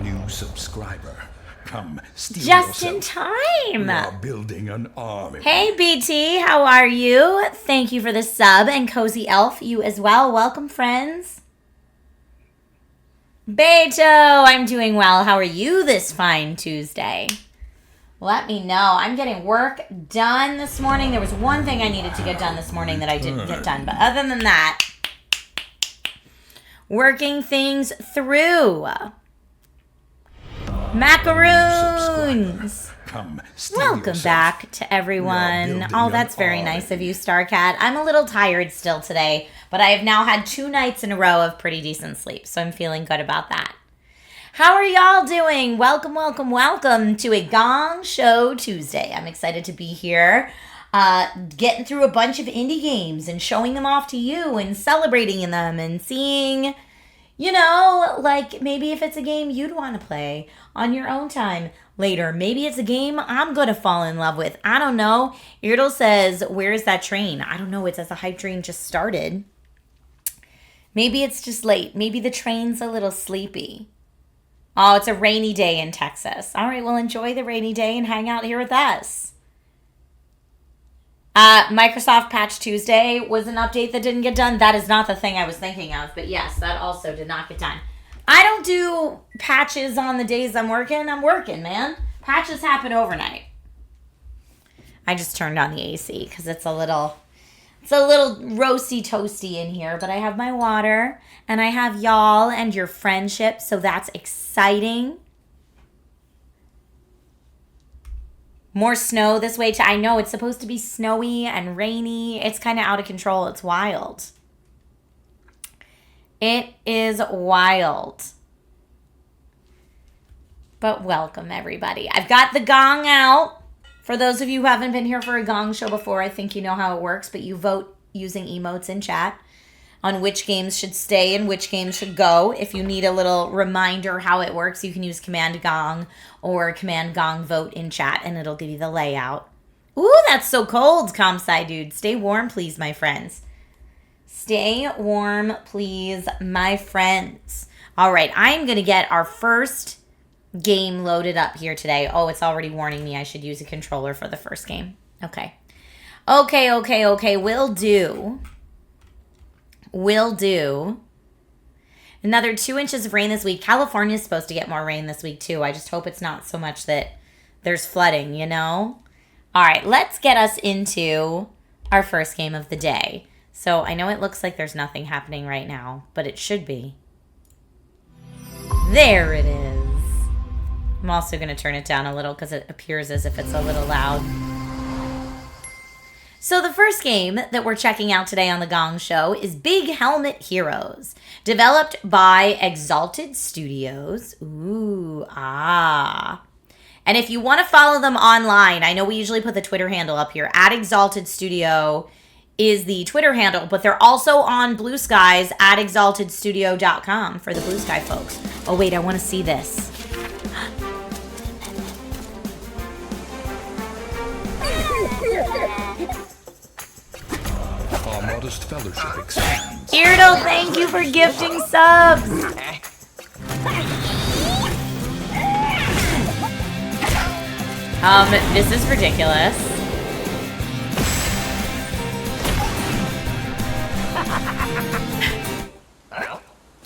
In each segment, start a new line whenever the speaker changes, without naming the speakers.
new subscriber. Come, steal
Just
yourself.
in time.
We are building an army.
Hey, BT, how are you? Thank you for the sub, and Cozy Elf, you as well. Welcome, friends. Beto, I'm doing well. How are you this fine Tuesday? Let me know. I'm getting work done this morning. There was one thing I needed to get done this morning that I didn't get done. But other than that, working things through. Macaroons.
Come,
Welcome back to everyone. Oh, that's very nice of you, Starcat. I'm a little tired still today, but I have now had 2 nights in a row of pretty decent sleep, so I'm feeling good about that. How are y'all doing? Welcome, welcome, welcome to a Gong Show Tuesday. I'm excited to be here, getting through a bunch of indie games and showing them off to you and celebrating them and seeing, you know, like maybe if it's a game you'd want to play on your own time later. Maybe it's a game I'm going to fall in love with. I don't know. Irdle says, where's that train? I don't know. It says the hype train just started. Maybe it's just late. Maybe the train's a little sleepy. Oh, it's a rainy day in Texas. All right, well, enjoy the rainy day and hang out here with us. Microsoft Patch Tuesday was an update that didn't get done. That is not the thing I was thinking of, but yes, that also did not get done. I don't do patches on the days I'm working. I'm working, man. Patches happen overnight. I just turned on the AC because it's a little roasty toasty in here, but I have my water and I have y'all and your friendship, so that's exciting. More snow this way too. I know it's supposed to be snowy and rainy. It's kind of out of control. It's wild. It is wild. But welcome, everybody. I've got the gong out. For those of you who haven't been here for a Gong Show before, I think you know how it works, but you vote using emotes in chat on which games should stay and which games should go. If you need a little reminder how it works, you can use Command Gong or Command Gong vote in chat, and it'll give you the layout. Ooh, that's so cold, Comsci dude. Stay warm, please, my friends. Stay warm, please, my friends. All right, I'm going to get our first game loaded up here today. Oh, it's already warning me I should use a controller for the first game. Okay. Will do. Another 2 inches of rain this week. California's supposed to get more rain this week, too. I just hope it's not so much that there's flooding, you know? All right, let's get us into our first game of the day. So I know it looks like there's nothing happening right now, but it should be. There it is. I'm also going to turn it down a little because it appears as if it's a little loud. So the first game that we're checking out today on the Gong Show is Big Helmet Heroes, developed by Exalted Studios. And if you want to follow them online, I know we usually put the Twitter handle up here. @Exalted Studio is the Twitter handle, but they're also on Blue Skies @exaltedstudio.com for the Blue Sky folks. Oh, wait, I want to see this.
Our modest fellowship expands.
Irdle, thank you for gifting subs. This is ridiculous.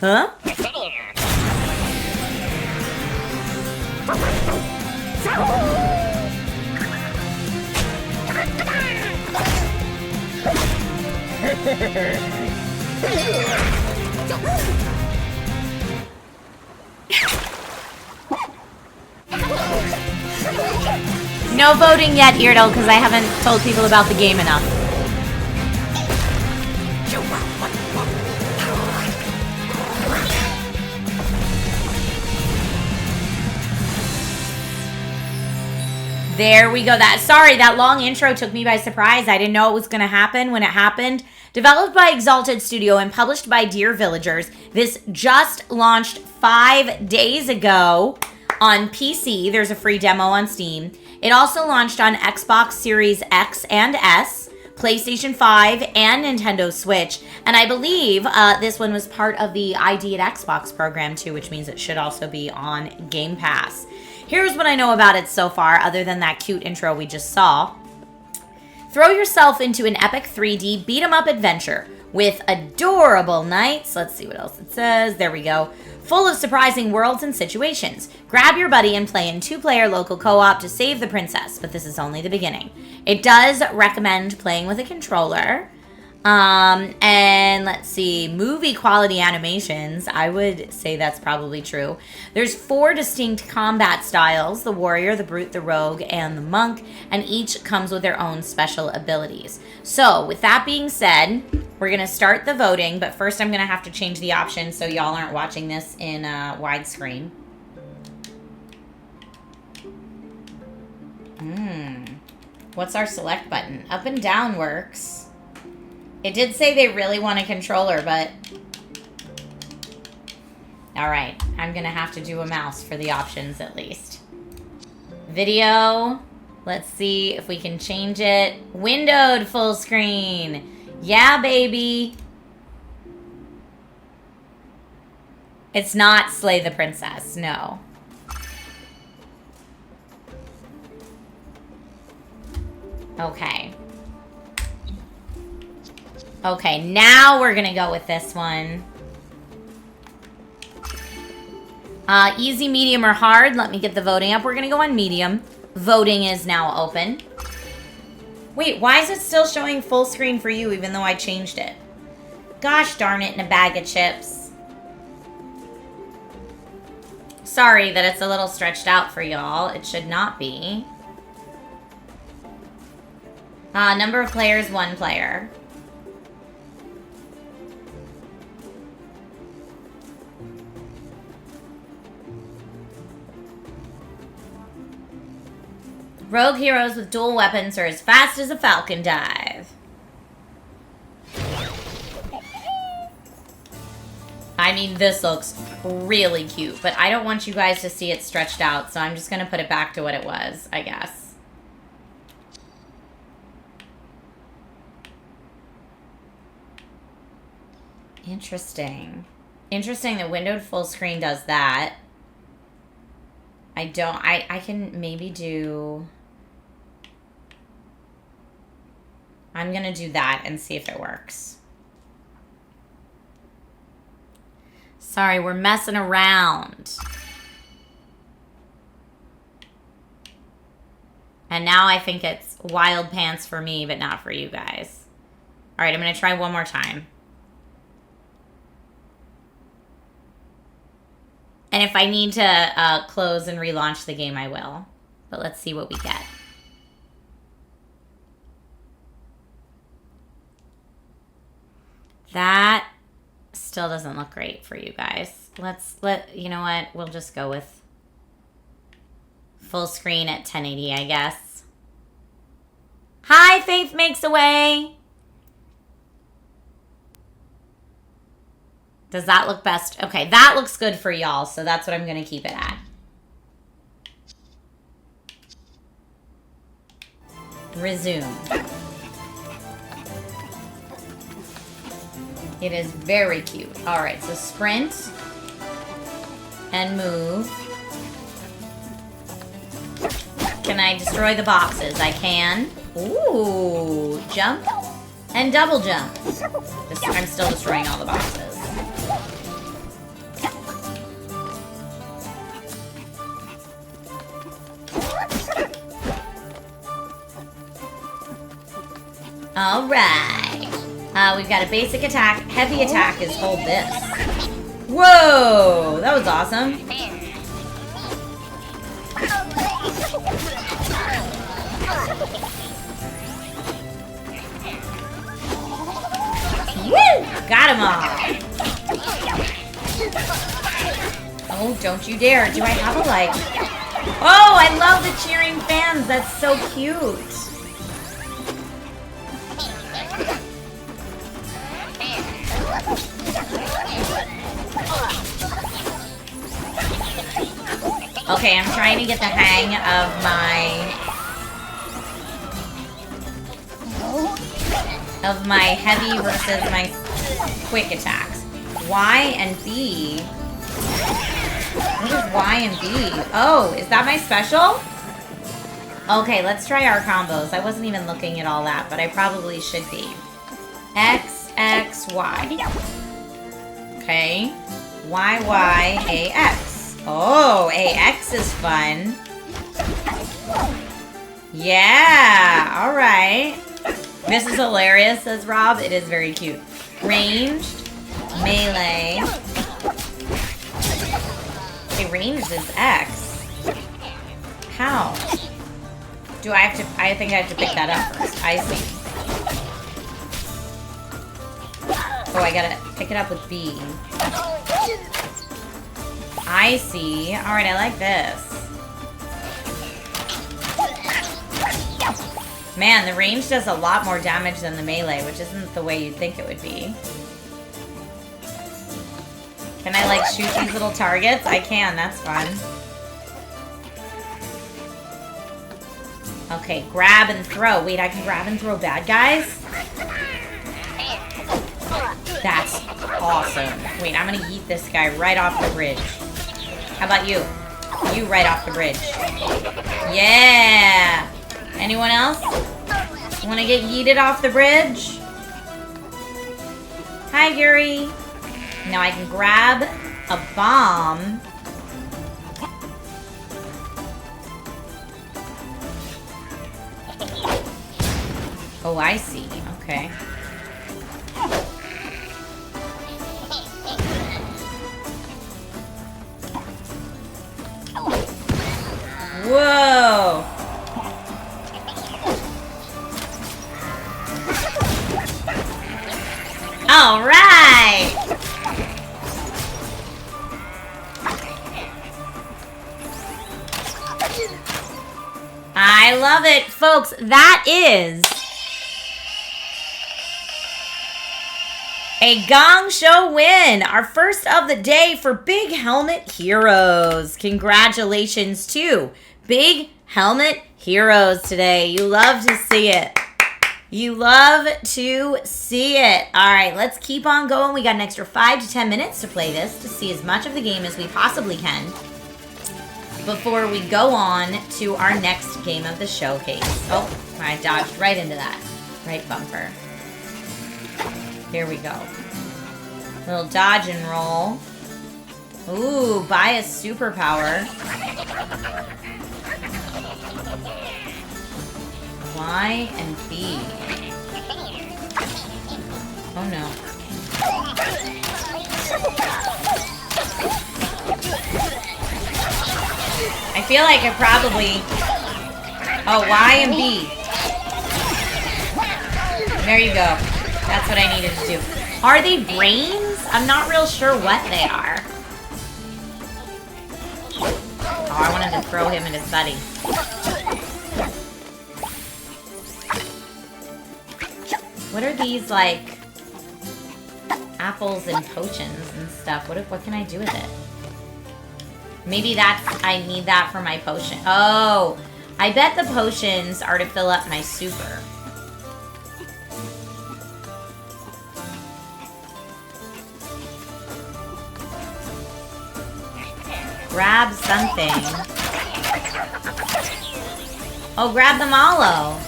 Huh? No voting yet, Irdle, because I haven't told people about the game enough. There we go. That long intro took me by surprise. I didn't know it was going to happen when it happened. Developed by Exalted Studio and published by Dear Villagers, this just launched 5 days ago on PC. There's a free demo on Steam. It also launched on Xbox Series X and S, PlayStation 5, and Nintendo Switch. And I believe this one was part of the ID at Xbox program too, which means it should also be on Game Pass. Here's what I know about it so far, other than that cute intro we just saw. Throw yourself into an epic 3D beat-em-up adventure with adorable knights. Let's see what else it says. There we go. Full of surprising worlds and situations. Grab your buddy and play in 2-player local co-op to save the princess, but this is only the beginning. It does recommend playing with a controller. And let's see, movie quality animations. I would say that's probably true. There's 4 distinct combat styles: the warrior, the brute, the rogue, and the monk, and each comes with their own special abilities. So with that being said, we're gonna start the voting, but first I'm gonna have to change the option so y'all aren't watching this in widescreen. What's our select button? Up and down works. It did say they really want a controller, but... Alright, I'm gonna have to do a mouse for the options at least. Video. Let's see if we can change it. Windowed full screen. Yeah, baby. It's not Slay the Princess, no. Okay. Okay, now we're gonna go with this one. Easy, medium, or hard. Let me get the voting up. We're gonna go on medium. Voting is now open. Wait, why is it still showing full screen for you even though I changed it? Gosh darn it, in a bag of chips. Sorry that it's a little stretched out for y'all. It should not be. Number of players, 1 player. Rogue heroes with dual weapons are as fast as a falcon dive. I mean, this looks really cute, but I don't want you guys to see it stretched out, so I'm just going to put it back to what it was, I guess. Interesting. Interesting that windowed full screen does that. I can maybe do... I'm gonna do that and see if it works. Sorry, we're messing around. And now I think it's wild pants for me, but not for you guys. All right, I'm gonna try one more time. And if I need to close and relaunch the game, I will. But let's see what we get. That still doesn't look great for you guys. You know what? We'll just go with full screen at 1080, I guess. Hi, Faith Makes Away. Does that look best? Okay, that looks good for y'all, so that's what I'm going to keep it at. Resume. It is very cute. All right, so sprint and move. Can I destroy the boxes? I can. Ooh, jump and double jump. I'm still destroying all the boxes. All right. We've got a basic attack. Heavy attack is hold this. Whoa, that was awesome. Woo! Got him all. Oh, don't you dare. Do I have a like? Oh, I love the cheering fans. That's so cute. Okay, I'm trying to get the hang of my... of my heavy versus my quick attacks. Y and B. What is Y and B? Oh, is that my special? Okay, let's try our combos. I wasn't even looking at all that, but I probably should be. X, X, Y. Okay. Y, Y, A, X. Oh, A, X is fun. Yeah, alright. This is hilarious, says Rob. It is very cute. Ranged, melee. Okay, ranged is X. How? Do I have to, I think I have to pick that up first. I see. Oh, I gotta pick it up with B. I see. Alright, I like this. Man, the range does a lot more damage than the melee, which isn't the way you'd think it would be. Can I, like, shoot these little targets? I can, that's fun. Okay, grab and throw. Wait, I can grab and throw bad guys? That's awesome. Wait, I'm gonna yeet this guy right off the bridge. How about you? You right off the bridge. Yeah! Anyone else? Want to get yeeted off the bridge? Hi, Yuri. Now I can grab a bomb. Oh, I see. Okay. Whoa! All right! I love it, folks. That is a Gong Show win. Our first of the day for Big Helmet Heroes. Congratulations to Big Helmet Heroes today. You love to see it. You love to see it. All right, let's keep on going. We got an extra 5 to 10 minutes to play this to see as much of the game as we possibly can before we go on to our next game of the showcase. Oh, I dodged right into that. Right bumper. Here we go. Little dodge and roll. Ooh, buy a superpower. Y and B. Oh no. I feel like I probably... Oh, Y and B. There you go. That's what I needed to do. Are they brains? I'm not real sure what they are. Oh, I wanted to throw him at his buddy. What are these, like, apples and potions and stuff? What can I do with it? Maybe that's... I need that for my potion. Oh! I bet the potions are to fill up my super. Grab something. Oh, grab the mallow.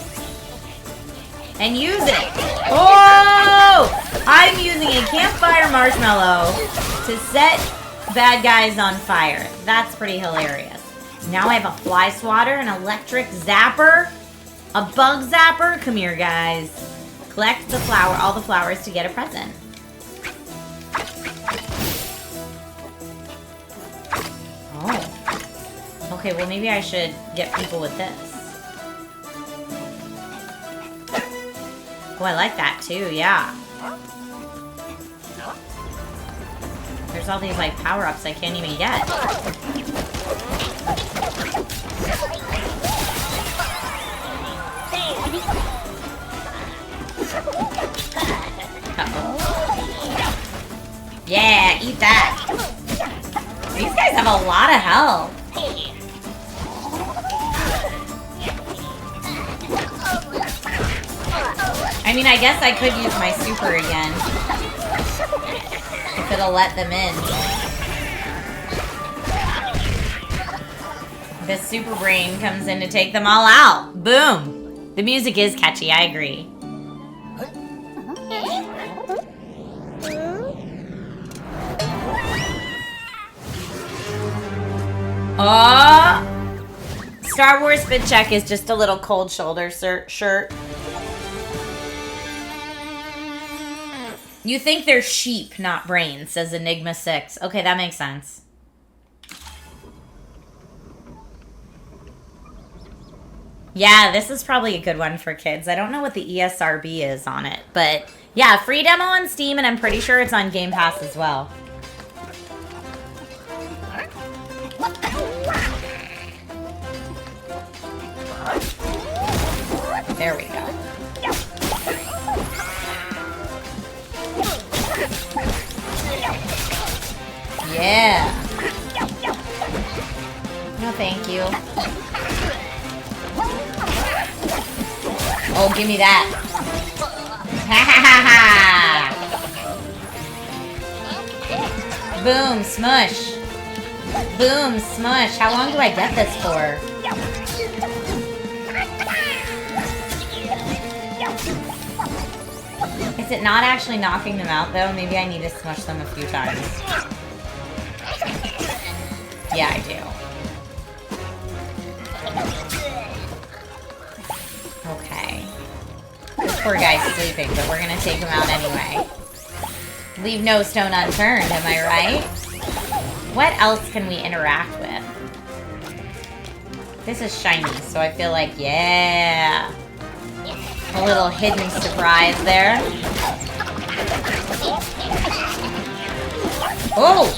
And use it. Oh! I'm using a campfire marshmallow to set bad guys on fire. That's pretty hilarious. Now I have a fly swatter, an electric zapper, a bug zapper. Come here, guys. Collect the flower, all the flowers to get a present. Oh. Okay, well maybe I should get people with this. Oh, I like that too, yeah. There's all these like power-ups I can't even get. Uh-oh. Yeah, eat that. These guys have a lot of health. I mean, I guess I could use my super again. If it'll let them in. The super brain comes in to take them all out. Boom! The music is catchy, I agree. Oh! Star Wars fit check is just a little cold shoulder shirt. You think they're sheep, not brains, says Enigma 6. Okay, that makes sense. Yeah, this is probably a good one for kids. I don't know what the ESRB is on it, but yeah, free demo on Steam, and I'm pretty sure it's on Game Pass as well. There we go. Yeah. No, thank you. Oh, give me that. Ha ha ha ha. Boom, smush. Boom, smush. How long do I get this for? Is it not actually knocking them out, though? Maybe I need to smush them a few times. Yeah, I do. Okay. This poor guy's sleeping, but we're gonna take him out anyway. Leave no stone unturned, am I right? What else can we interact with? This is shiny, so I feel like, yeah. A little hidden surprise there. Oh!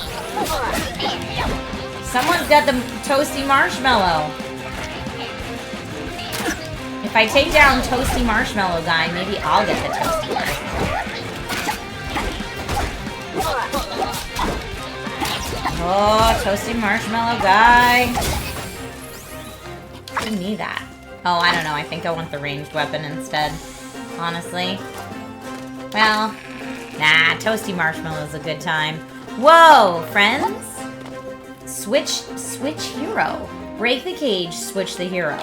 Someone's got the toasty marshmallow. If I take down toasty marshmallow guy, maybe I'll get the toasty marshmallow. Oh, toasty marshmallow guy. Give me that. Oh, I don't know. I think I want the ranged weapon instead. Honestly. Well, nah, toasty marshmallow's a good time. Whoa, friends. Switch hero. Break the cage, switch the hero.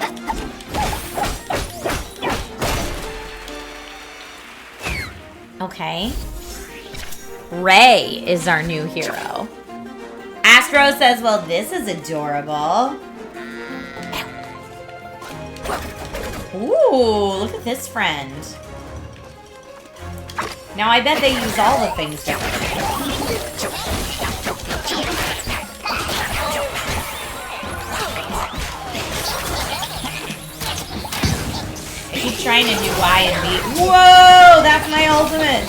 Okay. Ray is our new hero. Astro says, well, this is adorable. Ooh, look at this friend. Now, I bet they use all the things differently. I keep trying to do Y and B. Whoa, that's my ultimate.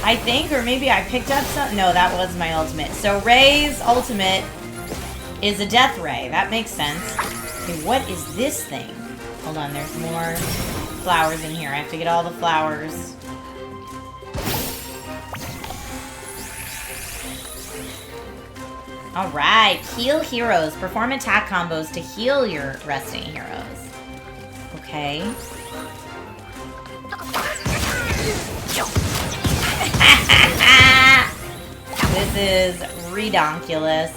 I think, or maybe I picked up something. No, that was my ultimate. So Ray's ultimate is a death ray. That makes sense. Okay, what is this thing? Hold on, there's more flowers in here. I have to get all the flowers. Alright, heal heroes. Perform attack combos to heal your resting heroes. Okay. This is redonkulous.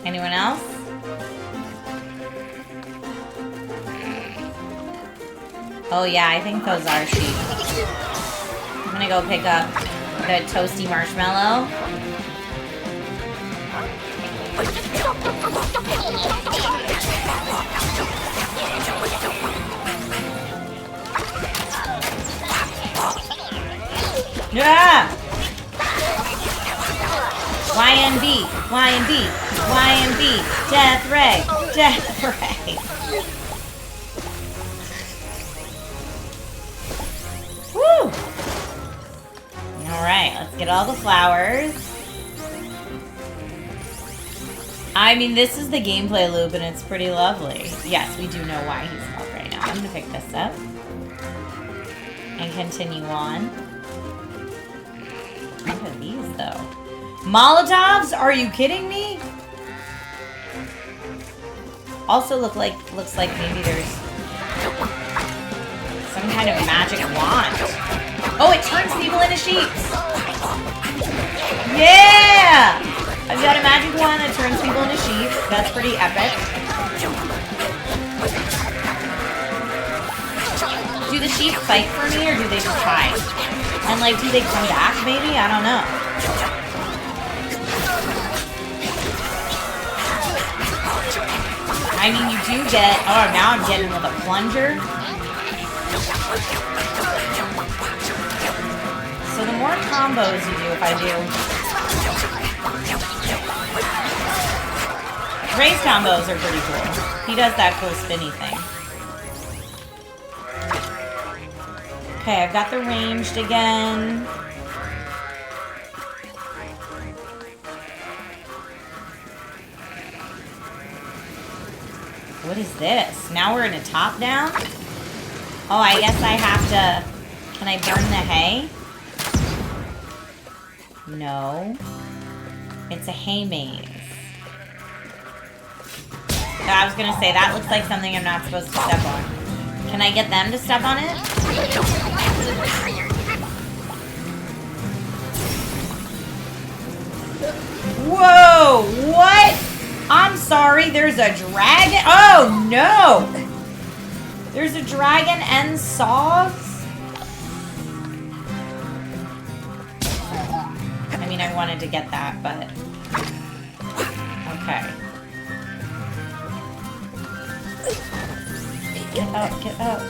Anyone else? Oh yeah, I think those are sheep. I'm gonna go pick up the toasty marshmallow. Yeah! YNB, YNB, YNB, Death Ray, Death Ray. Woo! Alright, let's get all the flowers. I mean, this is the gameplay loop and it's pretty lovely. Yes, we do know why he's up right now. I'm gonna pick this up. And continue on. What are these, though? Molotovs? Are you kidding me? Also looks like maybe there's some kind of magic wand. Oh, it turns people into sheep. Yeah! I've got a magic wand that turns people into sheep. That's pretty epic. Do the sheep fight for me or do they just hide? And like, do they come back maybe? I don't know. I mean, you do get... Oh, now I'm getting with a plunger. So the more combos you do, if I do... Ray's combos are pretty cool. He does that cool spinny thing. Okay, I've got the ranged again. What is this? Now we're in a top down? Oh, I guess I have to... Can I burn the hay? No. It's a hay maze. I was gonna say, that looks like something I'm not supposed to step on. Can I get them to step on it? Whoa! What? I'm sorry, there's a dragon? Oh, no! There's a dragon and saws? I mean, I wanted to get that, but... Okay. Get up, get up.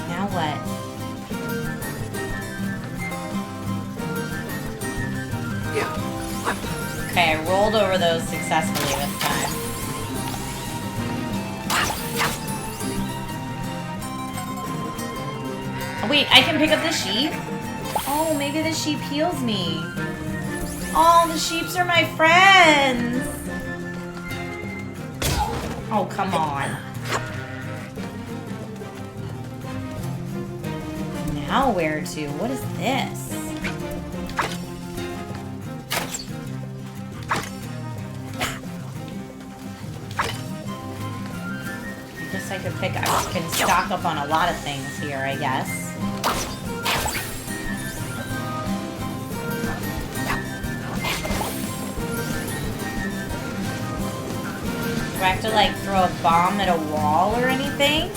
Now what? Okay, I rolled over those successfully this time. Oh, wait, I can pick up the sheep? Oh, maybe the sheep heals me. Oh, the sheeps are my friends. Oh, come on. Now where to? What is this? I guess I could pick... I can stock up on a lot of things here, I guess. Do I have to, like, throw a bomb at a wall or anything?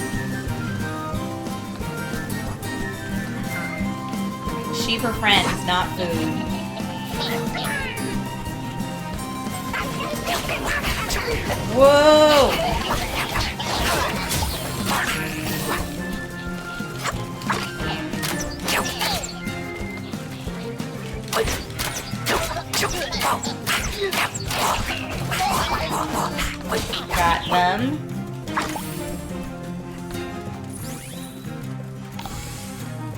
Sheep are friends, not food. Whoa! Got them.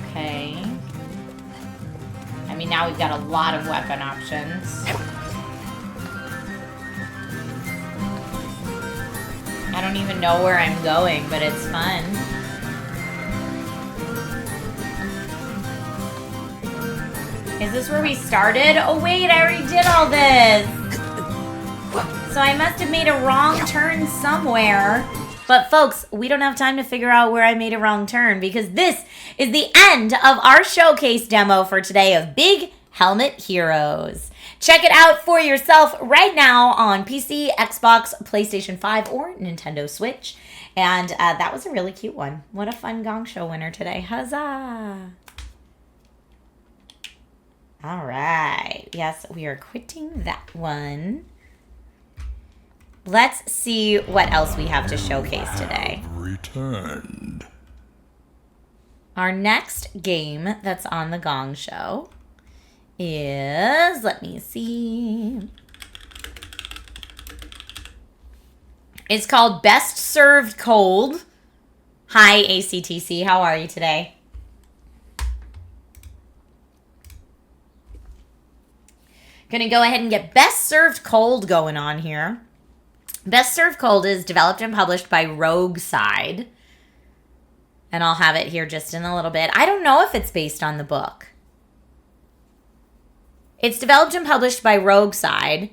Okay. I mean, now we've got a lot of weapon options. I don't even know where I'm going, but it's fun. Is this where we started? Oh wait, I already did all this! So I must have made a wrong turn somewhere. But folks, we don't have time to figure out where I made a wrong turn because this is the end of our showcase demo for today of Big Helmet Heroes. Check it out for yourself right now on PC, Xbox, PlayStation 5, or Nintendo Switch. And that was a really cute one. What a fun Gong Show winner today. Huzzah! All right. Yes, we are quitting that one. Let's see what else we have to showcase today.
Returned.
Our next game that's on the Gong Show is, let me see. It's called Best Served Cold. Hi, ACTC. How are you today? Gonna go ahead and get Best Served Cold going on here. Best Served Cold is developed and published by Rogueside. And I'll have it here just in a little bit. I don't know if it's based on the book. It's developed and published by Rogueside.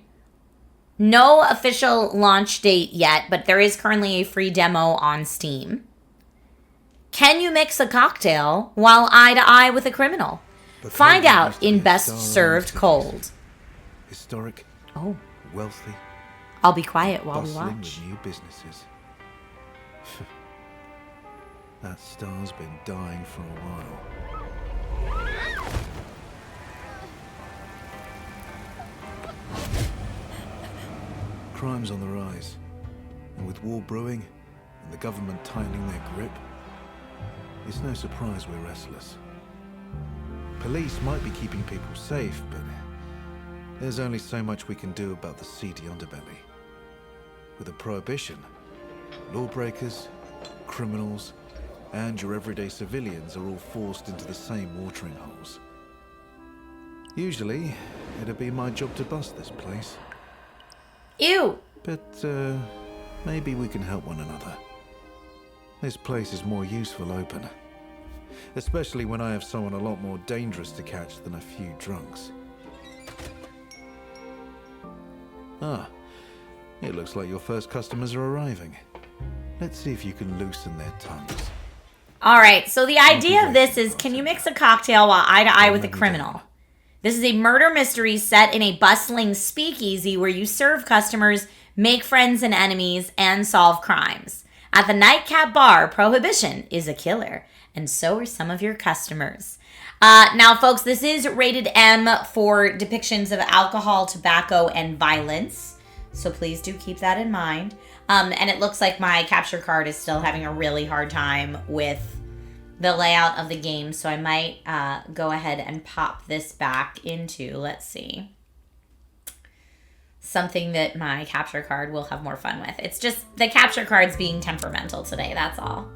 No official launch date yet, but there is currently a free demo on Steam. Can you mix a cocktail while eye to eye with a criminal? Find out in Best Served Cold.
Historic, wealthy,
I'll be quiet while we
bustling
watch.
with new businesses. That star's been dying for a while. Crime's on the rise, and with war brewing and the government tightening their grip, it's no surprise we're restless. Police might be keeping people safe, but there's only so much we can do about the seedy underbelly. With a prohibition, lawbreakers, criminals, and your everyday civilians are all forced into the same watering holes. Usually, it'd be my job to bust this place.
Ew.
But, maybe we can help one another. This place is more useful open. Especially when I have someone a lot more dangerous to catch than a few drunks. Ah, it looks like your first customers are arriving. Let's see if you can loosen their tongues.
All right, so the idea of this is, can you mix a cocktail while eye to eye with a criminal? This is a murder mystery set in a bustling speakeasy where you serve customers, make friends and enemies, and solve crimes. At the nightcap bar, prohibition is a killer, and so are some of your customers. Now, folks, this is rated M for depictions of alcohol, tobacco, and violence, so please do keep that in mind. And it looks like my capture card is still having a really hard time with the layout of the game, so I might go ahead and pop this back into, let's see, something that my capture card will have more fun with. It's just the capture card's being temperamental today, that's all.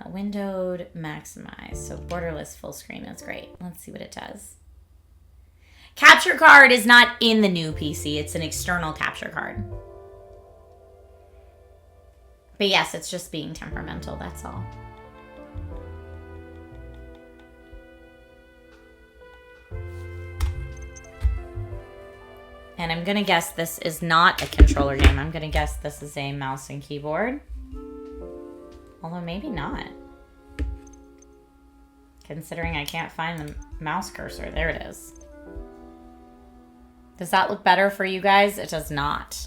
Windowed, maximize, so borderless full screen is great. Let's see what it does. Capture card is not in the new PC, it's an external capture card. But yes, it's just being temperamental, that's all. And I'm gonna guess this is not a controller game. I'm gonna guess this is a mouse and keyboard. Although maybe not. Considering I can't find the mouse cursor. There it is. Does that look better for you guys? It does not.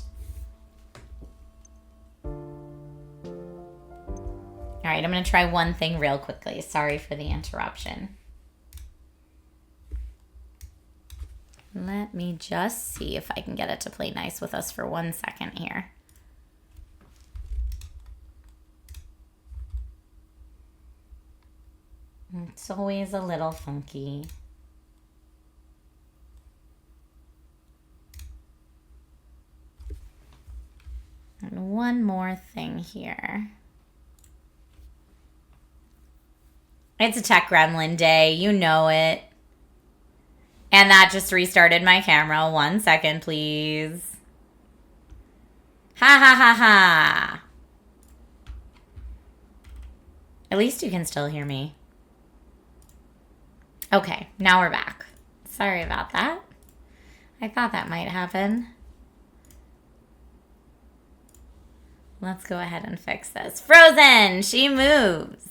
All right, I'm going to try one thing real quickly. Sorry for the interruption. Let me just see if I can get it to play nice with us for 1 second here. It's always a little funky. And one more thing here. It's a tech gremlin day, you know it. And that just restarted my camera. 1 second, please. Ha ha ha ha. At least you can still hear me. Okay, now we're back. Sorry about that. I thought that might happen. Let's go ahead and fix this. Frozen! She moves!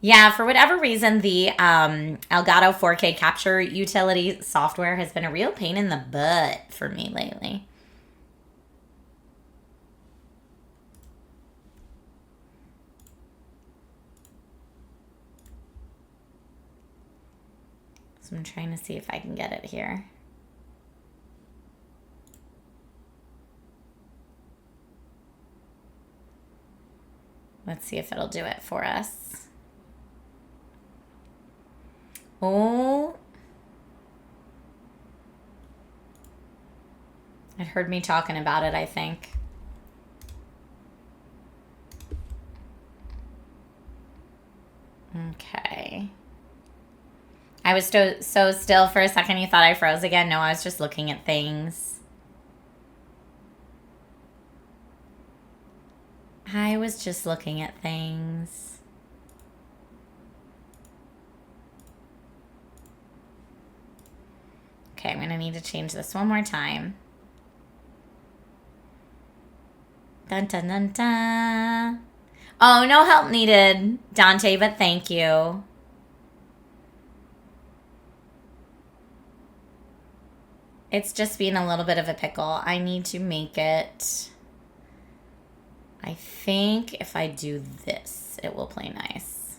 Yeah, for whatever reason, the Elgato 4K capture utility software has been a real pain in the butt for me lately. So I'm trying to see if I can get it here. Let's see if it'll do it for us. Oh. It heard me talking about it, I think. Okay. I was so still for a second you thought I froze again. No, I was just looking at things. I was just looking at things. Okay, I'm going to need to change this one more time. Dun dun dun dun. Oh, no help needed, Dante, but thank you. It's just being a little bit of a pickle. I need to make it... I think if I do this, it will play nice.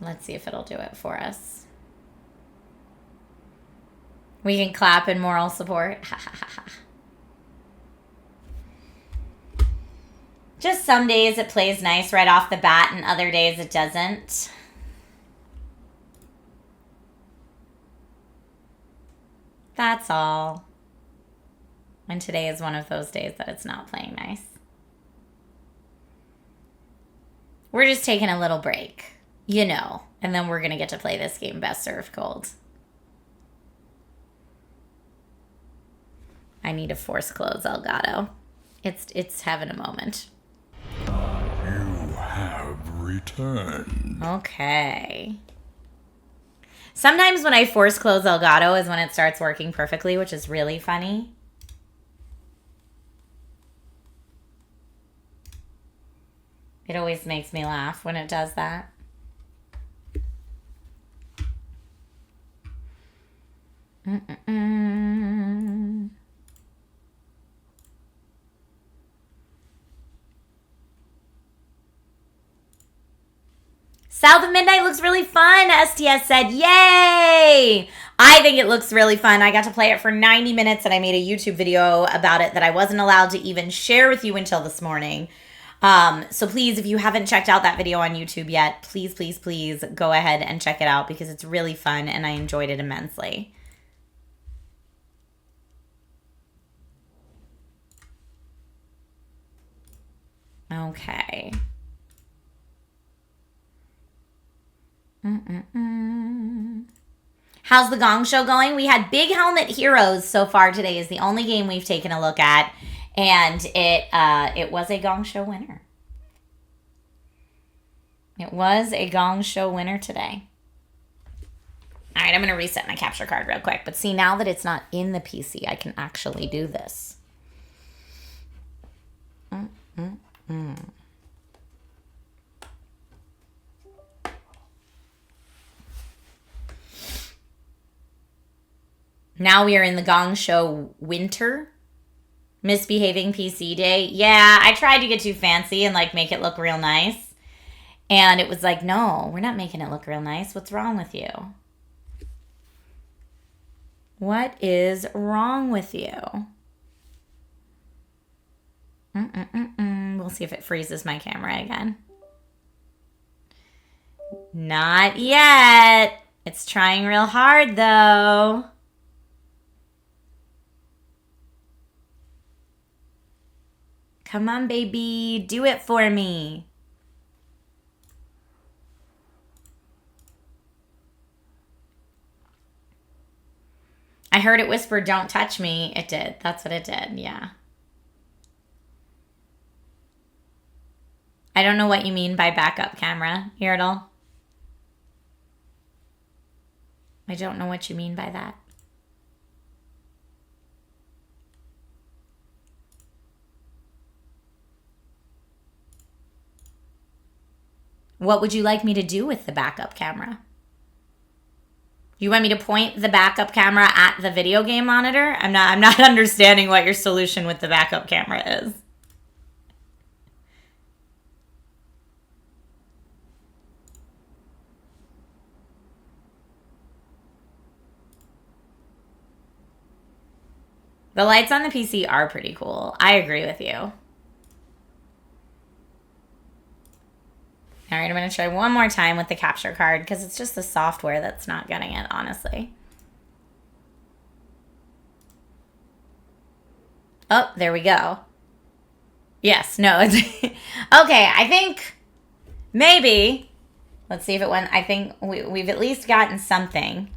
Let's see if it'll do it for us. We can clap in moral support. Ha ha ha ha. Just some days it plays nice right off the bat and other days it doesn't. That's all. And today is one of those days that it's not playing nice. We're just taking a little break, you know, and then we're going to get to play this game best served cold. I need to force close Elgato. It's having a moment.
You have returned.
Okay. Sometimes when I force close Elgato is when it starts working perfectly, which is really funny. It always makes me laugh when it does that. South of Midnight looks really fun, STS said. Yay! I think it looks really fun. I got to play it for 90 minutes and I made a YouTube video about it that I wasn't allowed to even share with you until this morning. So please, if you haven't checked out that video on YouTube yet, please, please, please go ahead and check it out because it's really fun and I enjoyed it immensely. Okay. How's the Gong Show going? We had Big Helmet Heroes so far today is the only game we've taken a look at. And it was a Gong Show winner. It was a Gong Show winner today. All right, I'm going to reset my capture card real quick. But see, now that it's not in the PC, I can actually do this. Now we are in the Gong Show winter. Misbehaving PC day. Yeah, I tried to get too fancy and like make it look real nice. And it was like, no, we're not making it look real nice. What's wrong with you? What is wrong with you? We'll see if it freezes my camera again. Not yet. It's trying real hard though. Come on, baby. Do it for me. I heard it whisper, don't touch me. It did. That's what it did. Yeah. I don't know what you mean by backup camera, Irdle. I don't know what you mean by that. What would you like me to do with the backup camera? You want me to point the backup camera at the video game monitor? I'm not understanding what your solution with the backup camera is. The lights on the PC are pretty cool. I agree with you. All right, I'm going to try one more time with the capture card because it's just the software that's not getting it, honestly. Oh, there we go. Yes, no. It's okay, I think maybe. Let's see if it went. I think we've at least gotten something.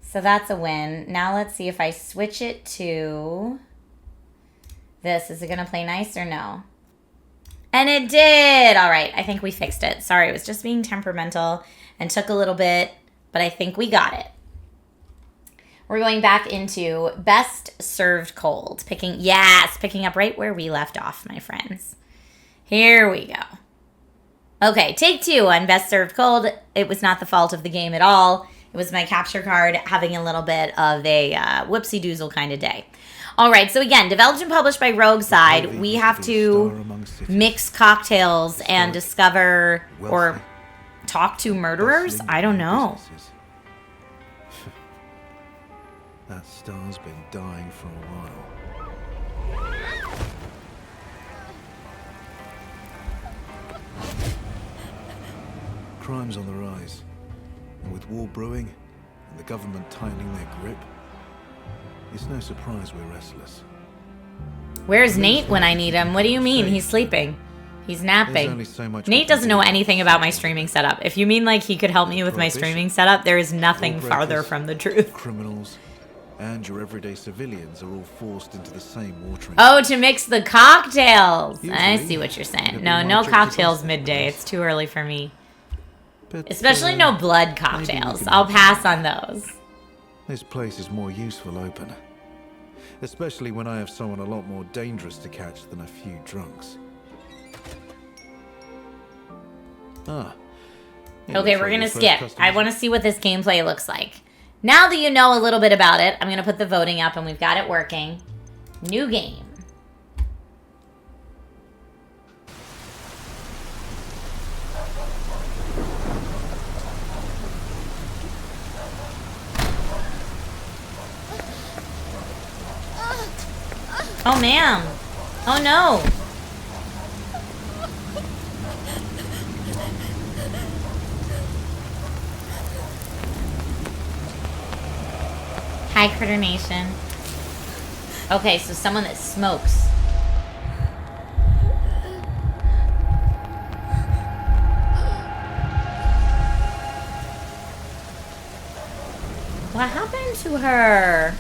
So that's a win. Now let's see if I switch it to... this. Is it going to play nice or no? And it did. All right. I think we fixed it. Sorry, it was just being temperamental and took a little bit, but I think we got it. We're going back into best served cold. Picking up right where we left off, my friends. Here we go. Okay, take 2 on best served cold. It was not the fault of the game at all. It was my capture card having a little bit of a whoopsie-doozle kind of day. All right, so again, developed and published by Rogueside. We have to mix cocktails and discover or talk to murderers? I don't know.
That star's been dying for a while. Crime's on the rise. And with war brewing and the government tightening their grip, it's no surprise we're restless.
Where's Nate when I need him? What do you mean? He's sleeping. He's napping. Nate doesn't know anything about my streaming setup. If you mean like he could help me with my streaming setup, there is nothing farther from the truth.
Criminals and your everyday civilians are all forced into the same watering.
Oh, to mix the cocktails. I see what you're saying. No cocktails midday. It's too early for me.
But,
especially no blood cocktails. I'll pass on those.
This place is more useful open. Especially when I have someone a lot more dangerous to catch than a few drunks.
Okay, we're going to skip. I want to see what this gameplay looks like. Now that you know a little bit about it, I'm going to put the voting up and we've got it working. New game. Oh, ma'am. Oh, no. Hi, Critter Nation. Okay, so someone that smokes. What happened to her?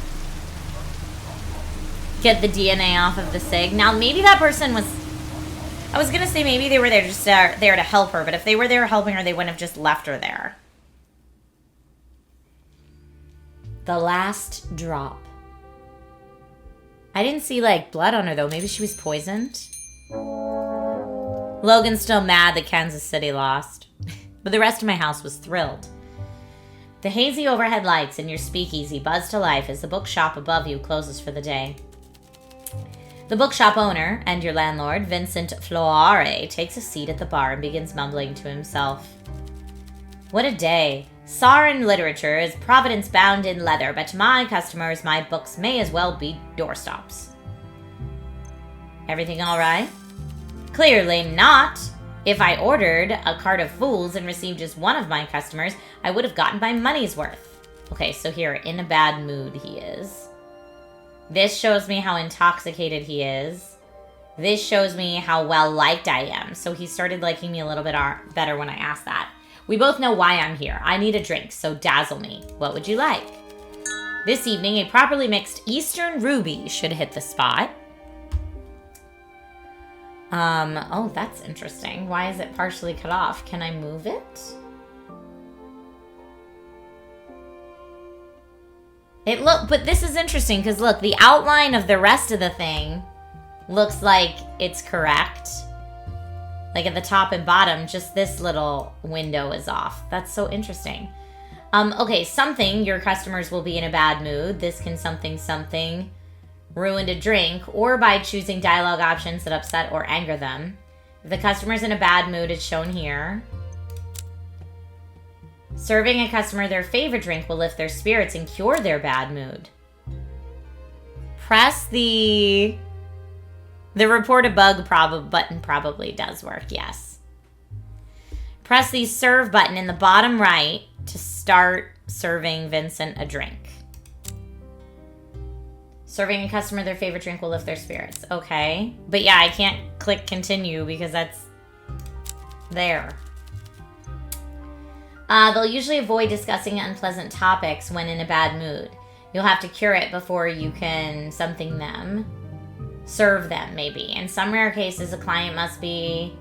Get the DNA off of the SIG. Now, maybe that person was... I was going to say maybe they were there just there to help her, but if they were there helping her, they wouldn't have just left her there. The last drop. I didn't see, like, blood on her, though. Maybe she was poisoned? Logan's still mad that Kansas City lost. But the rest of my house was thrilled. The hazy overhead lights in your speakeasy buzz to life as the bookshop above you closes for the day. The bookshop owner and your landlord, Vincent Floare, takes a seat at the bar and begins mumbling to himself. What a day. Sarin literature is providence bound in leather, but to my customers, my books may as well be doorstops. Everything all right? Clearly not. If I ordered a cart of fools and received just one of my customers, I would have gotten my money's worth. Okay, so here, in a bad mood he is. This shows me how intoxicated he is. This shows me how well liked I am. So he started liking me a little bit better when I asked that. We both know why I'm here. I need a drink, so dazzle me. What would you like? This evening, a properly mixed Eastern Ruby should hit the spot. Oh, that's interesting. Why is it partially cut off? Can I move it? But this is interesting because look, the outline of the rest of the thing looks like it's correct. Like at the top and bottom, just this little window is off. That's so interesting. Okay, something, your customers will be in a bad mood. This can something ruined a drink, or by choosing dialogue options that upset or anger them. If the customer's in a bad mood, it's shown here. Serving a customer their favorite drink will lift their spirits and cure their bad mood. Press the report a bug button probably does work, yes. Press the serve button in the bottom right to start serving Vincent a drink. Serving a customer their favorite drink will lift their spirits. Okay. But yeah, I can't click continue because that's there. They'll usually avoid discussing unpleasant topics when in a bad mood. You'll have to cure it before you can something them. serve them, maybe. In some rare cases, a client must be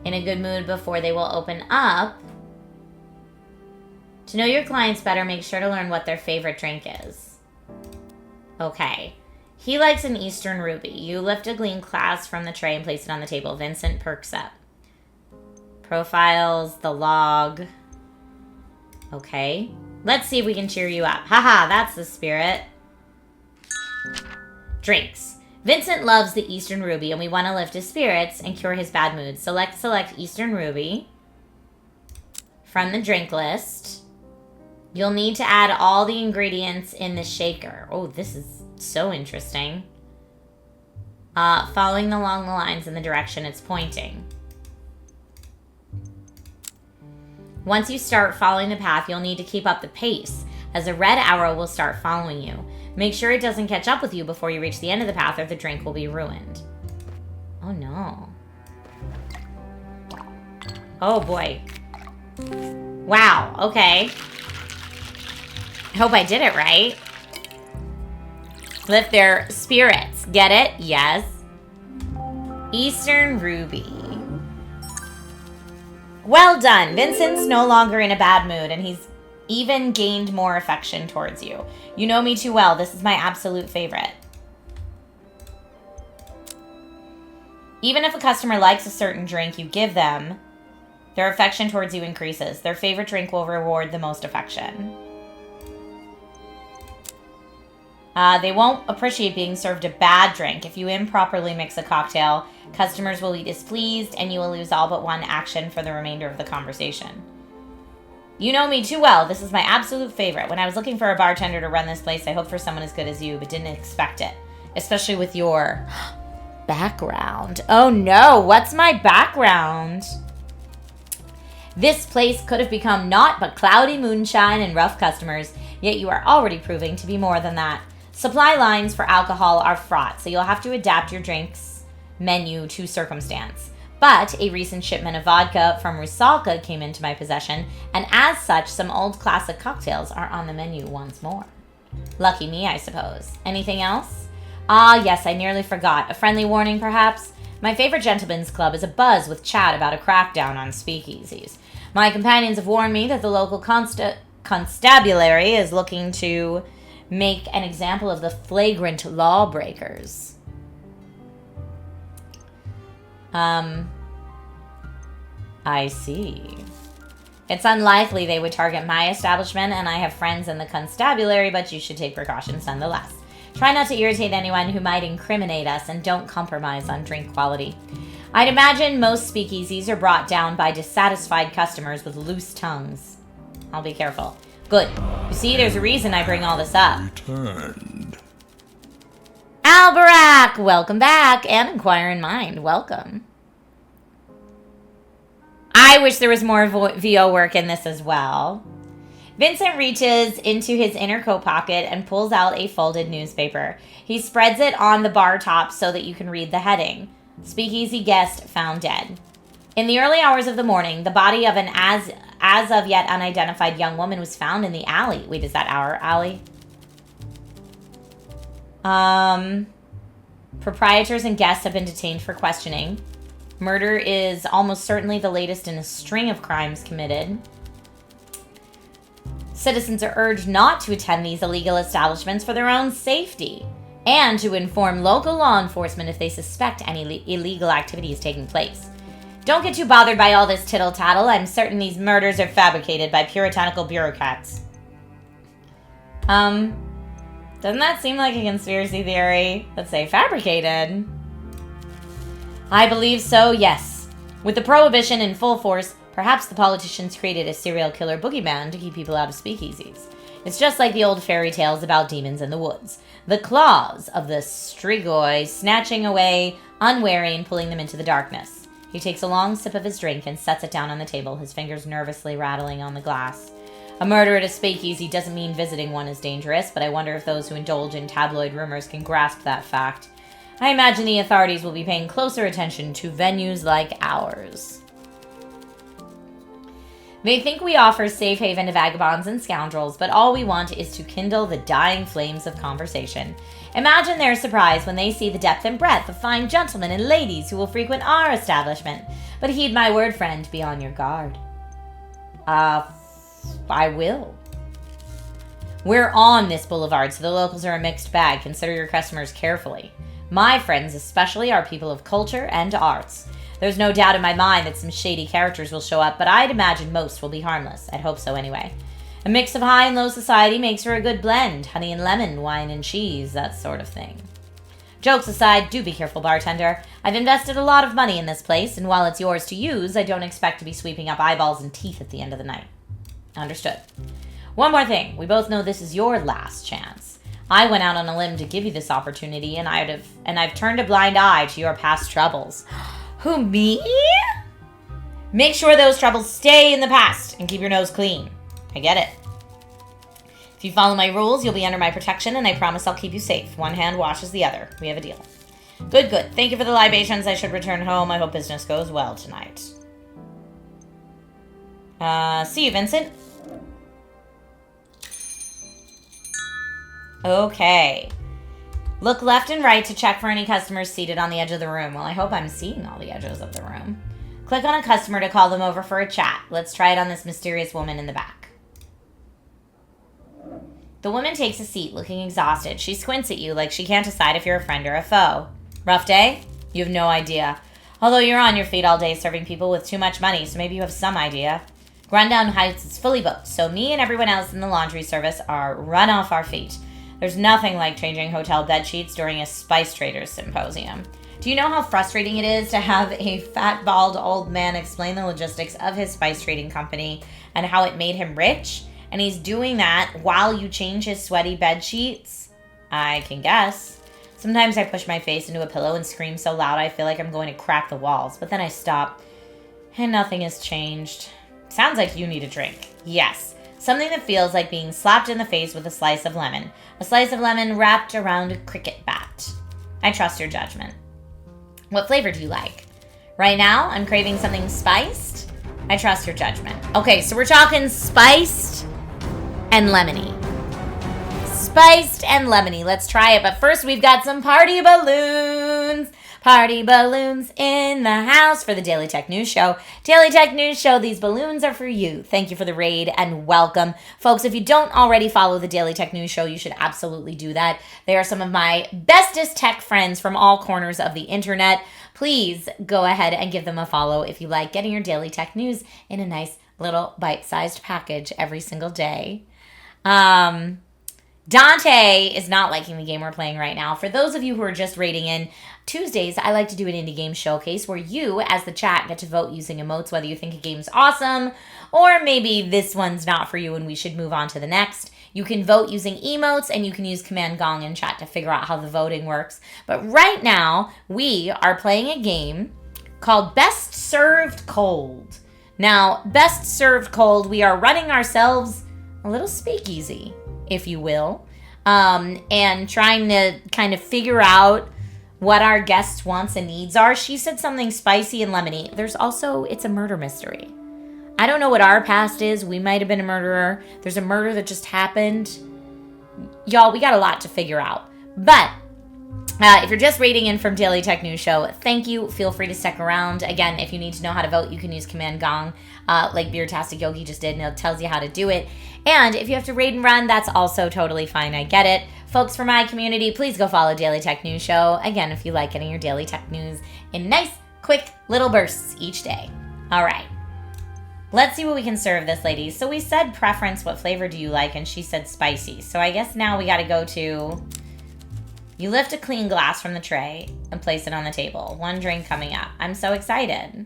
in a good mood before they will open up. To know your clients better, make sure to learn what their favorite drink is. Okay. He likes an Eastern Ruby. You lift a green glass from the tray and place it on the table. Vincent perks up. Profiles, the log. Okay. Let's see if we can cheer you up. Haha, that's the spirit. Drinks. Vincent loves the Eastern Ruby, and we want to lift his spirits and cure his bad mood. Select Eastern Ruby from the drink list. You'll need to add all the ingredients in the shaker. Oh, this is so interesting. Following along the lines in the direction it's pointing. Once you start following the path, you'll need to keep up the pace, as a red arrow will start following you. Make sure it doesn't catch up with you before you reach the end of the path, or the drink will be ruined. Oh no. Oh boy. Wow, okay. I hope I did it right. Lift their spirits. Get it? Yes. Eastern Ruby. Well done. Vincent's no longer in a bad mood, and he's even gained more affection towards you. You know me too well. This is my absolute favorite. Even if a customer likes a certain drink you give them, their affection towards you increases. Their favorite drink will reward the most affection. They won't appreciate being served a bad drink. If you improperly mix a cocktail, customers will be displeased and you will lose all but one action for the remainder of the conversation. You know me too well. This is my absolute favorite. When I was looking for a bartender to run this place, I hoped for someone as good as you, but didn't expect it. Especially with your background. Oh no, what's my background? This place could have become naught but cloudy moonshine and rough customers, yet you are already proving to be more than that. Supply lines for alcohol are fraught, so you'll have to adapt your drinks menu to circumstance. But a recent shipment of vodka from Rusalka came into my possession, and as such, some old classic cocktails are on the menu once more. Lucky me, I suppose. Anything else? Ah, yes, I nearly forgot. A friendly warning, perhaps? My favorite gentlemen's club is abuzz with chat about a crackdown on speakeasies. My companions have warned me that the local constabulary is looking to make an example of the flagrant lawbreakers. I see. It's unlikely they would target my establishment, and I have friends in the constabulary, but you should take precautions nonetheless. Try not to irritate anyone who might incriminate us, and don't compromise on drink quality. I'd imagine most speakeasies are brought down by dissatisfied customers with loose tongues. I'll be careful. Good. You see, there's a reason I bring all this up.
Returned.
Albarak! Welcome back, and Inquire in Mind. Welcome. I wish there was more VO work in this as well. Vincent reaches into his inner coat pocket and pulls out a folded newspaper. He spreads it on the bar top so that you can read the heading. Speakeasy guest found dead. In the early hours of the morning, the body of an as of yet unidentified young woman was found in the alley. Wait, is that our alley? Proprietors and guests have been detained for questioning. Murder is almost certainly the latest in a string of crimes committed. Citizens are urged not to attend these illegal establishments for their own safety, and to inform local law enforcement if they suspect any illegal activities taking place. Don't get too bothered by all this tittle-tattle. I'm certain these murders are fabricated by puritanical bureaucrats. Doesn't that seem like a conspiracy theory? Let's say fabricated. I believe so, yes. With the prohibition in full force, perhaps the politicians created a serial killer boogeyman to keep people out of speakeasies. It's just like the old fairy tales about demons in the woods. The claws of the strigoi snatching away unwary and pulling them into the darkness. He takes a long sip of his drink and sets it down on the table, his fingers nervously rattling on the glass. A murder at a speakeasy doesn't mean visiting one is dangerous, but I wonder if those who indulge in tabloid rumors can grasp that fact. I imagine the authorities will be paying closer attention to venues like ours. They think we offer safe haven to vagabonds and scoundrels, but all we want is to kindle the dying flames of conversation. Imagine their surprise when they see the depth and breadth of fine gentlemen and ladies who will frequent our establishment. But heed my word, friend, be on your guard. I will. We're on this boulevard, so the locals are a mixed bag. Consider your customers carefully. My friends especially are people of culture and arts. There's no doubt in my mind that some shady characters will show up, but I'd imagine most will be harmless. I'd hope so anyway. A mix of high and low society makes for a good blend. Honey and lemon, wine and cheese, that sort of thing. Jokes aside, do be careful, bartender. I've invested a lot of money in this place, and while it's yours to use, I don't expect to be sweeping up eyeballs and teeth at the end of the night. Understood. One more thing. We both know this is your last chance. I went out on a limb to give you this opportunity, and I've turned a blind eye to your past troubles. Who, me? Make sure those troubles stay in the past and keep your nose clean. I get it. If you follow my rules, you'll be under my protection, and I promise I'll keep you safe. One hand washes the other. We have a deal. Good, good. Thank you for the libations. I should return home. I hope business goes well tonight. See you, Vincent. Okay. Look left and right to check for any customers seated on the edge of the room. Well, I hope I'm seeing all the edges of the room. Click on a customer to call them over for a chat. Let's try it on this mysterious woman in the back. The woman takes a seat, looking exhausted. She squints at you like she can't decide if you're a friend or a foe. Rough day? You have no idea. Although you're on your feet all day serving people with too much money, so maybe you have some idea. Rundown Heights is fully booked, so me and everyone else in the laundry service are run off our feet. There's nothing like changing hotel bed sheets during a spice traders symposium. Do you know how frustrating it is to have a fat, bald old man explain the logistics of his spice trading company and how it made him rich? And he's doing that while you change his sweaty bed sheets? I can guess. Sometimes I push my face into a pillow and scream so loud I feel like I'm going to crack the walls, but then I stop, and nothing has changed. Sounds like you need a drink. Yes, something that feels like being slapped in the face with a slice of lemon. A slice of lemon wrapped around a cricket bat. I trust your judgment. What flavor do you like? Right now, I'm craving something spiced. I trust your judgment. Okay, so we're talking spiced and lemony. Spiced and lemony. Let's try it. But first, we've got some party balloons. Party balloons in the house for the Daily Tech News Show. Daily Tech News Show, these balloons are for you. Thank you for the raid and welcome. Folks, if you don't already follow the Daily Tech News Show, you should absolutely do that. They are some of my bestest tech friends from all corners of the internet. Please go ahead and give them a follow if you like getting your daily tech news in a nice little bite-sized package every single day. Dante is not liking the game we're playing right now. For those of you who are just raiding in, Tuesdays, I like to do an indie game showcase where you, as the chat, get to vote using emotes whether you think a game's awesome or maybe this one's not for you and we should move on to the next. You can vote using emotes and you can use Command Gong in chat to figure out how the voting works. But right now, we are playing a game called Best Served Cold. Now, Best Served Cold, we are running ourselves a little speakeasy, if you will, and trying to kind of figure out what our guests' wants and needs are. She said something spicy and lemony. There's also, it's a murder mystery. I don't know what our past is. We might have been a murderer. There's a murder that just happened. Y'all, we got a lot to figure out. But if you're just raiding in from Daily Tech News Show, thank you. Feel free to stick around. Again, if you need to know how to vote, you can use Command Gong, like Beertastic Yogi just did, and it tells you how to do it. And if you have to raid and run, that's also totally fine. I get it. Folks, for my community, please go follow Daily Tech News Show. Again, if you like getting your daily tech news in nice, quick little bursts each day. All right. Let's see what we can serve this lady. So we said preference, what flavor do you like? And she said spicy. So I guess now we got to go to... You lift a clean glass from the tray and place it on the table. One drink coming up. I'm so excited.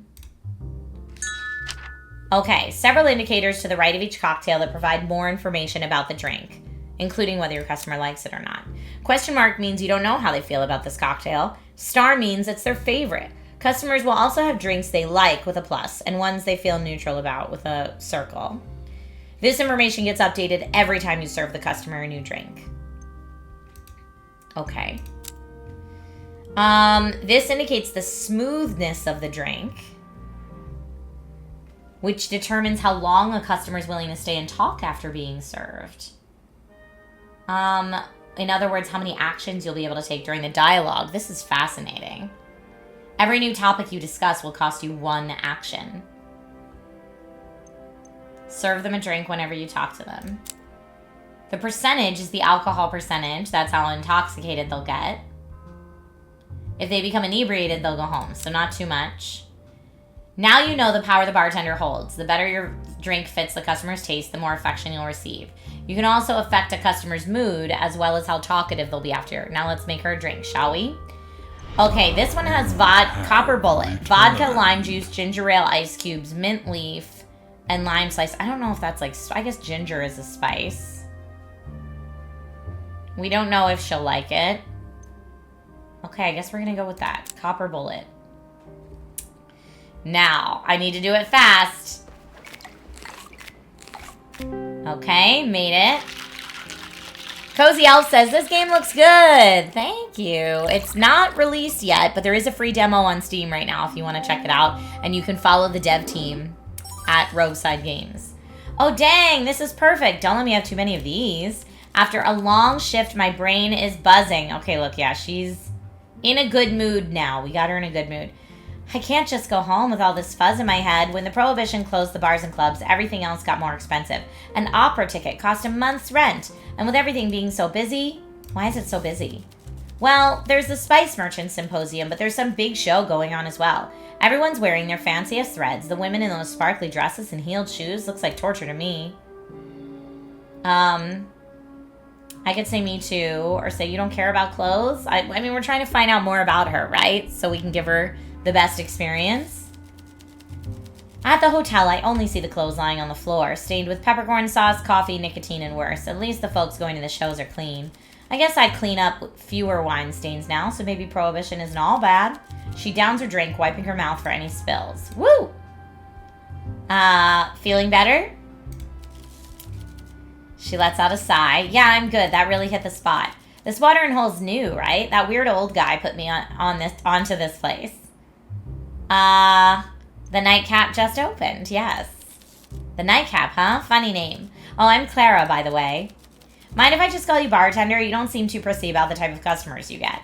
Okay, several indicators to the right of each cocktail that provide more information about the drink, including whether your customer likes it or not. Question mark means you don't know how they feel about this cocktail. Star means it's their favorite. Customers will also have drinks they like with a plus and ones they feel neutral about with a circle. This information gets updated every time you serve the customer a new drink. Okay. This indicates the smoothness of the drink, which determines how long a customer is willing to stay and talk after being served. In other words, how many actions you'll be able to take during the dialogue. This is fascinating. Every new topic you discuss will cost you 1 action. Serve them a drink whenever you talk to them. The percentage is the alcohol percentage. That's how intoxicated they'll get. If they become inebriated, they'll go home. So not too much. Now you know the power the bartender holds. The better your drink fits the customer's taste, the more affection you'll receive. You can also affect a customer's mood as well as how talkative they'll be after. Now let's make her a drink, shall we? Okay, this one has copper bullet, vodka, lime juice, ginger ale, ice cubes, mint leaf, and lime slice. I don't know if that's like, I guess ginger is a spice. We don't know if she'll like it. Okay, I guess we're gonna go with that. Copper bullet. Now, I need to do it fast. Okay, made it. Cozy Elf says, this game looks good. Thank you. It's not released yet, but there is a free demo on Steam right now if you want to check it out. And you can follow the dev team at Rogueside Games. Oh, dang, this is perfect. Don't let me have too many of these. After a long shift, my brain is buzzing. Okay, look, yeah, she's in a good mood now. We got her in a good mood. I can't just go home with all this fuzz in my head. When the Prohibition closed the bars and clubs, everything else got more expensive. An opera ticket cost a month's rent. And with everything being so busy, why is it so busy? Well, there's the Spice Merchant Symposium, but there's some big show going on as well. Everyone's wearing their fanciest threads. The women in those sparkly dresses and heeled shoes looks like torture to me. I could say me too, or say you don't care about clothes. I mean, we're trying to find out more about her, right? So we can give her the best experience. At the hotel, I only see the clothes lying on the floor, stained with peppercorn sauce, coffee, nicotine, and worse. At least the folks going to the shows are clean. I guess I'd clean up fewer wine stains now, so maybe Prohibition isn't all bad. She downs her drink, wiping her mouth for any spills. Woo! Feeling better? She lets out a sigh. Yeah, I'm good. That really hit the spot. This watering hole's new, right? That weird old guy put me onto this place. The nightcap just opened, yes. The nightcap, huh? Funny name. Oh, I'm Clara, by the way. Mind if I just call you bartender? You don't seem too prissy about the type of customers you get.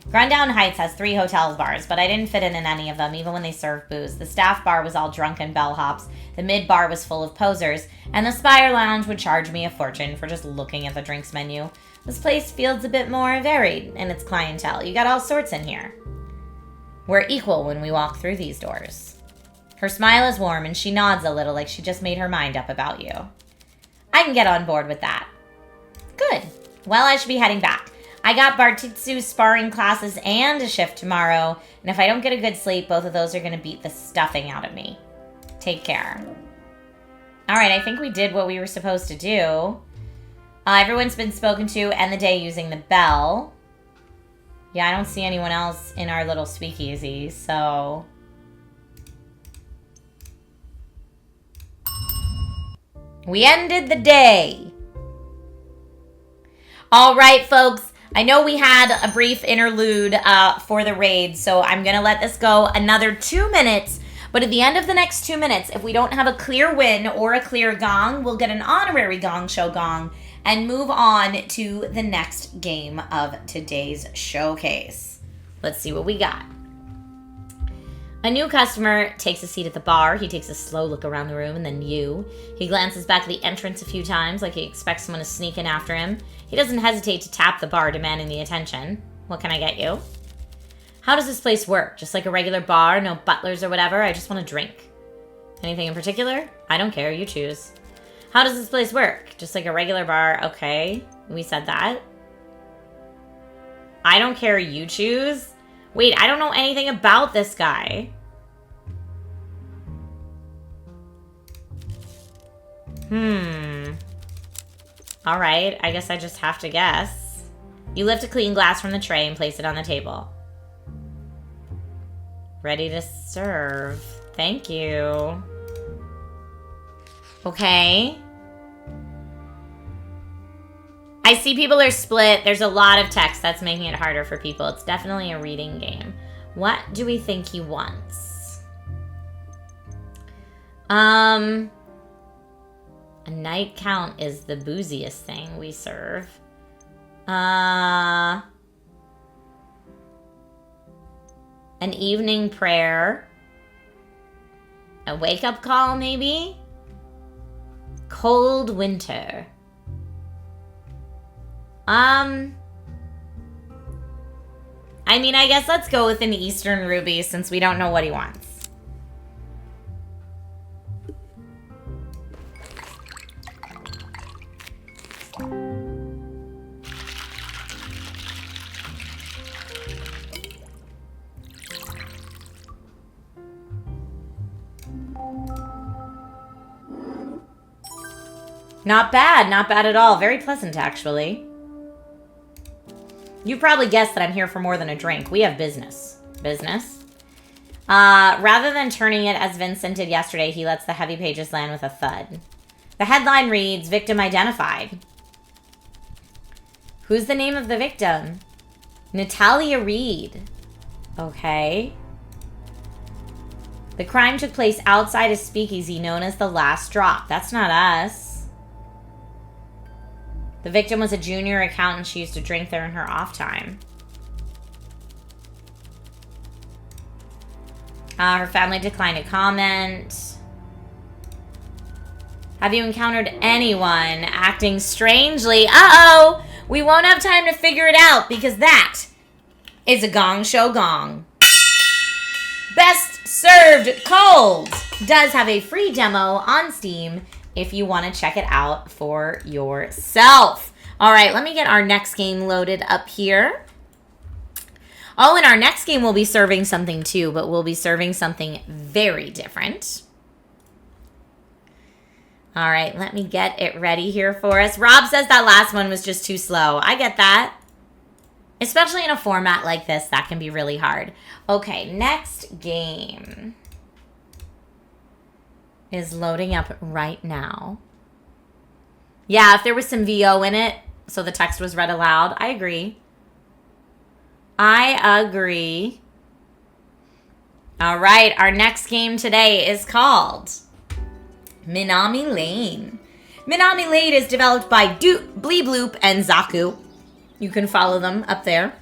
Grundown Heights has 3 hotel bars, but I didn't fit in any of them, even when they served booze. The staff bar was all drunken bellhops, the mid bar was full of posers, and the Spire Lounge would charge me a fortune for just looking at the drinks menu. This place feels a bit more varied in its clientele. You got all sorts in here. We're equal when we walk through these doors. Her smile is warm, and she nods a little like she just made her mind up about you. I can get on board with that. Good. Well, I should be heading back. I got Bartitsu sparring classes and a shift tomorrow, and if I don't get a good sleep, both of those are going to beat the stuffing out of me. Take care. All right, I think we did what we were supposed to do. Everyone's been spoken to, end the day using the bell. Yeah, I don't see anyone else in our little speakeasy, so... We ended the day. All right, folks. I know we had a brief interlude for the raid, so I'm going to let this go another 2 minutes. But at the end of the next 2 minutes, if we don't have a clear win or a clear gong, we'll get an honorary Gong Show gong and move on to the next game of today's showcase. Let's see what we got. A new customer takes a seat at the bar. He takes a slow look around the room and then you. He glances back at the entrance a few times like he expects someone to sneak in after him. He doesn't hesitate to tap the bar, demanding the attention. What can I get you? How does this place work? Just like a regular bar, no butlers or whatever? I just want a drink. Anything in particular? I don't care, you choose. How does this place work? Just like a regular bar. Okay, we said that. I don't care, you choose. Wait, I don't know anything about this guy. All right, I guess I just have to guess. You lift a clean glass from the tray and place it on the table. Ready to serve. Thank you. Okay. I see people are split. There's a lot of text that's making it harder for people. It's definitely a reading game. What do we think he wants? A night count is the booziest thing we serve. An evening prayer. A wake-up call, maybe? Cold winter. I mean, I guess let's go with an Eastern Ruby since we don't know what he wants. Not bad, not bad at all. Very pleasant, actually. You probably guessed that I'm here for more than a drink. We have business. Business? Rather than turning it as Vincent did yesterday, he lets the heavy pages land with a thud. The headline reads, Victim Identified. Who's the name of the victim? Natalia Reed. Okay. The crime took place outside a speakeasy known as The Last Drop. That's not us. The victim was a junior accountant. She used to drink there in her off time. Her family declined to comment. Have you encountered anyone acting strangely? Uh-oh! We won't have time to figure it out because that is a Gong Show gong. Best Served Cold does have a free demo on Steam if you want to check it out for yourself. All right, let me get our next game loaded up here. Oh, and our next game will be serving something too, but we'll be serving something very different. All right, let me get it ready here for us. Rob says that last one was just too slow. I get that. Especially in a format like this, that can be really hard. Okay, next game is loading up right now. Yeah, if there was some VO in it, so the text was read aloud, I agree. I agree. All right, our next game today is called Minami Lane. Minami Lane is developed by Bleebloop and Zaku. You can follow them up there.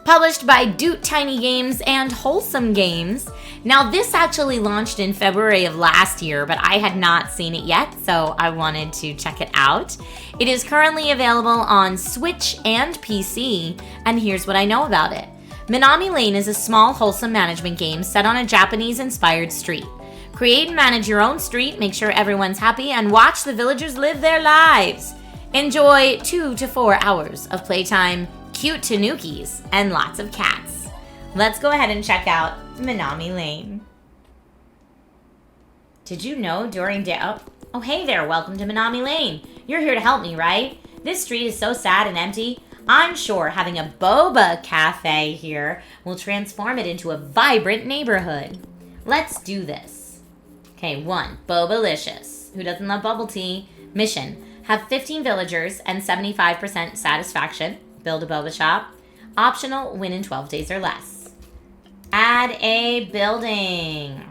Published by Doot Tiny Games and Wholesome Games. Now, this actually launched in February of last year, but I had not seen it yet, so I wanted to check it out. It is currently available on Switch and PC, and here's what I know about it. Minami Lane is a small, wholesome management game set on a Japanese-inspired street. Create and manage your own street, make sure everyone's happy, and watch the villagers live their lives. Enjoy 2 to 4 hours of playtime, cute tanukis, and lots of cats. Let's go ahead and check out Minami Lane. Did you know during day... Oh, hey there, welcome to Minami Lane. You're here to help me, right? This street is so sad and empty. I'm sure having a boba cafe here will transform it into a vibrant neighborhood. Let's do this. Okay, 1, Bobalicious. Who doesn't love bubble tea? Mission, have 15 villagers and 75% satisfaction. Build a boba shop. Optional, win in 12 days or less. Add a building.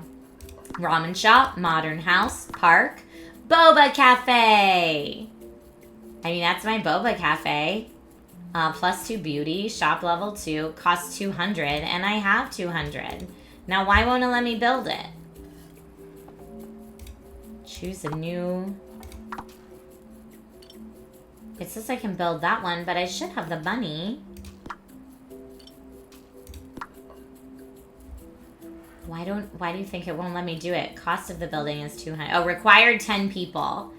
Ramen shop, modern house, park, boba cafe. I mean, that's my boba cafe. +2 beauty, shop level 2, costs 200, and I have 200. Now, why won't it let me build it? Choose a new... It says I can build that one, but I should have the money. Why do you think it won't let me do it? Cost of the building is 200. Oh, required 10 people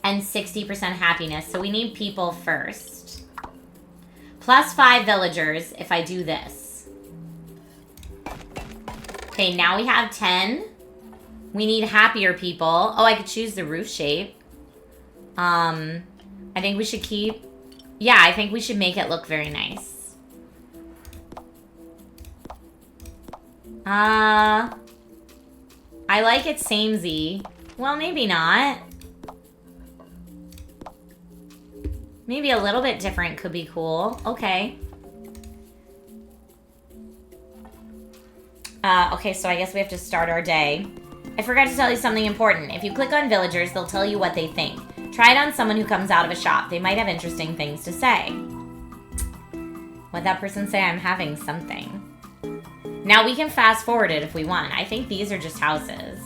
and 60% happiness. So we need people first. +5 villagers if I do this. Okay, now we have 10. We need happier people. Oh, I could choose the roof shape. I think we should keep... Yeah, I think we should make it look very nice. I like it samey. Well, maybe not. Maybe a little bit different could be cool. Okay. Okay, so I guess we have to start our day. I forgot to tell you something important. If you click on villagers, they'll tell you what they think. Try it on someone who comes out of a shop. They might have interesting things to say. What'd that person say? I'm having something. Now we can fast forward it if we want. I think these are just houses.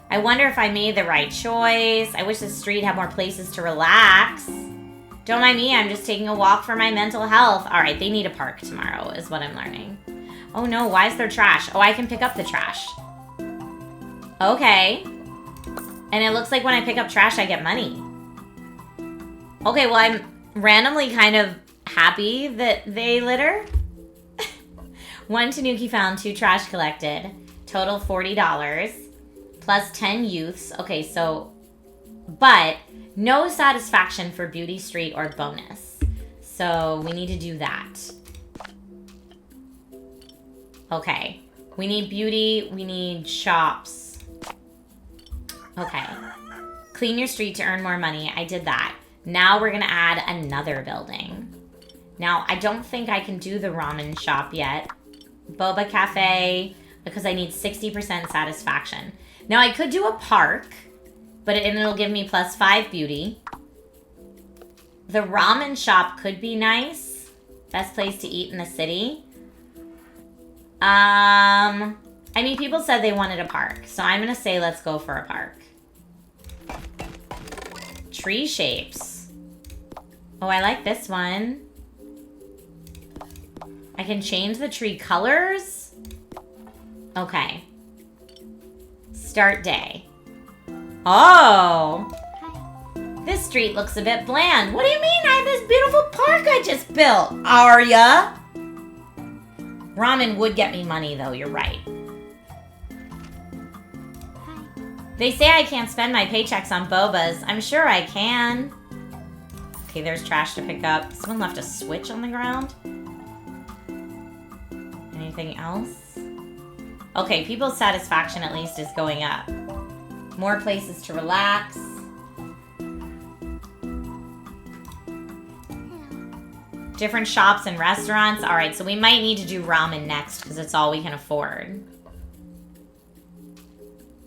I wonder if I made the right choice. I wish the street had more places to relax. Don't mind me, I'm just taking a walk for my mental health. All right, they need a park tomorrow is what I'm learning. Oh no, why is there trash? Oh, I can pick up the trash. Okay. And it looks like when I pick up trash, I get money. Okay, well, I'm randomly kind of happy that they litter. 1 tanuki found, 2 trash collected. Total $40. Plus 10 youths. Okay, so... But no satisfaction for beauty, street, or bonus. So we need to do that. Okay. We need beauty. We need shops. Okay. Clean your street to earn more money. I did that. Now we're going to add another building. Now, I don't think I can do the ramen shop yet. Boba Cafe, because I need 60% satisfaction. Now, I could do a park, but it'll give me plus 5 beauty. The ramen shop could be nice. Best place to eat in the city. I mean, people said they wanted a park, so I'm going to say let's go for a park. Tree shapes. Oh, I like this one. I can change the tree colors. Okay. Start day. Oh. This street looks a bit bland. What do you mean? I have this beautiful park I just built. Arya. Ramen would get me money, though. You're right. They say I can't spend my paychecks on bobas. I'm sure I can. Okay, there's trash to pick up. Someone left a switch on the ground. Anything else? Okay, people's satisfaction at least is going up. More places to relax. Different shops and restaurants. All right, so we might need to do ramen next because it's all we can afford.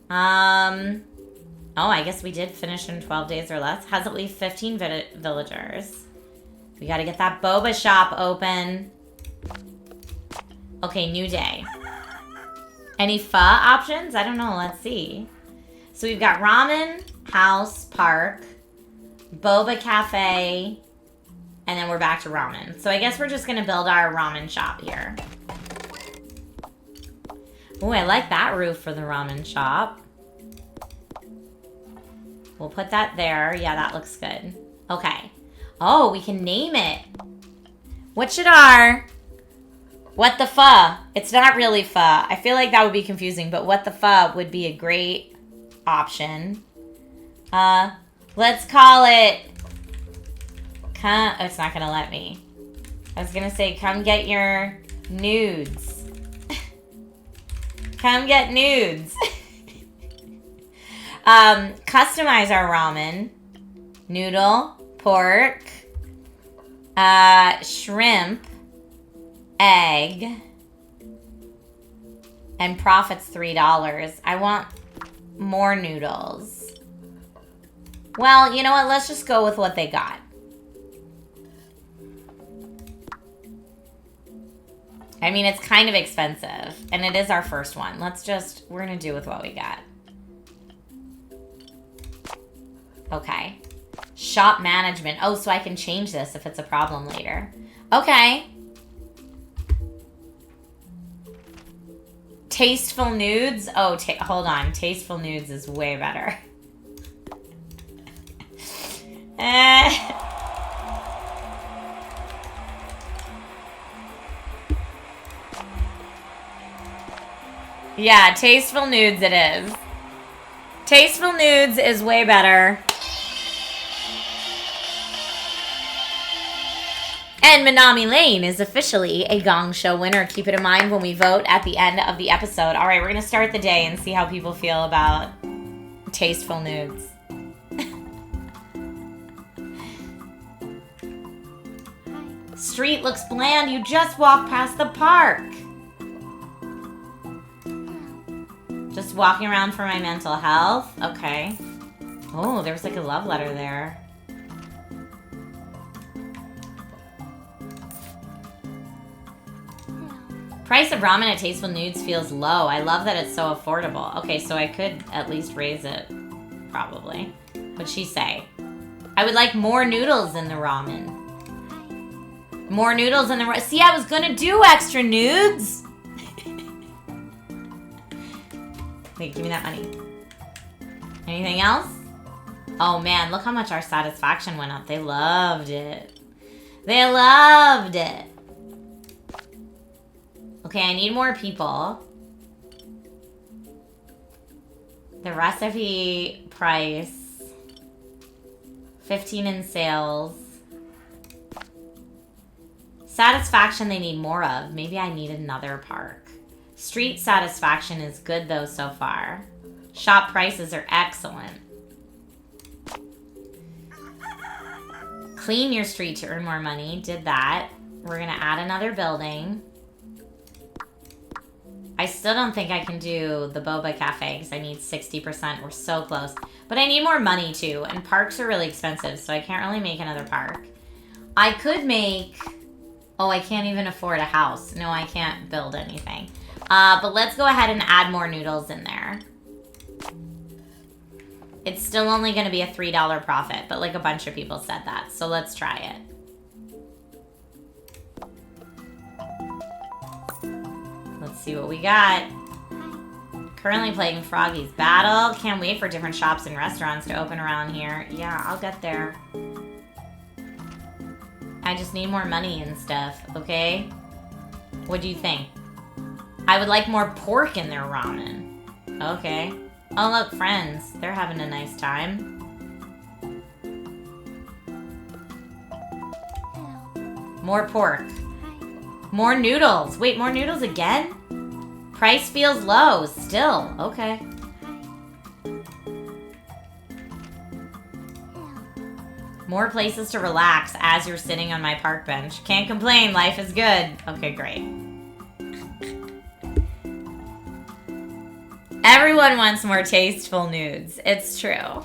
Oh, I guess we did finish in 12 days or less. Has at least 15 villagers. We got to get that boba shop open. Okay, new day. Any pho options? I don't know. Let's see. So we've got ramen, house, park, boba cafe, and then we're back to ramen. So I guess we're just going to build our ramen shop here. Oh, I like that roof for the ramen shop. We'll put that there. Yeah, that looks good. Okay. Oh, we can name it. What should our... What the pho? It's not really pho. I feel like that would be confusing, but what the pho would be a great option. Let's call it... Oh, it's not going to let me. I was going to say, come get your nudes. Come get nudes. Customize our ramen. Noodle, pork, shrimp, egg, and profits $3. I want more noodles. Well, you know what? Let's just go with what they got. I mean, it's kind of expensive, and it is our first one. We're going to do with what we got. Okay. Shop management. Oh, so I can change this if it's a problem later. Okay. Tasteful nudes. Oh, hold on. Tasteful nudes is way better. Yeah, tasteful nudes it is. Tasteful nudes is way better. And Minami Lane is officially a Gong Show winner. Keep it in mind when we vote at the end of the episode. All right, we're going to start the day and see how people feel about tasteful nudes. Street looks bland. You just walked past the park. Just walking around for my mental health. Okay. Oh, there's like a love letter there. Price of ramen at Tasteful Nudes feels low. I love that it's so affordable. Okay, so I could at least raise it. Probably. What'd she say? I would like more noodles in the ramen. More noodles in the... See, I was gonna do extra nudes. Wait, give me that money. Anything else? Oh man, look how much our satisfaction went up. They loved it. They loved it. Okay, I need more people. The recipe price. 15 in sales. Satisfaction they need more of. Maybe I need another park. Street satisfaction is good though so far. Shop prices are excellent. Clean your street to earn more money. Did that. We're gonna add another building. I still don't think I can do the Boba Cafe because I need 60%. We're so close. But I need more money too. And parks are really expensive, so I can't really make another park. I could make... Oh, I can't even afford a house. No, I can't build anything. But let's go ahead and add more noodles in there. It's still only going to be a $3 profit, but like a bunch of people said that. So let's try it. Let's see what we got. Currently playing Froggy's Battle. Can't wait for different shops and restaurants to open around here. Yeah, I'll get there. I just need more money and stuff, okay? What do you think? I would like more pork in their ramen. Okay. Oh, look, friends. They're having a nice time. More pork. More noodles. Wait, more noodles again? Price feels low. Still. Okay. More places to relax as you're sitting on my park bench. Can't complain. Life is good. Okay, great. Everyone wants more tasteful nudes. It's true.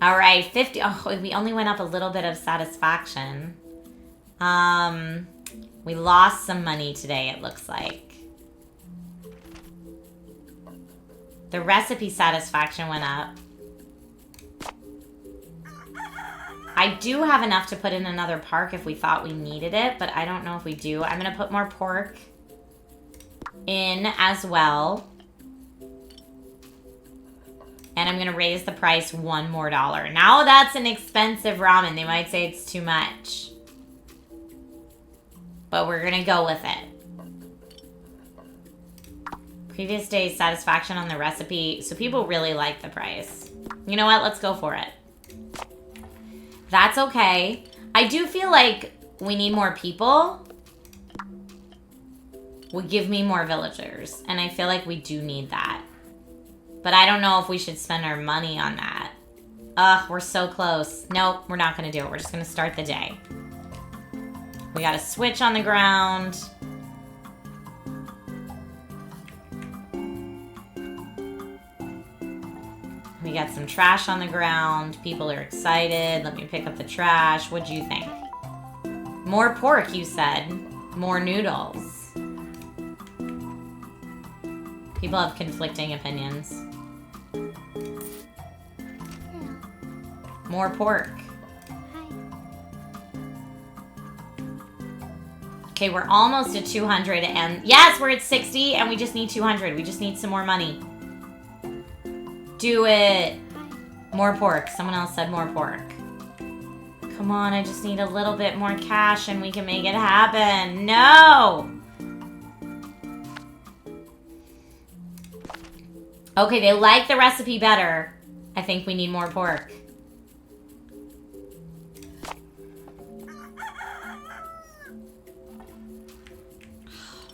All right, 50. Oh, we only went up a little bit of satisfaction. We lost some money today, it looks like. The recipe satisfaction went up. I do have enough to put in another park if we thought we needed it, but I don't know if we do. I'm going to put more pork in as well. And I'm going to raise the price $1 more. Now that's an expensive ramen. They might say it's too much. But we're going to go with it. Previous day's satisfaction on the recipe. So people really like the price. You know what? Let's go for it. That's okay. I do feel like we need more people. Would give me more villagers. And I feel like we do need that. But I don't know if we should spend our money on that. Ugh, we're so close. Nope, we're not going to do it. We're just going to start the day. We got a switch on the ground. We got some trash on the ground. People are excited. Let me pick up the trash. What'd you think? More pork, you said. More noodles. People have conflicting opinions. More pork. Okay, we're almost at 200 and... Yes, we're at 60 and we just need 200. We just need some more money. Do it. More pork. Someone else said more pork. Come on, I just need a little bit more cash and we can make it happen. No! Okay, they like the recipe better. I think we need more pork.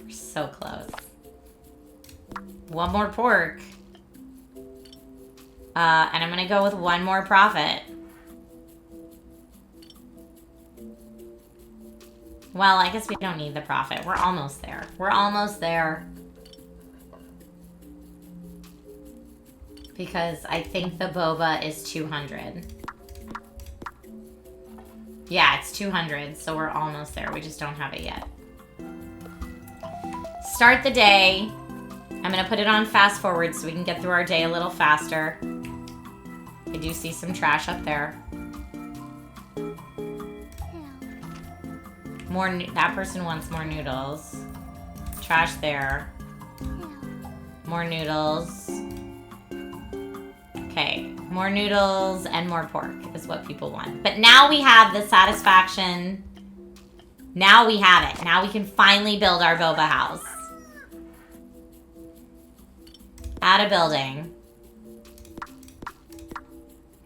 We're so close. One more pork. And I'm gonna go with one more profit. Well, I guess we don't need the profit. We're almost there. We're almost there. Because I think the boba is 200. Yeah, it's 200, so we're almost there. We just don't have it yet. Start the day. I'm gonna put it on fast forward so we can get through our day a little faster. I do see some trash up there. That person wants more noodles. Trash there. More noodles. Okay, more noodles and more pork is what people want. But now we have the satisfaction. Now we have it. Now we can finally build our boba house. Add a building.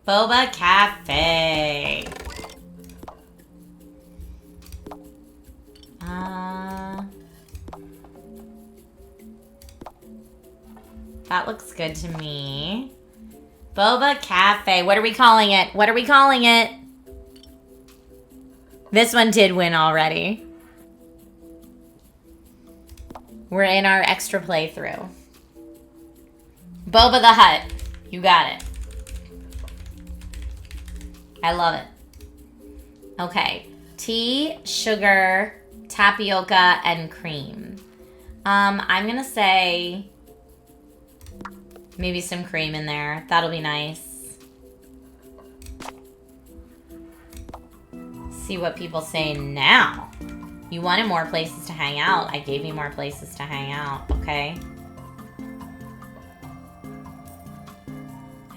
Boba Cafe. That looks good to me. Boba Cafe. What are we calling it? What are we calling it? This one did win already. We're in our extra playthrough. Boba the Hut. You got it. I love it. Okay. Tea, sugar, tapioca, and cream. I'm going to say maybe some cream in there. That'll be nice. See what people say now. You wanted more places to hang out. I gave you more places to hang out, okay?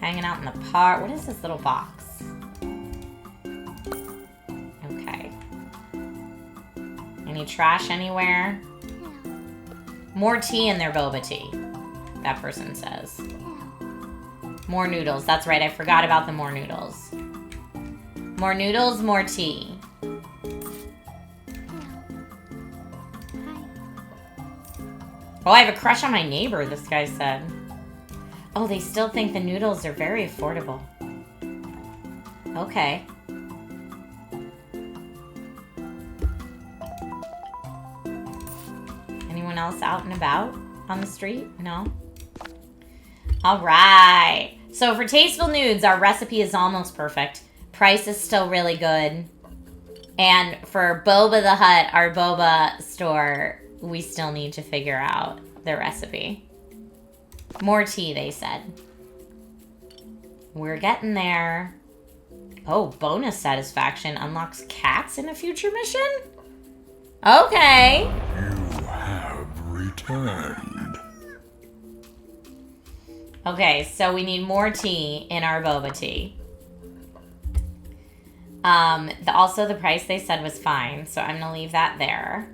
Hanging out in the park. What is this little box? Okay. Any trash anywhere? More tea in their boba tea, that person says. More noodles. That's right. I forgot about the more noodles. More noodles, more tea. Oh, I have a crush on my neighbor, this guy said. Oh, they still think the noodles are very affordable. Okay. Anyone else out and about on the street? No? All right. So for Tasteful Nudes, our recipe is almost perfect. Price is still really good. And for Boba the Hut, our boba store, we still need to figure out the recipe. More tea, they said. We're getting there. Oh, bonus satisfaction unlocks cats in a future mission? Okay.
You have returned.
Okay, so we need more tea in our boba tea. Also, the price they said was fine, so I'm going to leave that there.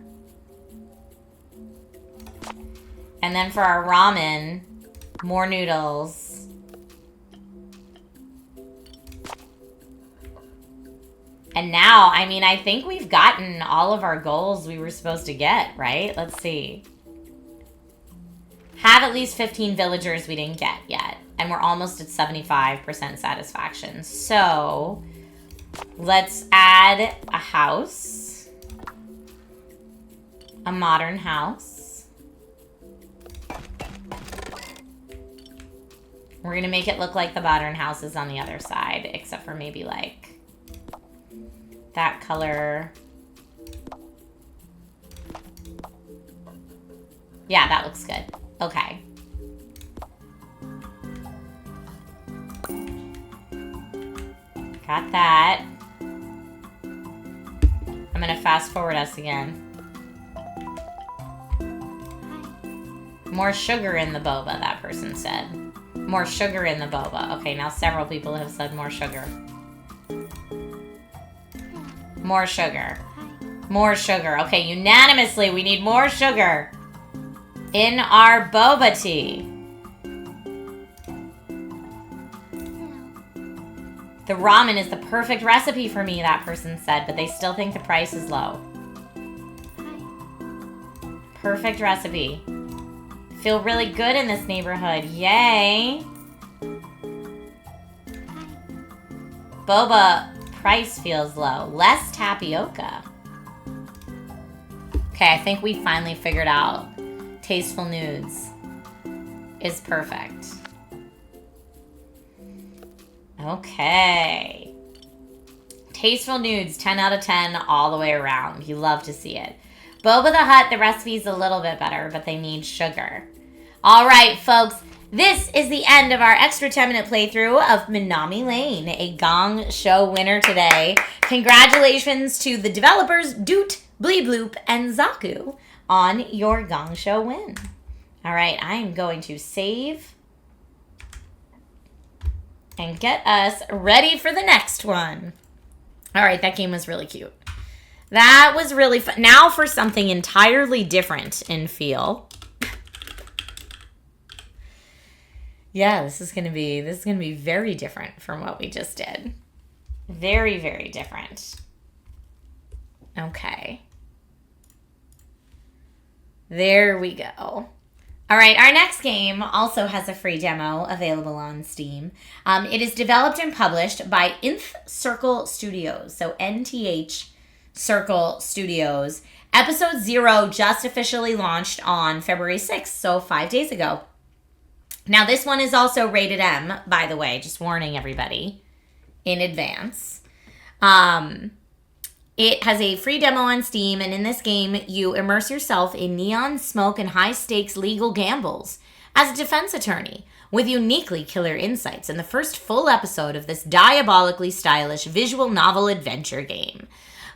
And then for our ramen, more noodles. And now, I mean, I think we've gotten all of our goals we were supposed to get, right? Let's see. Have at least 15 villagers we didn't get yet. And we're almost at 75% satisfaction. So, let's add a house. A modern house. We're going to make it look like the modern house is on the other side, except for maybe like that color. Yeah, that looks good. Okay. Got that. I'm going to fast forward us again. More sugar in the boba, that person said. More sugar in the boba. Okay, now several people have said more sugar. More sugar. More sugar. Okay, unanimously, we need more sugar in our boba tea. The ramen is the perfect recipe for me, that person said, but they still think the price is low. Perfect recipe. Feel really good in this neighborhood. Yay. Boba price feels low. Less tapioca. Okay, I think we finally figured out Tasteful Nudes is perfect. Okay. Tasteful nudes, 10 out of 10 all the way around. You love to see it. Boba the Hutt, the recipe's a little bit better, but they need sugar. All right, folks. This is the end of our extra 10-minute playthrough of Minami Lane, a Gong Show winner today. Congratulations to the developers, Doot, Bleebloop, and Zaku on your Gong Show win. All right, I am going to save and get us ready for the next one. All right, that game was really cute. That was really fun. Now for something entirely different in feel. Yeah, this is gonna be very different from what we just did. Very, very different. Okay. There we go. All right, our next game also has a free demo available on Steam. It is developed and published by Nth Circle Studios, so NTH Circle Studios. Episode 0 just officially launched on February 6th, so 5 days ago. Now, this one is also rated M, by the way, just warning everybody in advance. It has a free demo on Steam, and in this game, you immerse yourself in neon smoke and high-stakes legal gambles as a defense attorney with uniquely killer insights in the first full episode of this diabolically stylish visual novel adventure game.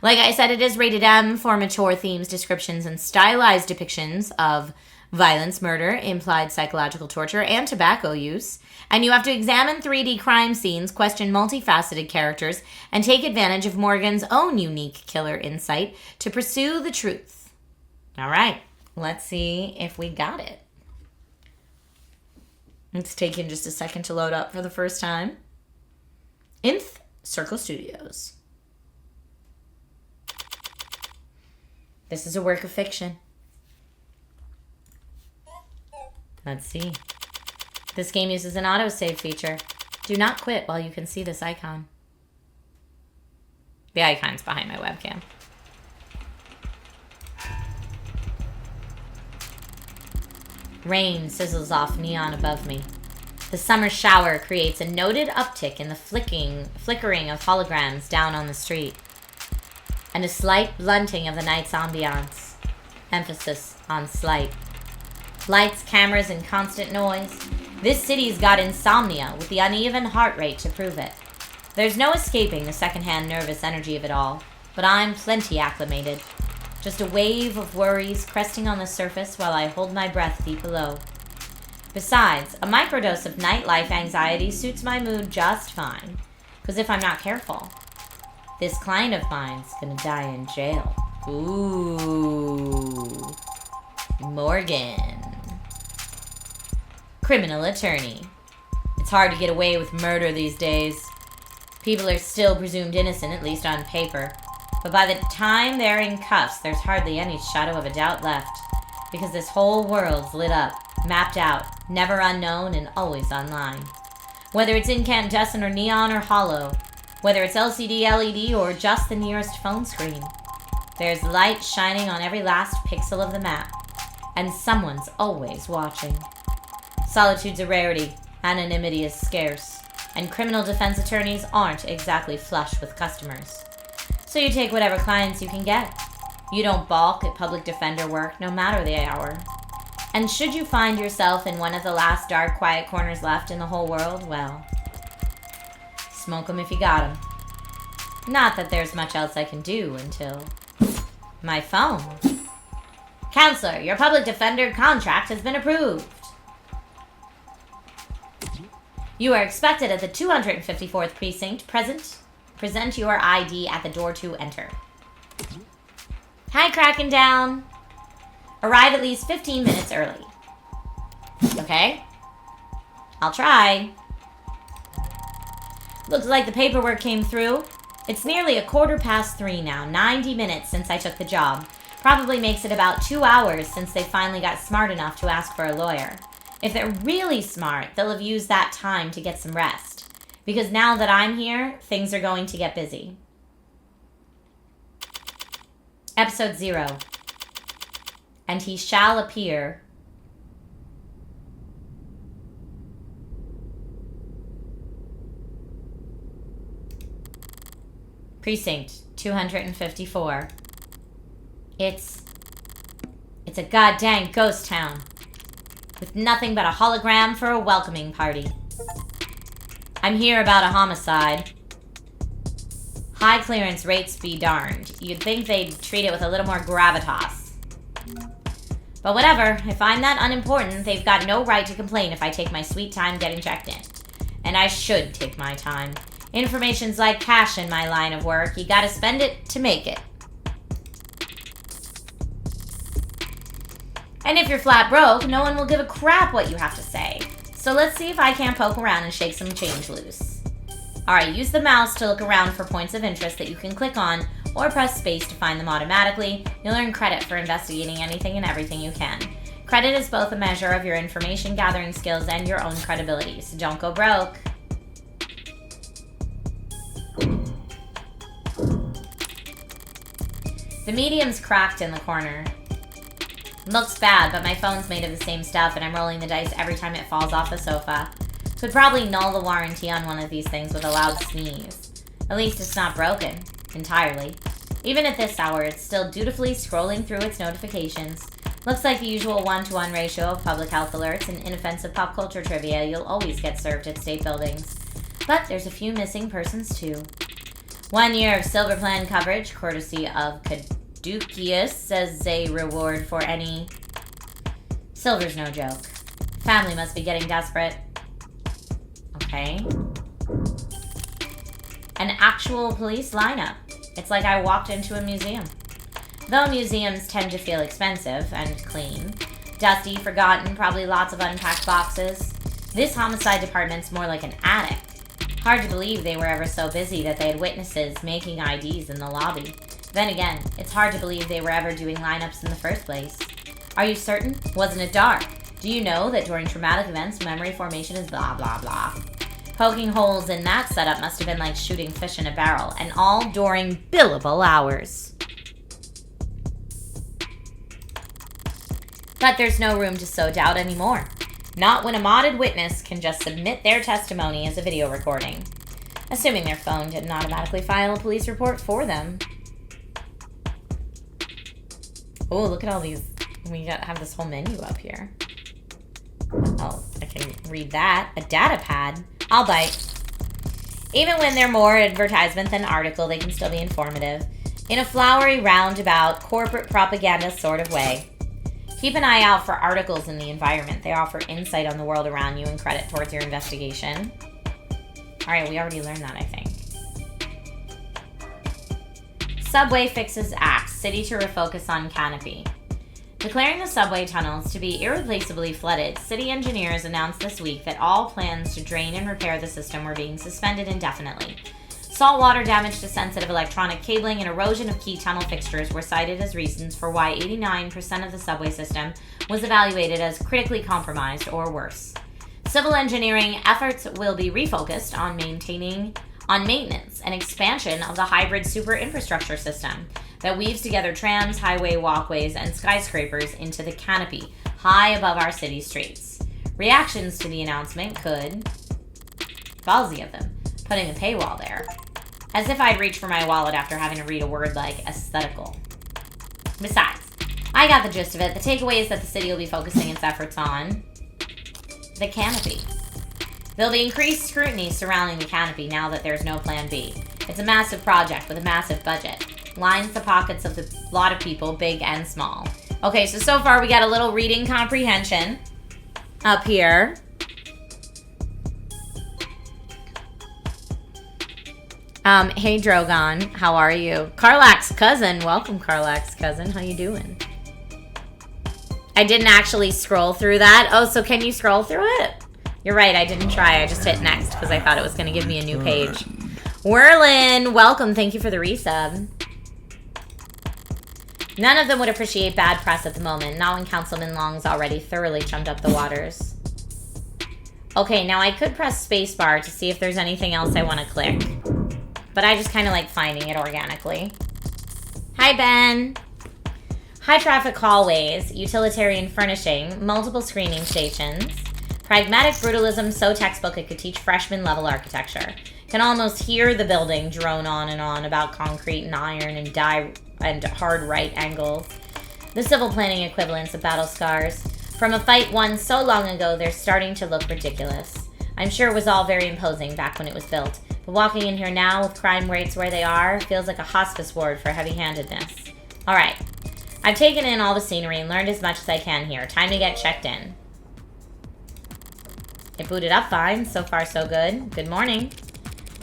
Like I said, it is rated M for mature themes, descriptions, and stylized depictions of violence, murder, implied psychological torture, and tobacco use. And you have to examine 3D crime scenes, question multifaceted characters, and take advantage of Morgan's own unique killer insight to pursue the truth. All right, let's see if we got it. It's taking just a second to load up for the first time. Nth Circle Studios. This is a work of fiction. Let's see. This game uses an autosave feature. Do not quit while you can see this icon. The icon's behind my webcam. Rain sizzles off neon above me. The summer shower creates a noted uptick in the flickering of holograms down on the street, and a slight blunting of the night's ambiance. Emphasis on slight. Lights, cameras, and constant noise. This city's got insomnia with the uneven heart rate to prove it. There's no escaping the secondhand nervous energy of it all, but I'm plenty acclimated. Just a wave of worries cresting on the surface while I hold my breath deep below. Besides, a microdose of nightlife anxiety suits my mood just fine, because if I'm not careful, this client of mine's gonna die in jail. Ooh. Morgan. Criminal attorney. It's hard to get away with murder these days. People are still presumed innocent, at least on paper. But by the time they're in cuffs, there's hardly any shadow of a doubt left. Because this whole world's lit up, mapped out, never unknown, and always online. Whether it's incandescent or neon or hollow, whether it's LCD, LED, or just the nearest phone screen, there's light shining on every last pixel of the map. And someone's always watching. Solitude's a rarity, anonymity is scarce, and criminal defense attorneys aren't exactly flush with customers. So you take whatever clients you can get. You don't balk at public defender work, no matter the hour. And should you find yourself in one of the last dark, quiet corners left in the whole world, well, smoke 'em if you got 'em. Not that there's much else I can do until my phone. Counselor, your public defender contract has been approved. You are expected at the 254th Precinct. Present your ID at the door to enter. Hi, Cracking Down. Arrive at least 15 minutes early. Okay? I'll try. Looks like the paperwork came through. It's nearly 3:15 now, 90 minutes since I took the job. Probably makes it about 2 hours since they finally got smart enough to ask for a lawyer. If they're really smart, they'll have used that time to get some rest. Because now that I'm here, things are going to get busy. Episode 0. And he shall appear. Precinct 254. It's a goddamn ghost town. With nothing but a hologram for a welcoming party. I'm here about a homicide. High clearance rates be darned. You'd think they'd treat it with a little more gravitas. But whatever, if I'm that unimportant, they've got no right to complain if I take my sweet time getting checked in. And I should take my time. Information's like cash in my line of work. You gotta spend it to make it. And if you're flat broke, no one will give a crap what you have to say. So let's see if I can't poke around and shake some change loose. Alright, use the mouse to look around for points of interest that you can click on, or press space to find them automatically. You'll earn credit for investigating anything and everything you can. Credit is both a measure of your information gathering skills and your own credibility, so don't go broke. The medium's cracked in the corner. Looks bad, but my phone's made of the same stuff and I'm rolling the dice every time it falls off the sofa. Could probably null the warranty on one of these things with a loud sneeze. At least it's not broken. Entirely. Even at this hour, it's still dutifully scrolling through its notifications. Looks like the usual 1-to-1 ratio of public health alerts and inoffensive pop culture trivia you'll always get served at state buildings. But there's a few missing persons too. 1 year of Silver Plan coverage, courtesy of Caduceus, as a reward for any... Silver's no joke. Family must be getting desperate. Okay. An actual police lineup. It's like I walked into a museum. Though museums tend to feel expensive and clean. Dusty, forgotten, probably lots of unpacked boxes. This homicide department's more like an attic. Hard to believe they were ever so busy that they had witnesses making IDs in the lobby. Then again, it's hard to believe they were ever doing lineups in the first place. Are you certain? Wasn't it dark? Do you know that during traumatic events, memory formation is blah blah blah? Poking holes in that setup must have been like shooting fish in a barrel, and all during billable hours. But there's no room to sow doubt anymore. Not when a modded witness can just submit their testimony as a video recording. Assuming their phone didn't automatically file a police report for them. Oh, look at all these. We have this whole menu up here. Oh, I can read that. A data pad. I'll bite. Even when they're more advertisement than article, they can still be informative. In a flowery, roundabout, corporate propaganda sort of way. Keep an eye out for articles in the environment. They offer insight on the world around you and credit towards your investigation. Alright, we already learned that, I think. Subway fixes axe. City to refocus on canopy. Declaring the subway tunnels to be irreplaceably flooded, city engineers announced this week that all plans to drain and repair the system were being suspended indefinitely. Saltwater damage to sensitive electronic cabling and erosion of key tunnel fixtures were cited as reasons for why 89% of the subway system was evaluated as critically compromised or worse. Civil engineering efforts will be refocused on maintenance and expansion of the hybrid super infrastructure system that weaves together trams, highway walkways, and skyscrapers into the canopy high above our city streets. Reactions to the announcement could... ballsy of them, putting a paywall there. As if I'd reach for my wallet after having to read a word like aesthetical. Besides, I got the gist of it. The takeaway is that the city will be focusing its efforts on the canopy. There'll be increased scrutiny surrounding the canopy now that there's no plan B. It's a massive project with a massive budget. Lines the pockets of a lot of people, big and small. Okay, so far we got a little reading comprehension up here. Hey Drogon, how are you? Karlak's cousin, welcome Karlak's cousin, how you doing? I didn't actually scroll through that. Oh, so can you scroll through it? You're right, I didn't try, I just hit next because I thought it was going to give me a new page. Whirlin, welcome, thank you for the resub. None of them would appreciate bad press at the moment, not when Councilman Long's already thoroughly chummed up the waters. Okay, now I could press spacebar to see if there's anything else I want to click. But I just kind of like finding it organically. Hi, Ben. High traffic hallways, utilitarian furnishing, multiple screening stations. Pragmatic brutalism so textbook it could teach freshman level architecture. Can almost hear the building drone on and on about concrete and iron and hard right angles. The civil planning equivalents of battle scars. From a fight won so long ago, they're starting to look ridiculous. I'm sure it was all very imposing back when it was built. But walking in here now with crime rates where they are feels like a hospice ward for heavy-handedness. Alright. I've taken in all the scenery and learned as much as I can here. Time to get checked in. It booted up fine. So far, so good. Good morning.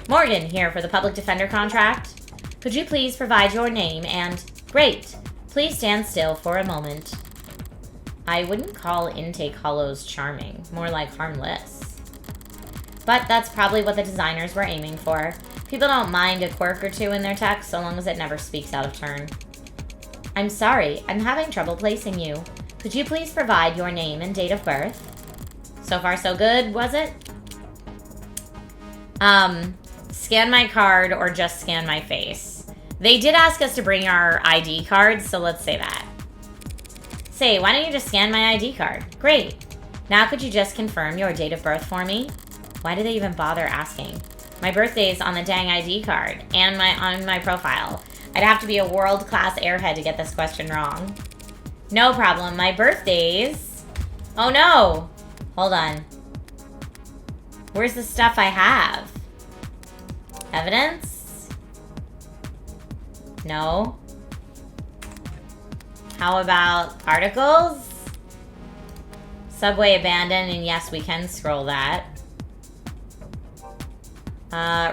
Morgan here for the public defender contract. Could you please provide your name and... Great. Please stand still for a moment. I wouldn't call intake hollows charming. More like harmless. But that's probably what the designers were aiming for. People don't mind a quirk or two in their text so long as it never speaks out of turn. I'm sorry. I'm having trouble placing you. Could you please provide your name and date of birth? So far, so good, was it? Scan my card or just scan my face. They did ask us to bring our ID cards, so let's say that. Say, why don't you just scan my ID card? Great. Now could you just confirm your date of birth for me? Why do they even bother asking? My birthday's on the dang ID card and on my profile. I'd have to be a world-class airhead to get this question wrong. No problem. My birthday's... Oh no! Hold on. Where's the stuff I have? Evidence? No. How about articles? Subway abandoned, and yes, we can scroll that.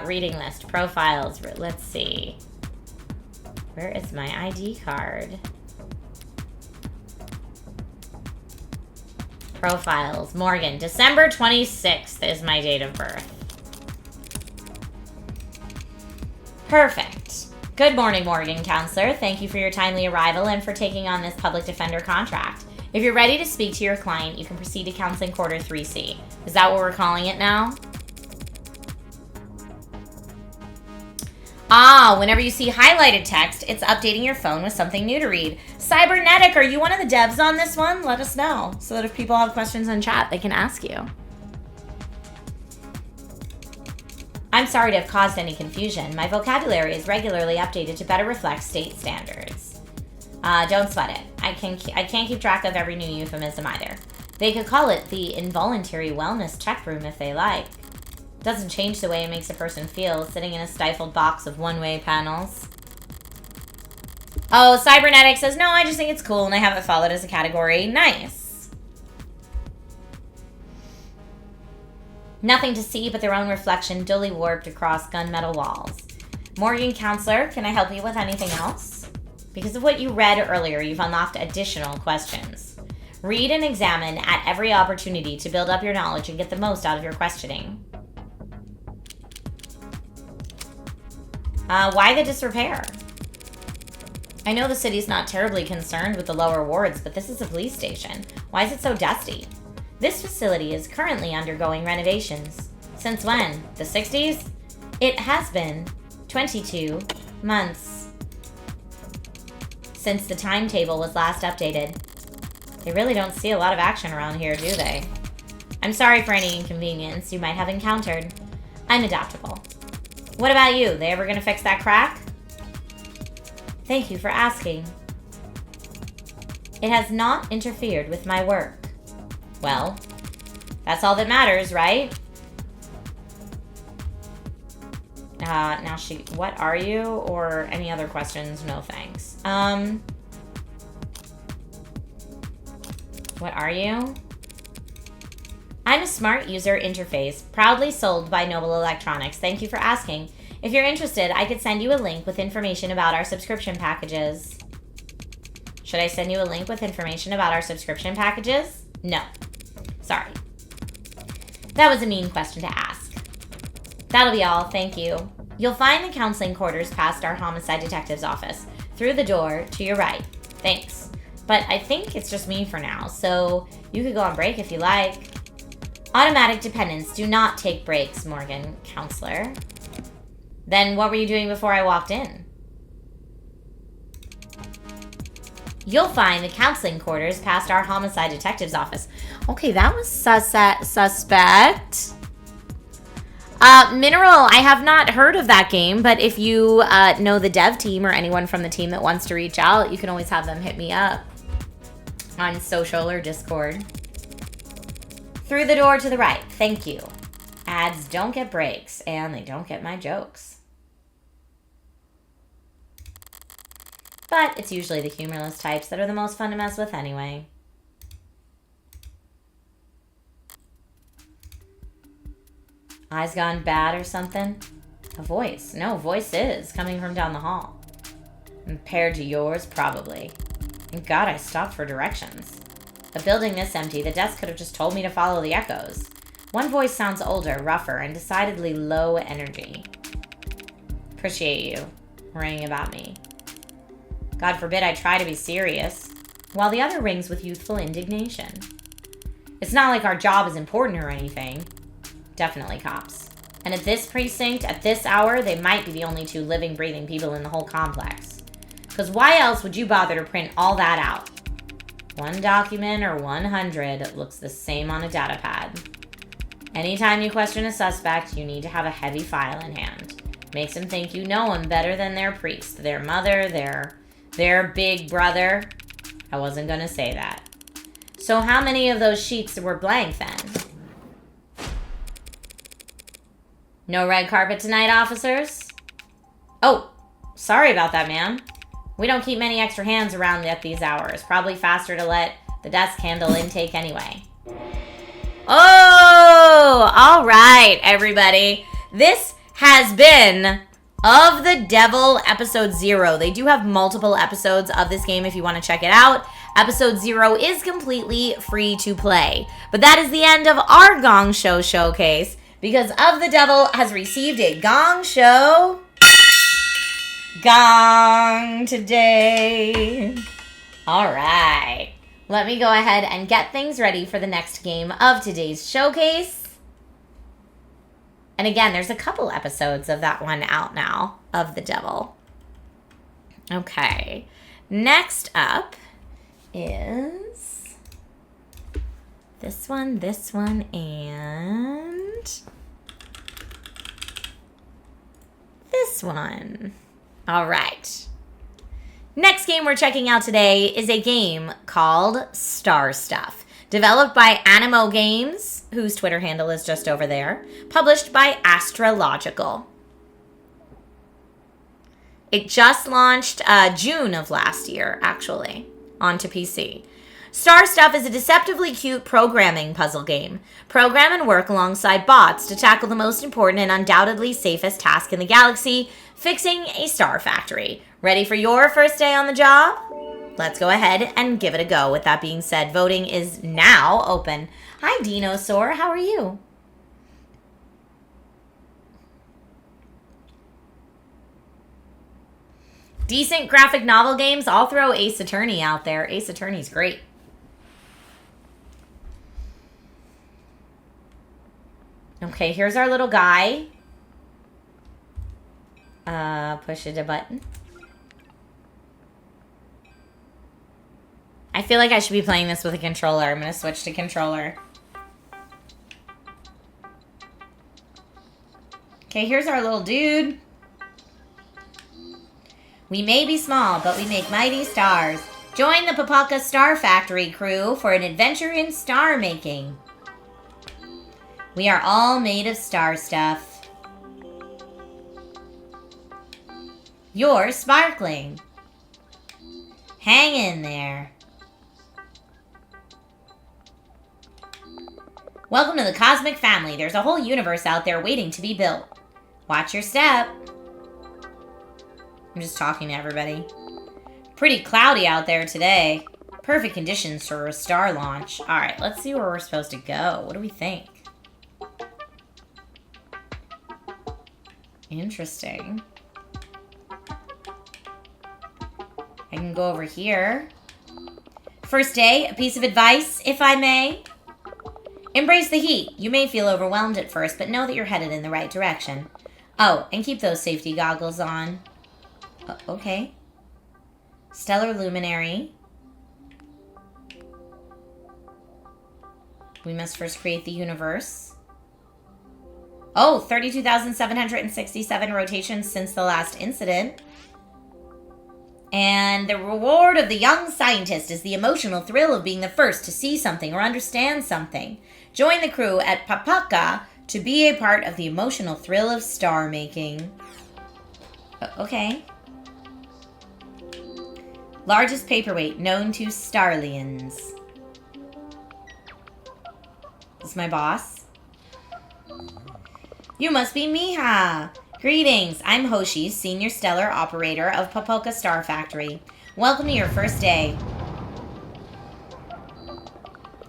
Reading list, profiles, let's see. Where is my ID card? Profiles, Morgan, December 26th is my date of birth. Perfect. Good morning, Morgan Counselor. Thank you for your timely arrival and for taking on this public defender contract. If you're ready to speak to your client, you can proceed to Counseling Quarter 3C. Is that what we're calling it now? Ah, whenever you see highlighted text, it's updating your phone with something new to read. Cybernetic, are you one of the devs on this one? Let us know so that if people have questions in chat, they can ask you. I'm sorry to have caused any confusion. My vocabulary is regularly updated to better reflect state standards. Don't sweat it. I can't keep track of every new euphemism either. They could call it the involuntary wellness check room if they like. Doesn't change the way it makes a person feel sitting in a stifled box of one-way panels. Oh, Cybernetic says, no, I just think it's cool and I have it followed as a category. Nice. Nothing to see but their own reflection dully warped across gunmetal walls. Morgan Counselor, can I help you with anything else? Because of what you read earlier, you've unlocked additional questions. Read and examine at every opportunity to build up your knowledge and get the most out of your questioning. Why the disrepair? I know the city's not terribly concerned with the lower wards, but this is a police station. Why is it so dusty? This facility is currently undergoing renovations. Since when? The 60s? It has been 22 months since the timetable was last updated. They really don't see a lot of action around here, do they? I'm sorry for any inconvenience you might have encountered. I'm adaptable. What about you? They ever gonna fix that crack? Thank you for asking. It has not interfered with my work. Well, that's all that matters, right? Now what are you? Or any other questions? No thanks. What are you? I'm a smart user interface, proudly sold by Noble Electronics. Thank you for asking. If you're interested, I could send you a link with information about our subscription packages. Should I send you a link with information about our subscription packages? No. Sorry. That was a mean question to ask. That'll be all, thank you. You'll find the counseling quarters past our homicide detective's office. Through the door to your right. Thanks. But I think it's just me for now, so you could go on break if you like. Automatic dependents do not take breaks, Morgan Counselor. Then what were you doing before I walked in? You'll find the counseling quarters past our homicide detective's office. Okay, that was suspect. Mineral, I have not heard of that game, but if you know the dev team or anyone from the team that wants to reach out, you can always have them hit me up on social or Discord. Through the door to the right. Thank you. Ads don't get breaks, and they don't get my jokes. But it's usually the humorless types that are the most fun to mess with anyway. Eyes gone bad or something? A voice. No, voice is coming from down the hall. Compared to yours, probably. Thank God I stopped for directions. A building this empty, the desk could have just told me to follow the echoes. One voice sounds older, rougher, and decidedly low energy. Appreciate you worrying about me. God forbid I try to be serious, while the other rings with youthful indignation. It's not like our job is important or anything. Definitely cops. And at this precinct, at this hour, they might be the only two living, breathing people in the whole complex. Because why else would you bother to print all that out? One document or 100 looks the same on a data pad. Anytime you question a suspect, you need to have a heavy file in hand. Makes them think you know them better than their priest, their mother, their big brother. I wasn't going to say that. So how many of those sheets were blank then? No red carpet tonight, officers? Oh, sorry about that, ma'am. We don't keep many extra hands around at these hours. Probably faster to let the desk handle intake anyway. Oh, all right, everybody. This has been Of the Devil Episode 0. They do have multiple episodes of this game if you want to check it out. Episode 0 is completely free to play. But that is the end of our Gong Show showcase, because Of the Devil has received a Gong Show Gong today. All right. Let me go ahead and get things ready for the next game of today's showcase. And again, there's a couple episodes of that one out now, Of the Devil. Okay. Next up is this one, and this one. All right. Next game we're checking out today is a game called Star Stuff, developed by Animo Games, whose Twitter handle is just over there, published by Astrological. It just launched June of last year, actually, onto PC. Star Stuff is a deceptively cute programming puzzle game. Program and work alongside bots to tackle the most important and undoubtedly safest task in the galaxy, fixing a star factory. Ready for your first day on the job? Let's go ahead and give it a go. With that being said, voting is now open. Hi, Dinosaur. How are you? Decent graphic novel games. I'll throw Ace Attorney out there. Ace Attorney's great. Okay, here's our little guy. Push it a button. I feel like I should be playing this with a controller. I'm going to switch to controller. Okay, here's our little dude. We may be small, but we make mighty stars. Join the Papaka Star Factory crew for an adventure in star making. We are all made of star stuff. You're sparkling. Hang in there. Welcome to the cosmic family. There's a whole universe out there waiting to be built. Watch your step. I'm just talking to everybody. Pretty cloudy out there today. Perfect conditions for a star launch. Alright, let's see where we're supposed to go. What do we think? Interesting. I can go over here. First day, a piece of advice, if I may. Embrace the heat. You may feel overwhelmed at first, but know that you're headed in the right direction. Oh, and keep those safety goggles on. Okay. Stellar Luminary. We must first create the universe. Oh, 32,767 rotations since the last incident. And the reward of the young scientist is the emotional thrill of being the first to see something or understand something. Join the crew at Papaka to be a part of the emotional thrill of star making. Okay. Largest paperweight known to Starlians. This is my boss. You must be Miha. Greetings, I'm Hoshi, Senior Stellar Operator of Papoka Star Factory. Welcome to your first day.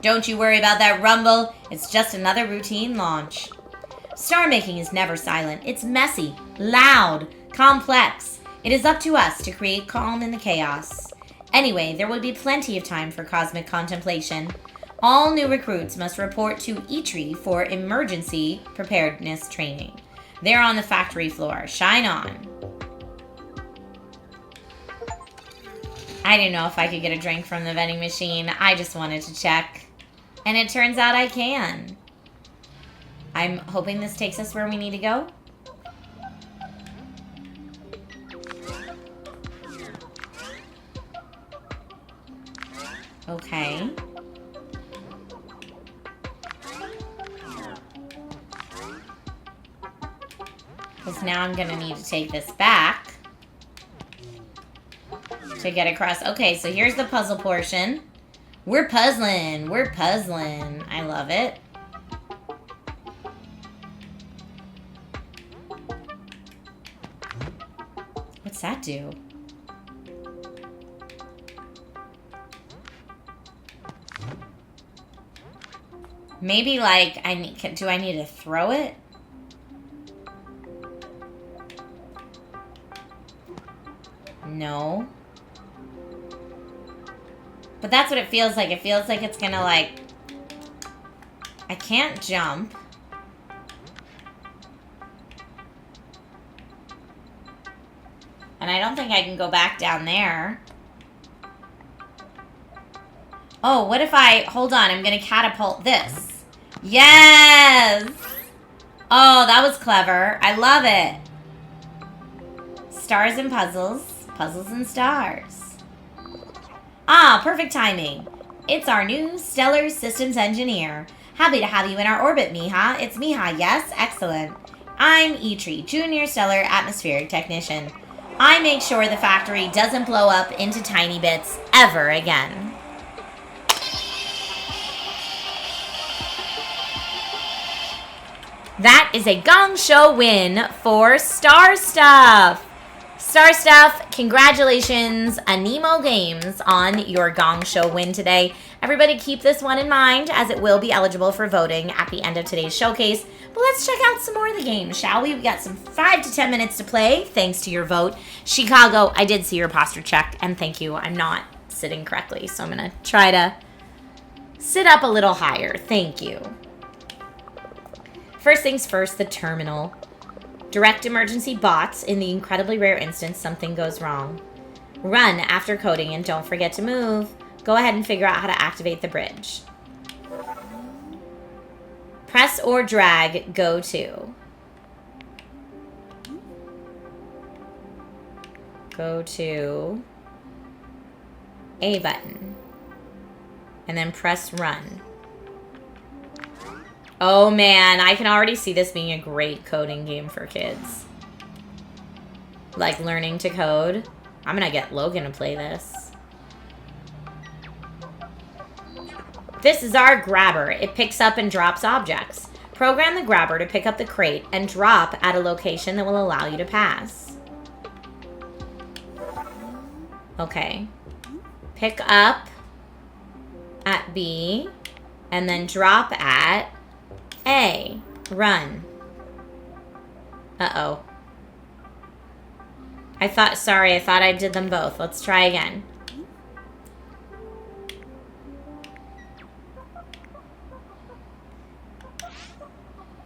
Don't you worry about that rumble. It's just another routine launch. Star making is never silent. It's messy, loud, complex. It is up to us to create calm in the chaos. Anyway, there will be plenty of time for cosmic contemplation. All new recruits must report to Itri for emergency preparedness training. They're on the factory floor. Shine on. I didn't know if I could get a drink from the vending machine. I just wanted to check. And it turns out I can. I'm hoping this takes us where we need to go. Okay. Because now I'm going to need to take this back to get across. Okay, so here's the puzzle portion. We're puzzling. We're puzzling. I love it. What's that do? Maybe like do I need to throw it? No. But that's what it feels like. It feels like it's gonna like... I can't jump. And I don't think I can go back down there. Oh, what if I... Hold on, I'm gonna catapult this. Yes! Oh, that was clever. I love it. Stars and puzzles. Puzzles and stars. Ah, perfect timing. It's our new Stellar Systems Engineer. Happy to have you in our orbit, Miha. It's Miha, yes? Excellent. I'm Itri, Junior Stellar Atmospheric Technician. I make sure the factory doesn't blow up into tiny bits ever again. That is a Gong Show win for Star Stuff. Star Stuff, congratulations, Anemo Games, on your Gong Show win today. Everybody keep this one in mind, as it will be eligible for voting at the end of today's showcase. But let's check out some more of the game, shall we? We've got some 5 to 10 minutes to play, thanks to your vote. Chicago, I did see your posture check, and thank you. I'm not sitting correctly, so I'm going to try to sit up a little higher. Thank you. First things first, the terminal. Direct emergency bots in the incredibly rare instance something goes wrong. Run after coding and don't forget to move. Go ahead and figure out how to activate the bridge. Press or drag go to. Go to A button. And then press run. Oh man, I can already see this being a great coding game for kids. Like learning to code. I'm gonna get Logan to play this. This is our grabber. It picks up and drops objects. Program the grabber to pick up the crate and drop at a location that will allow you to pass. Okay. Pick up at B and then drop at A. Run. Uh-oh. I thought I did them both. Let's try again.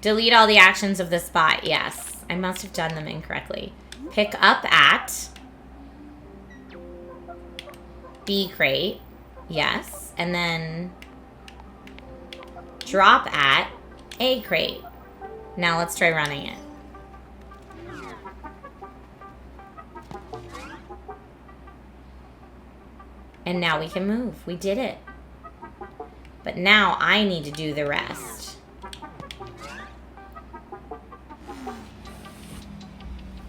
Delete all the actions of this bot. Yes. I must have done them incorrectly. Pick up at B crate. Yes. And then drop at A crate. Now let's try running it. And now we can move. We did it. But now I need to do the rest.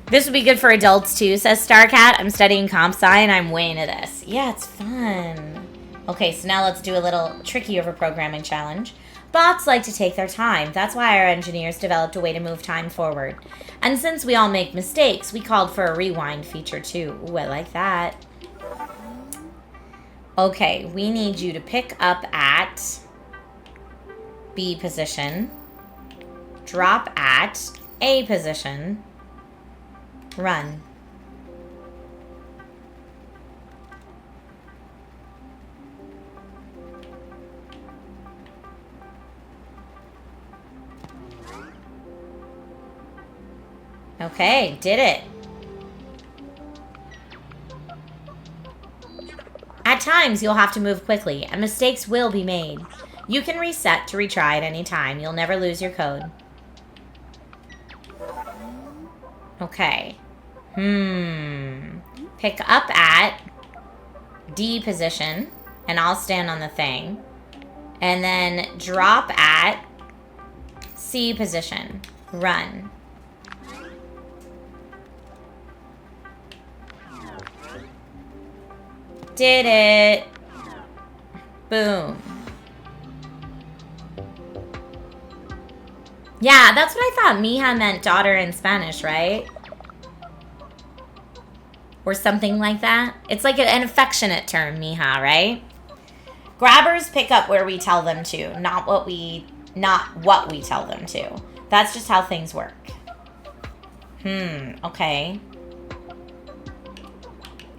This would be good for adults too, says Starcat. I'm studying comp sci and I'm way into this. Yeah, it's fun. Okay, so now let's do a little tricky overprogramming challenge. Bots like to take their time. That's why our engineers developed a way to move time forward. And since we all make mistakes, we called for a rewind feature too. Ooh, I like that. Okay, we need you to pick up at B position, drop at A position, run. Okay, did it. At times, you'll have to move quickly, and mistakes will be made. You can reset to retry at any time. You'll never lose your code. Okay. Pick up at D position, and I'll stand on the thing. And then drop at C position. Run. Did it. Boom. Yeah, that's what I thought mija meant daughter in Spanish, right? Or something like that. It's like an affectionate term, mija, right? Grabbers pick up where we tell them to, not what we tell them to. That's just how things work. Okay.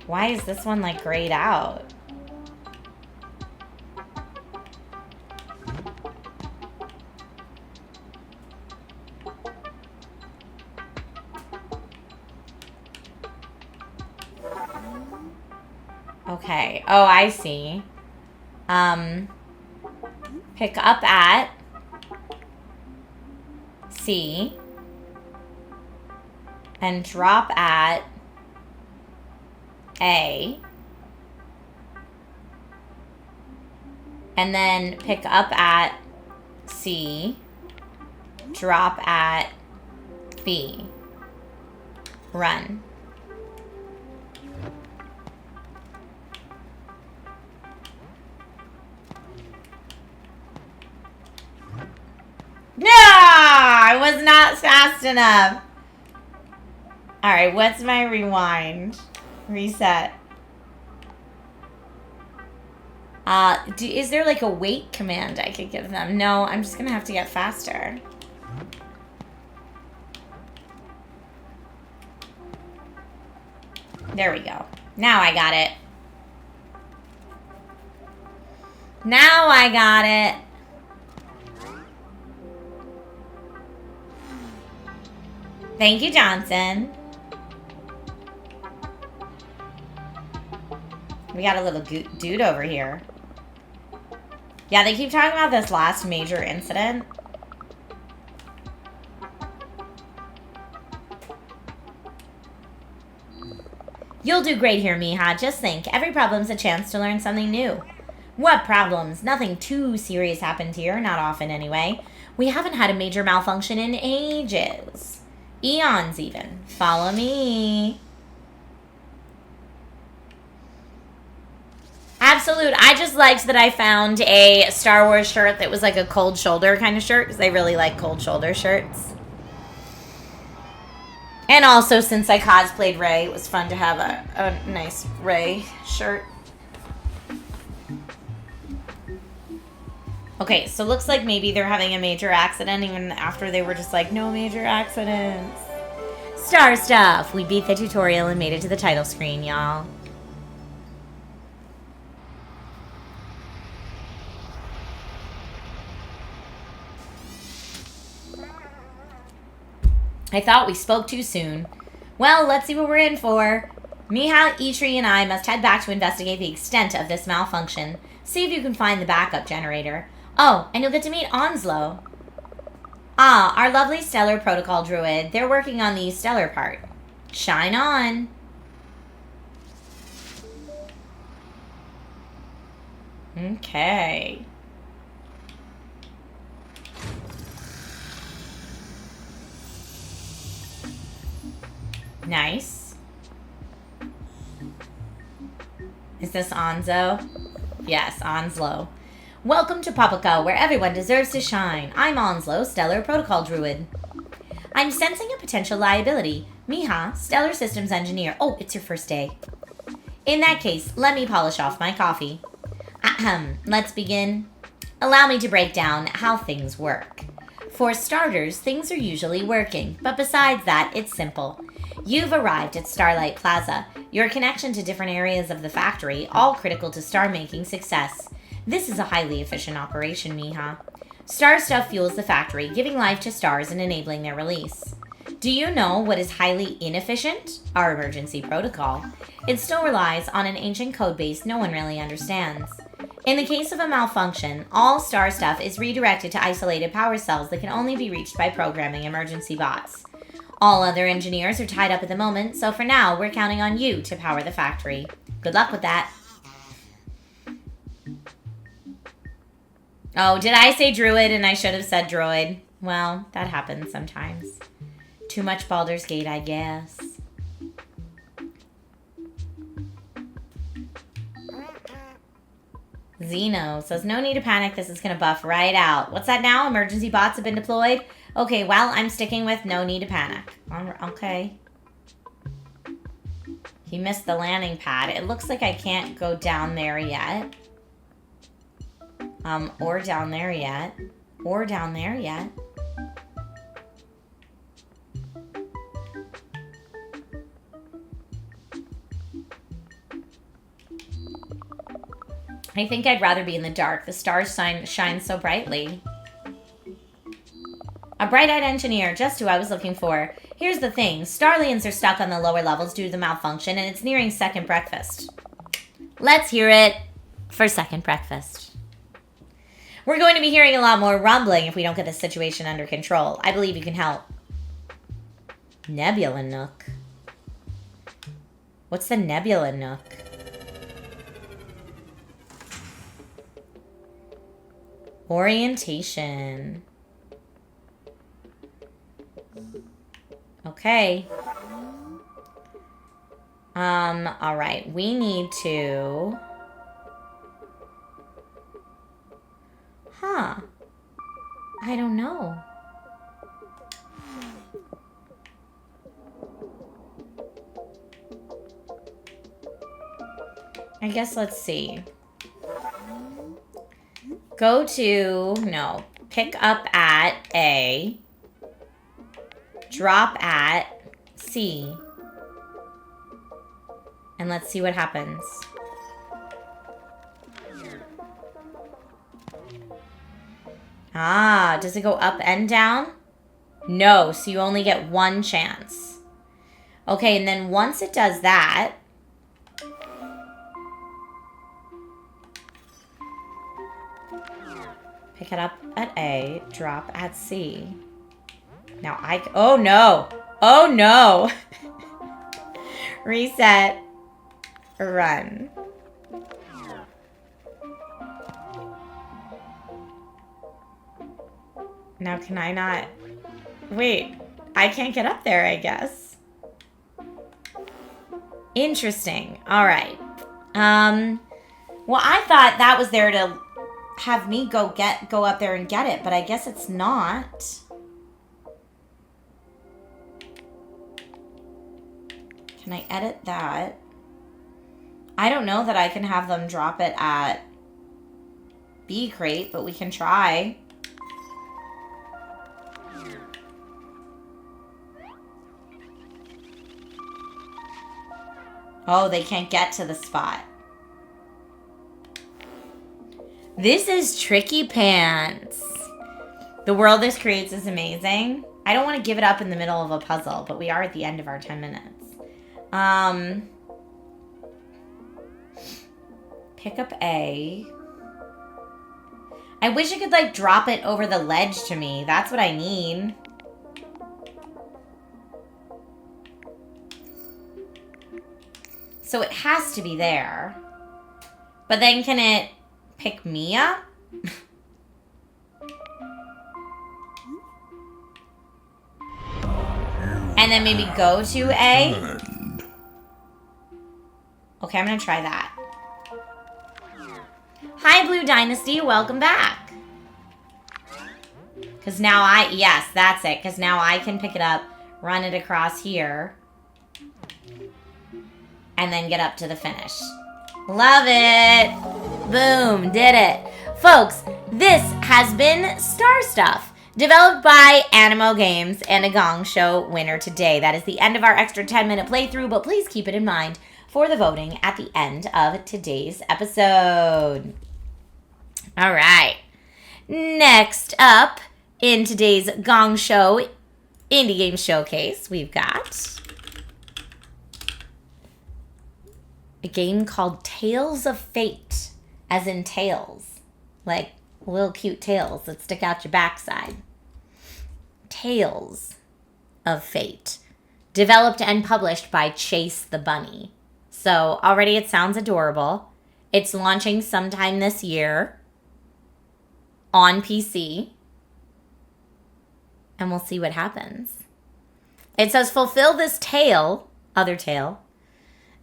Why is this one like grayed out? Okay. Oh, I see. Pick up at C and drop at A, and then pick up at C, drop at B, run. No, I was not fast enough. All right, what's my rewind? Reset. Is there like a wait command I could give them? No, I'm just gonna have to get faster. There we go. Now I got it. Now I got it. Thank you, Johnson. We got a little dude over here. Yeah, they keep talking about this last major incident. You'll do great here, mija. Just think, every problem's a chance to learn something new. What problems? Nothing too serious happened here, not often anyway. We haven't had a major malfunction in ages. Eons even. Follow me. Absolute. I just liked that I found a Star Wars shirt that was like a cold shoulder kind of shirt, because I really like cold shoulder shirts. And also, since I cosplayed Rey, it was fun to have a nice Rey shirt. Okay, so looks like maybe they're having a major accident even after they were just like, no major accidents. Star stuff! We beat the tutorial and made it to the title screen, y'all. I thought we spoke too soon. Well, let's see what we're in for. Mija, Eitri, and I must head back to investigate the extent of this malfunction. See if you can find the backup generator. Oh, and you'll get to meet Onslow. Ah, our lovely Stellar Protocol Druid. They're working on the Stellar part. Shine on. Okay. Nice. Is this Onzo? Yes, Onslow. Welcome to Papaca, where everyone deserves to shine. I'm Onslow, Stellar Protocol Druid. I'm sensing a potential liability. Miha, Stellar Systems Engineer. Oh, it's your first day. In that case, let me polish off my coffee. Ahem, let's begin. Allow me to break down how things work. For starters, things are usually working, but besides that, it's simple. You've arrived at Starlight Plaza, your connection to different areas of the factory, all critical to star-making success. This is a highly efficient operation, Miha. Star stuff fuels the factory, giving life to stars and enabling their release. Do you know what is highly inefficient? Our emergency protocol. It still relies on an ancient code base no one really understands. In the case of a malfunction, all star stuff is redirected to isolated power cells that can only be reached by programming emergency bots. All other engineers are tied up at the moment, so for now, we're counting on you to power the factory. Good luck with that. Oh, did I say druid and I should have said droid? Well, that happens sometimes. Too much Baldur's Gate, I guess. Zeno says, no need to panic. This is going to buff right out. What's that now? Emergency bots have been deployed? Okay, well, I'm sticking with no need to panic. Okay. He missed the landing pad. It looks like I can't go down there yet. Or down there yet. Or down there yet. I think I'd rather be in the dark. The stars shine so brightly. A bright-eyed engineer, just who I was looking for. Here's the thing. Starlians are stuck on the lower levels due to the malfunction, and it's nearing second breakfast. Let's hear it for second breakfast. We're going to be hearing a lot more rumbling if we don't get this situation under control. I believe you can help. Nebula Nook. What's the Nebula Nook? Orientation. Okay. All right. We need to... Huh. I don't know. I guess let's see. Go to, no, pick up at A, drop at C, and let's see what happens. Ah, does it go up and down? No, so you only get one chance. Okay, and then once it does that, pick it up at A, drop at C. Now oh no! Oh no! Reset. Run. Now can I not... Wait, I can't get up there, I guess. Interesting. All right. Well, I thought that was there to have me go up there and get it, but I guess it's not. Can I edit that? I don't know that I can have them drop it at B crate, but we can try. Oh, they can't get to the spot. This is Tricky Pants. The world this creates is amazing. I don't want to give it up in the middle of a puzzle, but we are at the end of our 10 minutes. Pick up A. I wish I could, like, drop it over the ledge to me. That's what I need. So it has to be there. But then can it pick me up? And then maybe go to A? Okay, I'm gonna try that. Hi, Blue Dynasty. Welcome back. Because now yes, that's it. Because now I can pick it up, run it across here, and then get up to the finish. Love it. Boom, did it. Folks, this has been Star Stuff, developed by Animo Games and a Gong Show winner today. That is the end of our extra 10-minute playthrough, but please keep it in mind for the voting at the end of today's episode. All right. Next up in today's Gong Show Indie Game Showcase, we've got a game called Tales of Fate, as in tails, like little cute tails that stick out your backside. Tales of Fate, developed and published by Chase the Bunny. So already it sounds adorable. It's launching sometime this year on PC, and we'll see what happens. It says, fulfill this tale, other tale,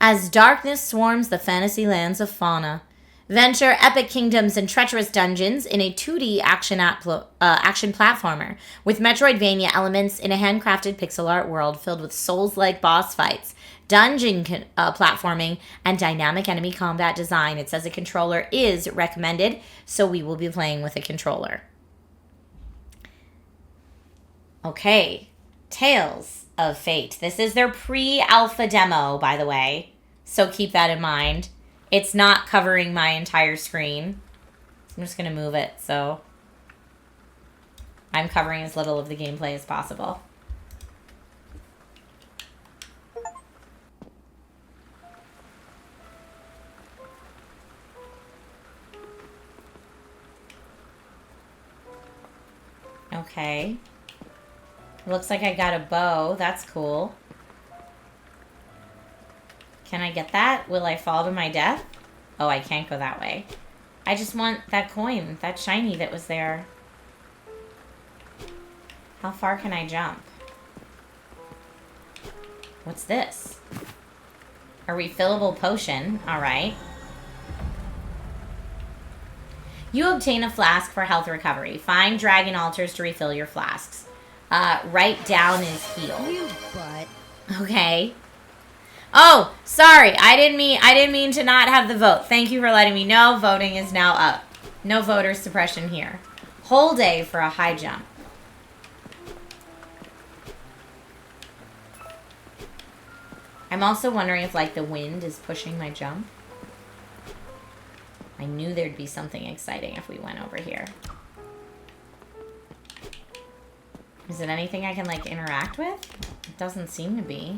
as darkness swarms the fantasy lands of fauna. Venture epic kingdoms and treacherous dungeons in a 2D action platformer with Metroidvania elements in a handcrafted pixel art world filled with Souls-like boss fights, dungeon platforming, and dynamic enemy combat design. It says a controller is recommended, so we will be playing with a controller. Okay, Tales of Fate. This is their pre-alpha demo, by the way, so keep that in mind. It's not covering my entire screen. I'm just going to move it so I'm covering as little of the gameplay as possible. Okay. Looks like I got a bow. That's cool. Can I get that? Will I fall to my death? Oh, I can't go that way. I just want that coin, that shiny that was there. How far can I jump? What's this? A refillable potion. All right. You obtain a flask for health recovery. Find dragon altars to refill your flasks. Write down is heal.
You butt.
Okay. Oh, sorry. I didn't mean to not have the vote. Thank you for letting me know. Voting is now up. No voter suppression here. Hold A for a high jump. I'm also wondering if, like, the wind is pushing my jump. I knew there'd be something exciting if we went over here. Is it anything I can, like, interact with? It doesn't seem to be.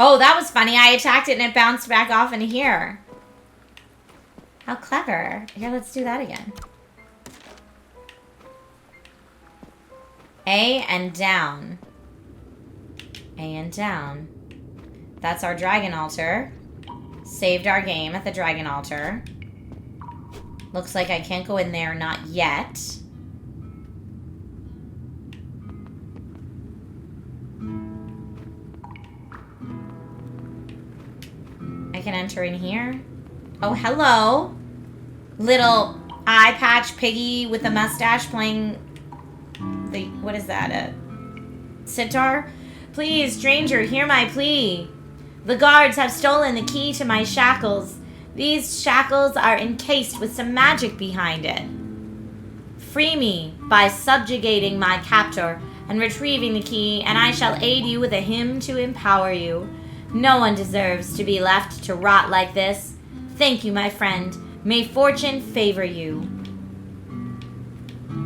Oh, that was funny. I attacked it and it bounced back off into here. How clever. Here, let's do that again. A and down. A and down. That's our dragon altar. Saved our game at the dragon altar. Looks like I can't go in there, not yet. I can enter in here. Oh, hello. Little eye patch piggy with a mustache playing the, what is that, a sitar? Please, stranger, hear my plea. The guards have stolen the key to my shackles. These shackles are encased with some magic behind it. Free me by subjugating my captor and retrieving the key, and I shall aid you with a hymn to empower you. No one deserves to be left to rot like this. Thank you, my friend. May fortune favor you.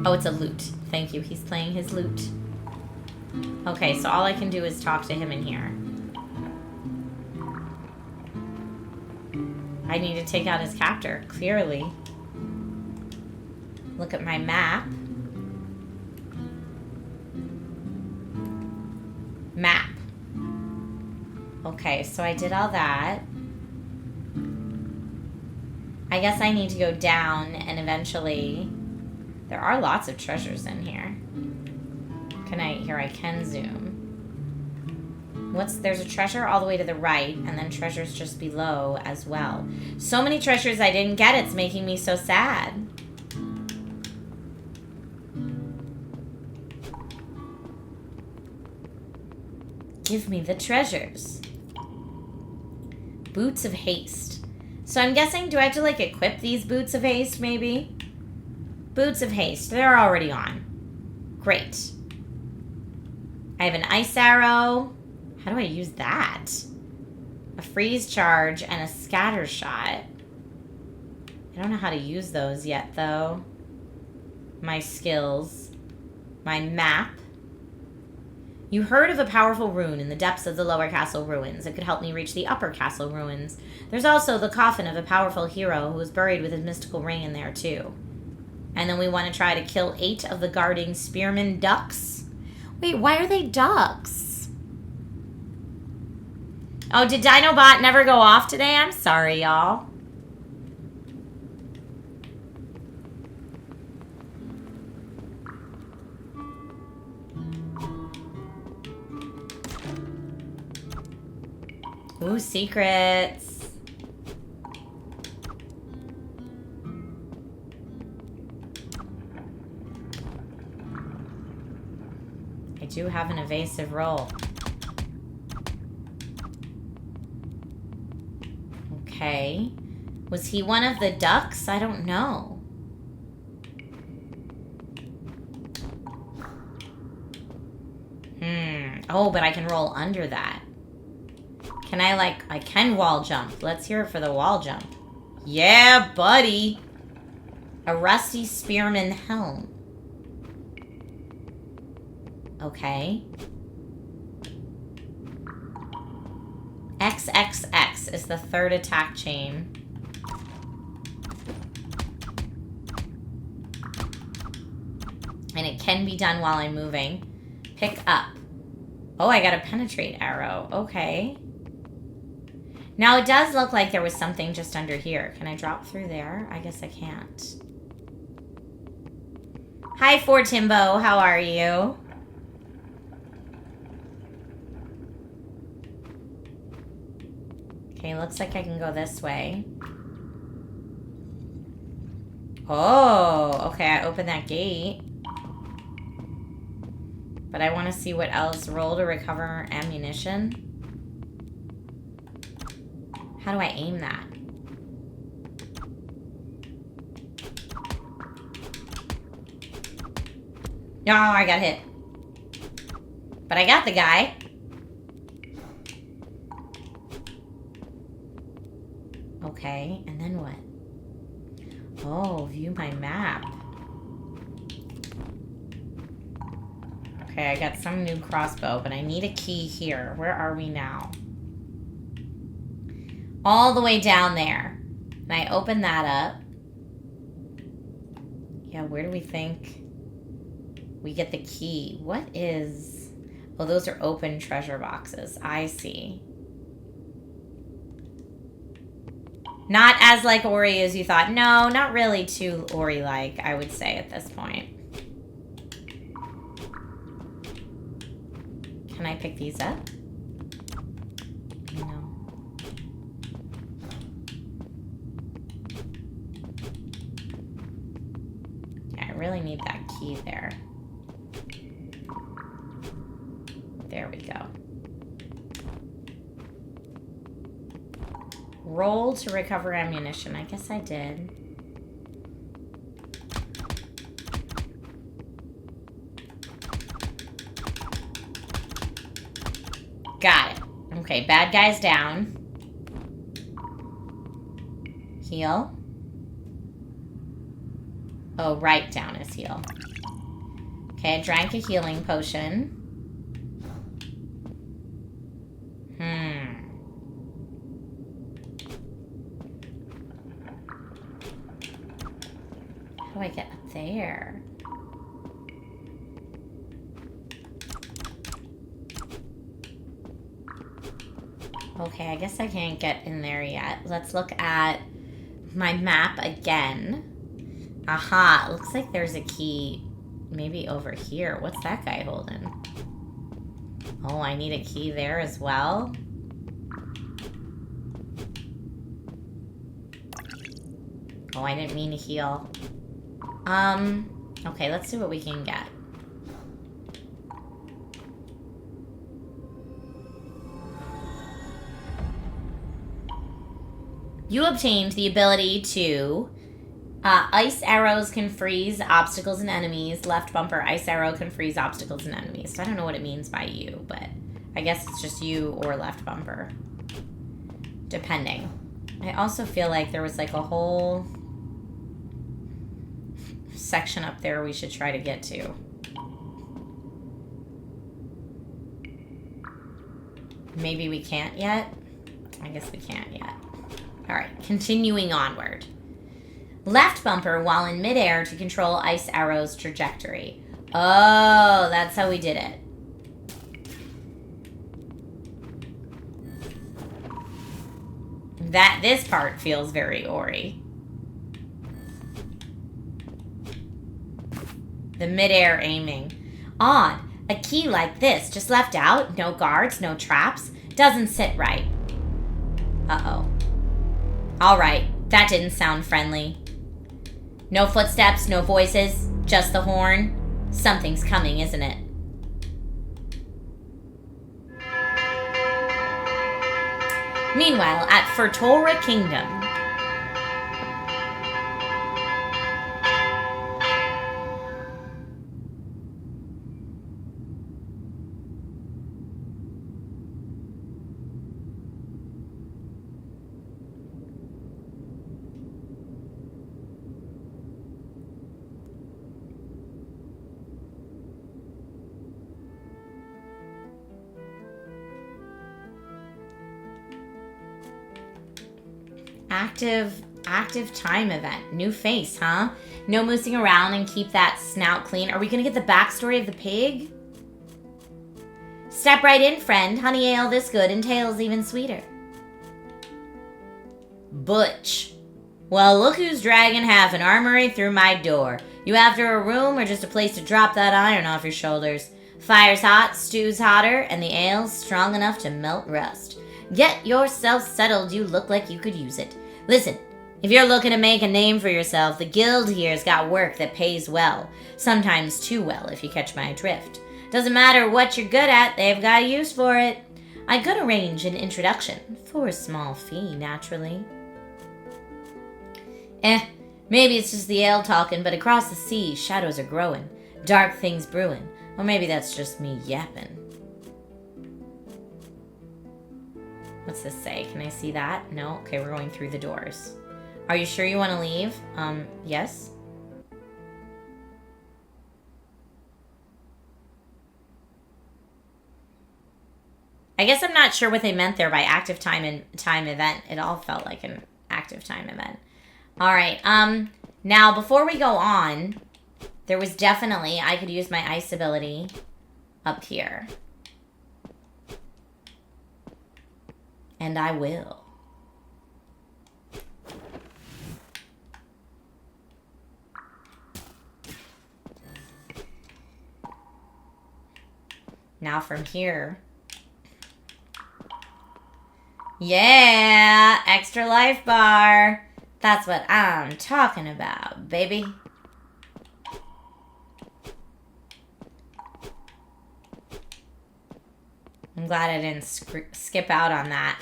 Oh, it's a lute. Thank you. He's playing his lute. Okay, so all I can do is talk to him in here. I need to take out his captor, clearly. Look at my map. Map. Okay, so I did all that. I guess I need to go down and eventually... There are lots of treasures in here. Here I can zoom. There's a treasure all the way to the right, and then treasures just below as well. So many treasures I didn't get, it's making me so sad. Give me the treasures. Boots of haste. So I'm guessing, do I have to like equip these boots of haste maybe? Boots of haste, they're already on. Great. I have an ice arrow. How do I use that? A freeze charge and a scatter shot. I don't know how to use those yet though. My skills. My map. You heard of a powerful rune in the depths of the lower castle ruins. It could help me reach the upper castle ruins. There's also the coffin of a powerful hero who was buried with his mystical ring in there too. And then we want to try to kill 8 of the guarding spearman ducks. Wait, why are they ducks? Oh, did Dinobot never go off today? I'm sorry, y'all. Ooh, secrets. I do have an evasive roll. Okay. Was he one of the ducks? I don't know. Oh, but I can roll under that. Can I can wall jump. Let's hear it for the wall jump. Yeah, buddy. A rusty spearman helm. Okay. XXX is the 3rd attack chain. And it can be done while I'm moving. Pick up. Oh, I got a penetrate arrow. Okay. Now, it does look like there was something just under here. Can I drop through there? I guess I can't. Hi, Fortimbo. How are you? Okay, looks like I can go this way. Oh, okay, I opened that gate. But I want to see what else. Roll to recover ammunition. How do I aim that? No, I got hit. But I got the guy. Okay, and then what? Oh, view my map. Okay, I got some new crossbow, but I need a key here. Where are we now? All the way down there. And I open that up. Yeah, where do we think we get the key? What is... Oh, those are open treasure boxes. I see. Not as like Ori as you thought. No, not really too Ori-like, I would say at this point. Can I pick these up? No. Yeah, I really need that key there. There we go. Roll to recover ammunition. I guess I did. Got it. Okay, bad guy's down. Heal. Oh, right down is heal. Okay, I drank a healing potion. How do I get up there? Okay, I guess I can't get in there yet. Let's look at my map again. Aha, it looks like there's a key maybe over here. What's that guy holding? Oh, I need a key there as well. Oh, I didn't mean to heal. Okay, let's see what we can get. You obtained the ability to... ice arrows can freeze obstacles and enemies. Left bumper, ice arrow can freeze obstacles and enemies. So I don't know what it means by you, but I guess it's just you or left bumper. Depending. I also feel like there was like a whole section up there we should try to get to. Maybe we can't yet? I guess we can't yet. Alright, continuing onward. Left bumper while in midair to control ice arrow's trajectory. Oh, that's how we did it. This part feels very Ori. The midair aiming. Odd. A key like this just left out. No guards, no traps. Doesn't sit right. Uh-oh. Alright, that didn't sound friendly. No footsteps, no voices, just the horn. Something's coming, isn't it? Meanwhile, at Fertora Kingdom. Active time event. New face, huh? No moosing around and keep that snout clean. Are we gonna get the backstory of the pig? Step right in, friend. Honey ale this good and tail's even sweeter. Butch. Well, look who's dragging half an armory through my door. You after a room or just a place to drop that iron off your shoulders? Fire's hot, stew's hotter, and the ale's strong enough to melt rust. Get yourself settled. You look like you could use it. Listen, if you're looking to make a name for yourself, the guild here's got work that pays well. Sometimes too well, if you catch my drift. Doesn't matter what you're good at, they've got use for it. I could arrange an introduction, for a small fee, naturally. Maybe it's just the ale talking, but across the sea, shadows are growing. Dark things brewing. Or maybe that's just me yapping. What's this say? Can I see that? No? Okay, we're going through the doors. Are you sure you want to leave? Yes? I guess I'm not sure what they meant there by active time and time event. It all felt like an active time event. Alright, now before we go on, there was definitely, I could use my ice ability up here. And I will. Now from here. Yeah, extra life bar. That's what I'm talking about, baby. I'm glad I didn't skip out on that.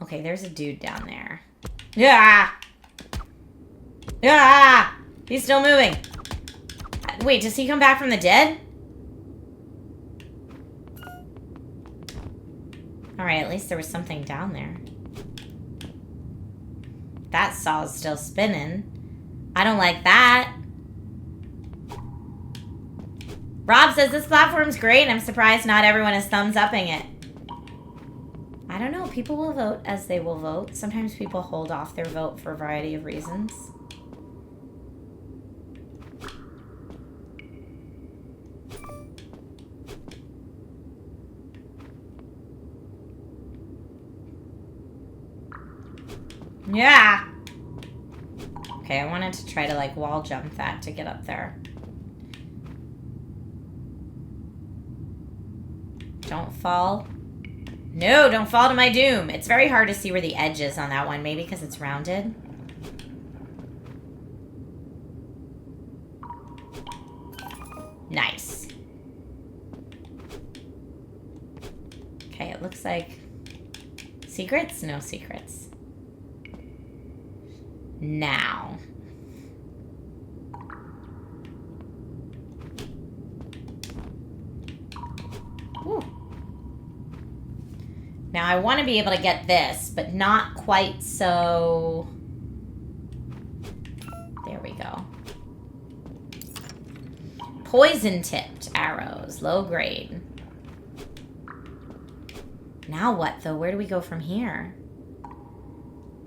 Okay, there's a dude down there. Yeah! Yeah! He's still moving. Wait, does he come back from the dead? Alright, at least there was something down there. That saw's still spinning. I don't like that. Rob says this platform's great. I'm surprised not everyone is thumbs upping it. I don't know. People will vote as they will vote. Sometimes people hold off their vote for a variety of reasons. Yeah. Okay, I wanted to try to like wall jump that to get up there. Don't fall. No, don't fall to my doom. It's very hard to see where the edge is on that one. Maybe because it's rounded. Nice. Okay, it looks like... Secrets? No secrets. Now. Ooh. Now I want to be able to get this, but not quite so... There we go. Poison-tipped arrows, low grade. Now what, though? Where do we go from here?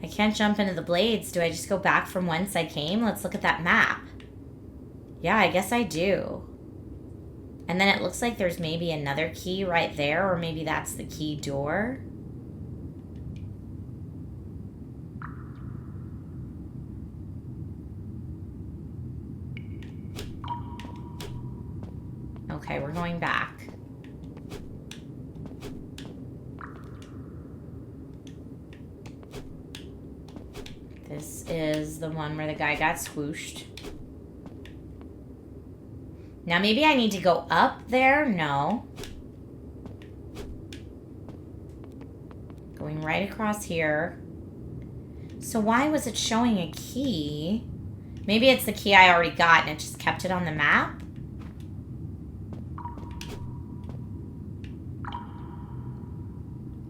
I can't jump into the blades. Do I just go back from whence I came? Let's look at that map. Yeah, I guess I do. And then it looks like there's maybe another key right there, or maybe that's the key door. Okay, we're going back. This is the one where the guy got swooshed. Now maybe I need to go up there? No. Going right across here. So why was it showing a key? Maybe it's the key I already got and it just kept it on the map?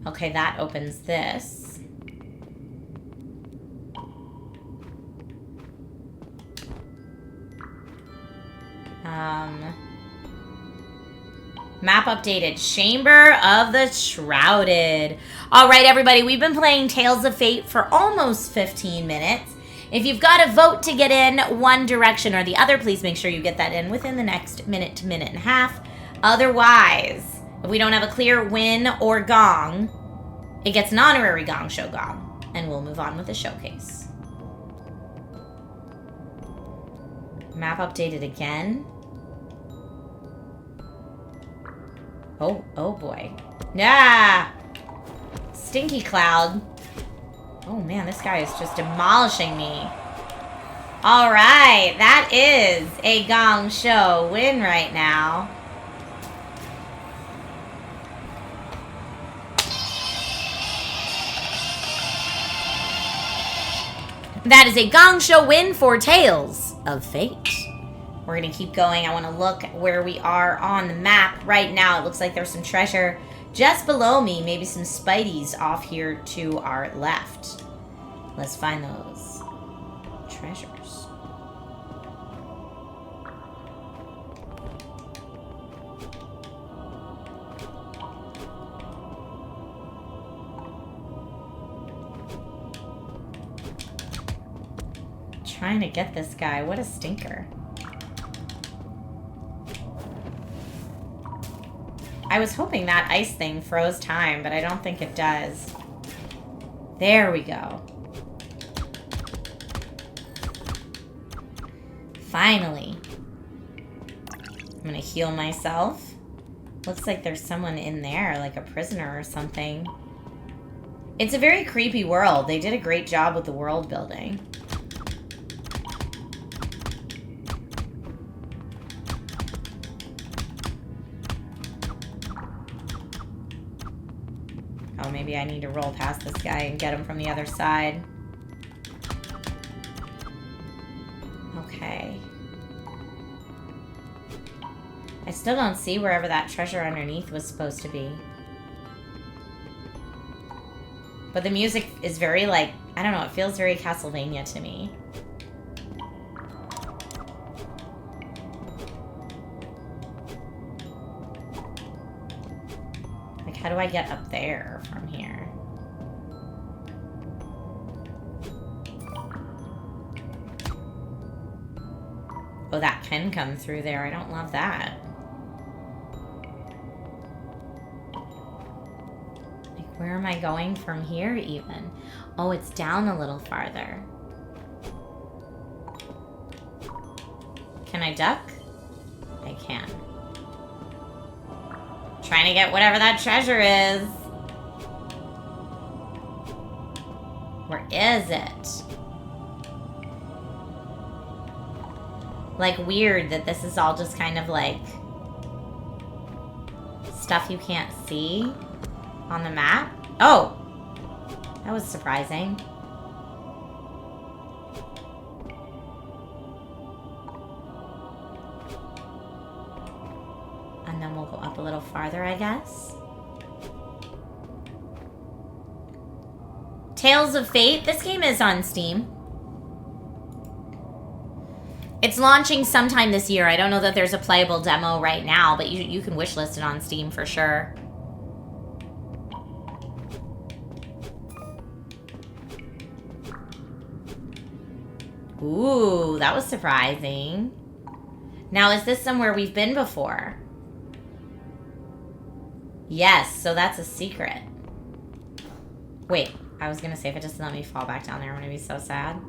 Okay, that opens this. Map updated. Chamber of the Shrouded. All right, everybody. We've been playing Tales of Fate for almost 15 minutes. If you've got a vote to get in one direction or the other, please make sure you get that in within the next minute to minute and a half. Otherwise, if we don't have a clear win or gong, it gets an honorary Gong Show gong. And we'll move on with the showcase. Map updated again. Oh boy. Nah! Stinky cloud. Oh man, this guy is just demolishing me. Alright, that is a Gong Show win right now. That is a Gong Show win for Tales of Fate. We're going to keep going. I want to look where we are on the map right now. It looks like there's some treasure just below me. Maybe some spideys off here to our left. Let's find those treasures. Trying to get this guy. What a stinker. I was hoping that ice thing froze time, but I don't think it does. There we go. Finally. I'm gonna heal myself. Looks like there's someone in there, like a prisoner or something. It's a very creepy world. They did a great job with the world building. Oh, maybe I need to roll past this guy and get him from the other side. Okay. I still don't see wherever that treasure underneath was supposed to be. But the music is very, like, I don't know, it feels very Castlevania to me. do I get up there from here? Oh, that can come through there. I don't love that. Like, where am I going from here even? Oh, it's down a little farther. Can I duck? I can. Trying to get whatever that treasure is. Where is it? Like, weird that this is all just kind of like stuff you can't see on the map. Oh! That was surprising. And then we'll go up a little farther, I guess. Tales of Fate. This game is on Steam. It's launching sometime this year. I don't know that there's a playable demo right now, but you can wishlist it on Steam for sure. Ooh, that was surprising. Now, is this somewhere we've been before? Yes, so that's a secret. Wait, I was gonna say if it doesn't let me fall back down there, I'm gonna be so sad.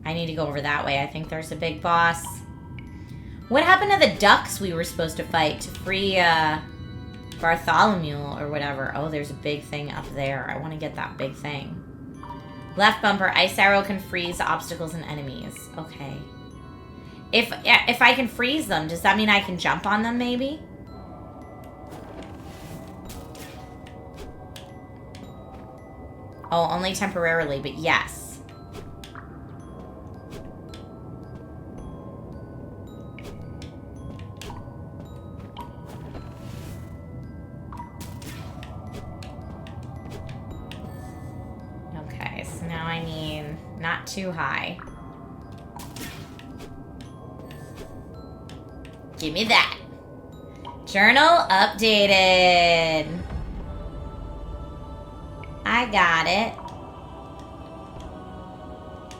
I need to go over that way. I think there's a big boss. What happened to the ducks we were supposed to fight to free Bartholomew or whatever? Oh, there's a big thing up there. I want to get that big thing. Left bumper. Ice arrow can freeze obstacles and enemies. Okay. If I can freeze them, does that mean I can jump on them maybe? Oh, only temporarily, but yes. Okay, so now I need not too high. Give me that. Journal updated. I got it.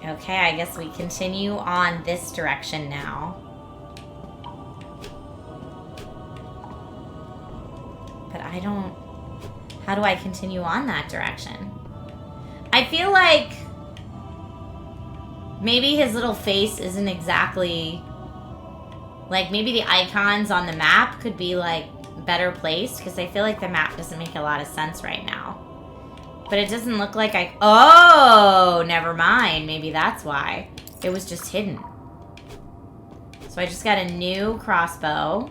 Okay, I guess we continue on this direction now. But I don't... How do I continue on that direction? I feel like maybe his little face isn't exactly... Like, maybe the icons on the map could be, like, better placed. Because I feel like the map doesn't make a lot of sense right now. But it doesn't look like I... Oh, never mind. Maybe that's why. It was just hidden. So I just got a new crossbow.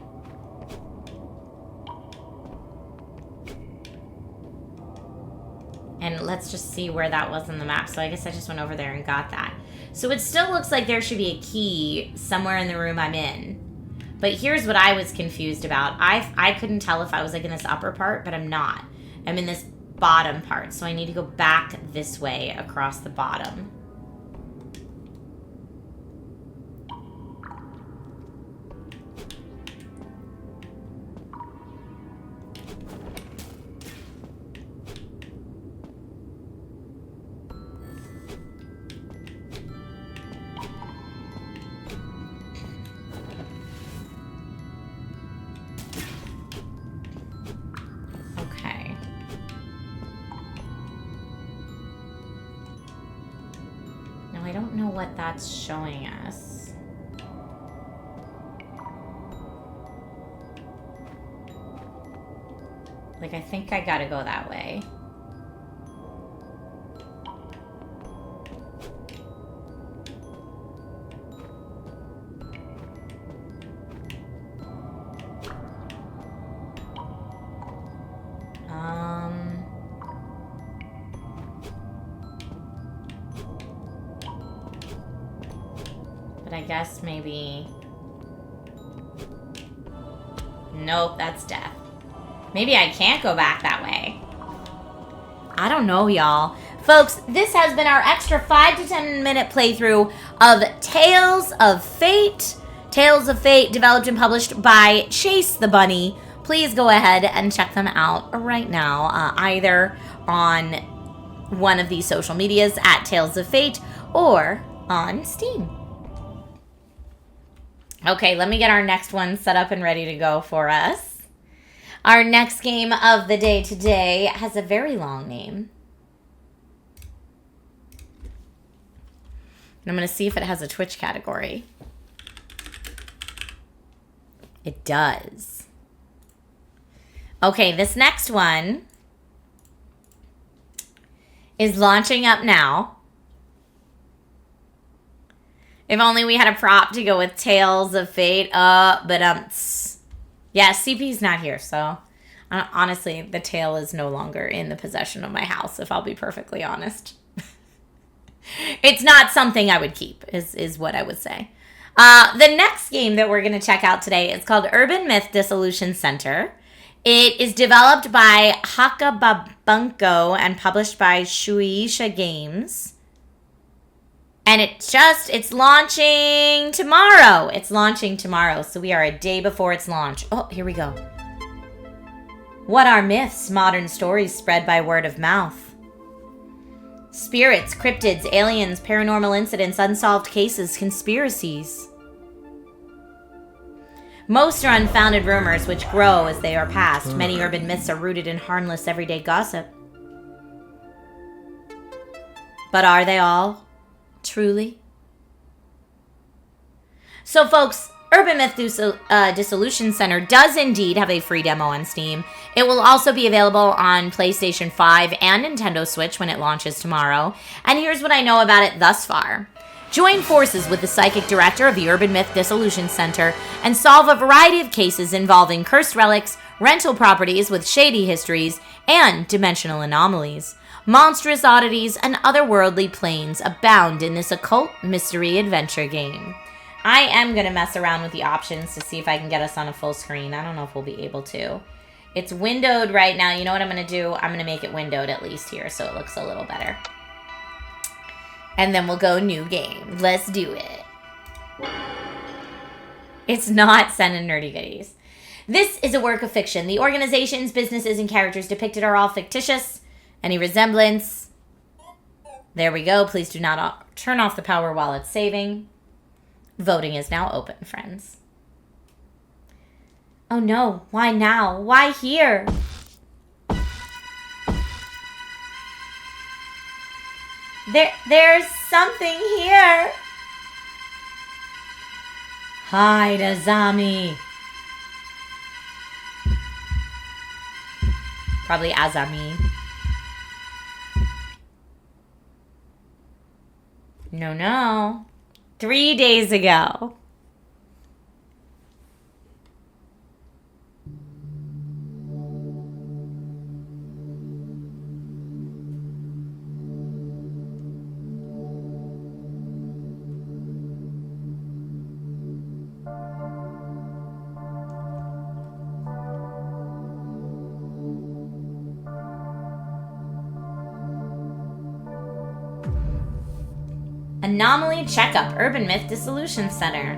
And let's just see where that was on the map. So I guess I just went over there and got that. So it still looks like there should be a key somewhere in the room I'm in. But here's what I was confused about. I couldn't tell if I was like in this upper part, but I'm not. I'm in this bottom part. So I need to go back this way across the bottom. What that's showing us. Like, I think I gotta go that way. I guess maybe... Nope, that's death. Maybe I can't go back that way. I don't know, y'all. Folks, this has been our extra 5 to 10 minute playthrough of Tales of Fate. Tales of Fate, developed and published by Chase the Bunny. Please go ahead and check them out right now, either on one of these social medias at Tales of Fate or on Steam. Okay, let me get our next one set up and ready to go for us. Our next game of the day today has a very long name. And I'm going to see if it has a Twitch category. It does. Okay, this next one is launching up now. If only we had a prop to go with Tales of Fate. Yeah, CP's not here, so honestly, the tail is no longer in the possession of my house, if I'll be perfectly honest. It's not something I would keep, is what I would say. The next game that we're going to check out today is called Urban Myth Dissolution Center. It is developed by Hakababunko and published by Shueisha Games. And it's launching tomorrow. It's launching tomorrow, so we are a day before its launch. Oh, here we go. What are myths? Modern stories spread by word of mouth. Spirits, cryptids, aliens, paranormal incidents, unsolved cases, conspiracies. Most are unfounded rumors which grow as they are passed. Many urban myths are rooted in harmless everyday gossip. But are they all truly? So folks, Urban Myth Dissolution Center does indeed have a free demo on Steam. It will also be available on PlayStation 5 and Nintendo Switch when it launches tomorrow. And here's what I know about it thus far. Join forces with the psychic director of the Urban Myth Dissolution Center and solve a variety of cases involving cursed relics, rental properties with shady histories, and dimensional anomalies. Monstrous oddities and otherworldly planes abound in this occult mystery adventure game. I am going to mess around with the options to see if I can get us on a full screen. I don't know if we'll be able to. It's windowed right now. You know what I'm going to do? I'm going to make it windowed at least here so it looks a little better. And then we'll go new game. Let's do it. It's not sending nerdy goodies. This is a work of fiction. The organizations, businesses, and characters depicted are all fictitious. Any resemblance? There we go. Please do not turn off the power while it's saving. Voting is now open, friends. Oh no, why now? Why here? There's something here. Hide, Azami. Probably Azami. No. 3 days ago. Anomaly Checkup, Urban Myth Dissolution Center.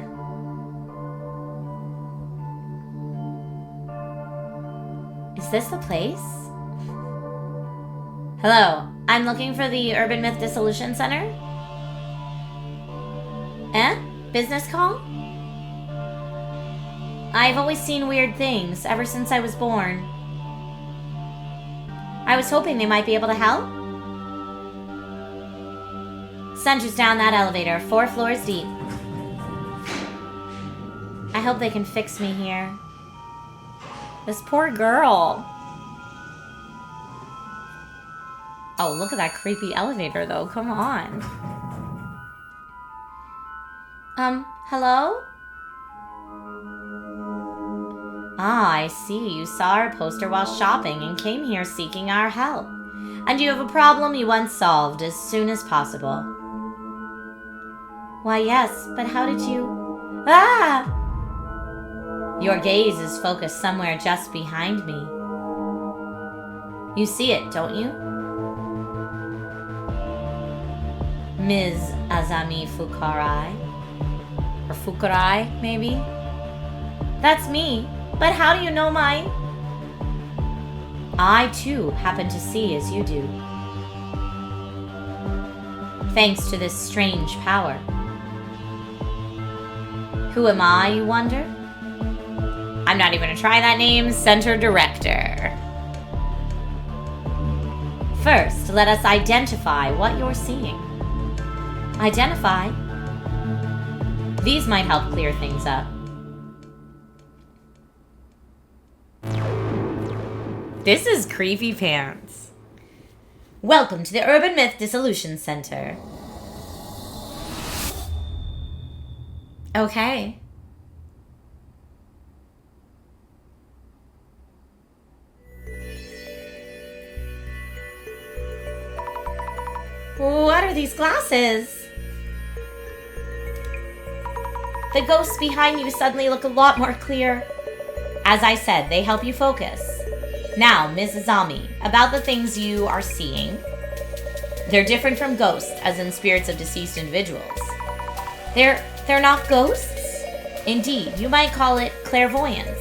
Is this the place? Hello, I'm looking for the Urban Myth Dissolution Center. Business call? I've always seen weird things ever since I was born. I was hoping they might be able to help. Center's down that elevator, 4 floors deep. I hope they can fix me here. This poor girl. Oh, look at that creepy elevator, though. Come on. Hello? Ah, I see. You saw our poster while shopping and came here seeking our help. And you have a problem you want solved as soon as possible. Why, yes, but how did you... Ah! Your gaze is focused somewhere just behind me. You see it, don't you? Ms. Azami Fukarai. Or Fukurai, maybe? That's me. But how do you know mine? I, too, happen to see as you do. Thanks to this strange power. Who am I, you wonder? I'm not even gonna try that name. Center Director. First, let us identify what you're seeing. Identify? These might help clear things up. This is creepy pants. Welcome to the Urban Myth Dissolution Center. Okay. What are these glasses? The ghosts behind you suddenly look a lot more clear. As I said, they help you focus. Now, Ms. Azami, about the things you are seeing. They're different from ghosts, as in spirits of deceased individuals. They're not ghosts? Indeed, you might call it clairvoyance.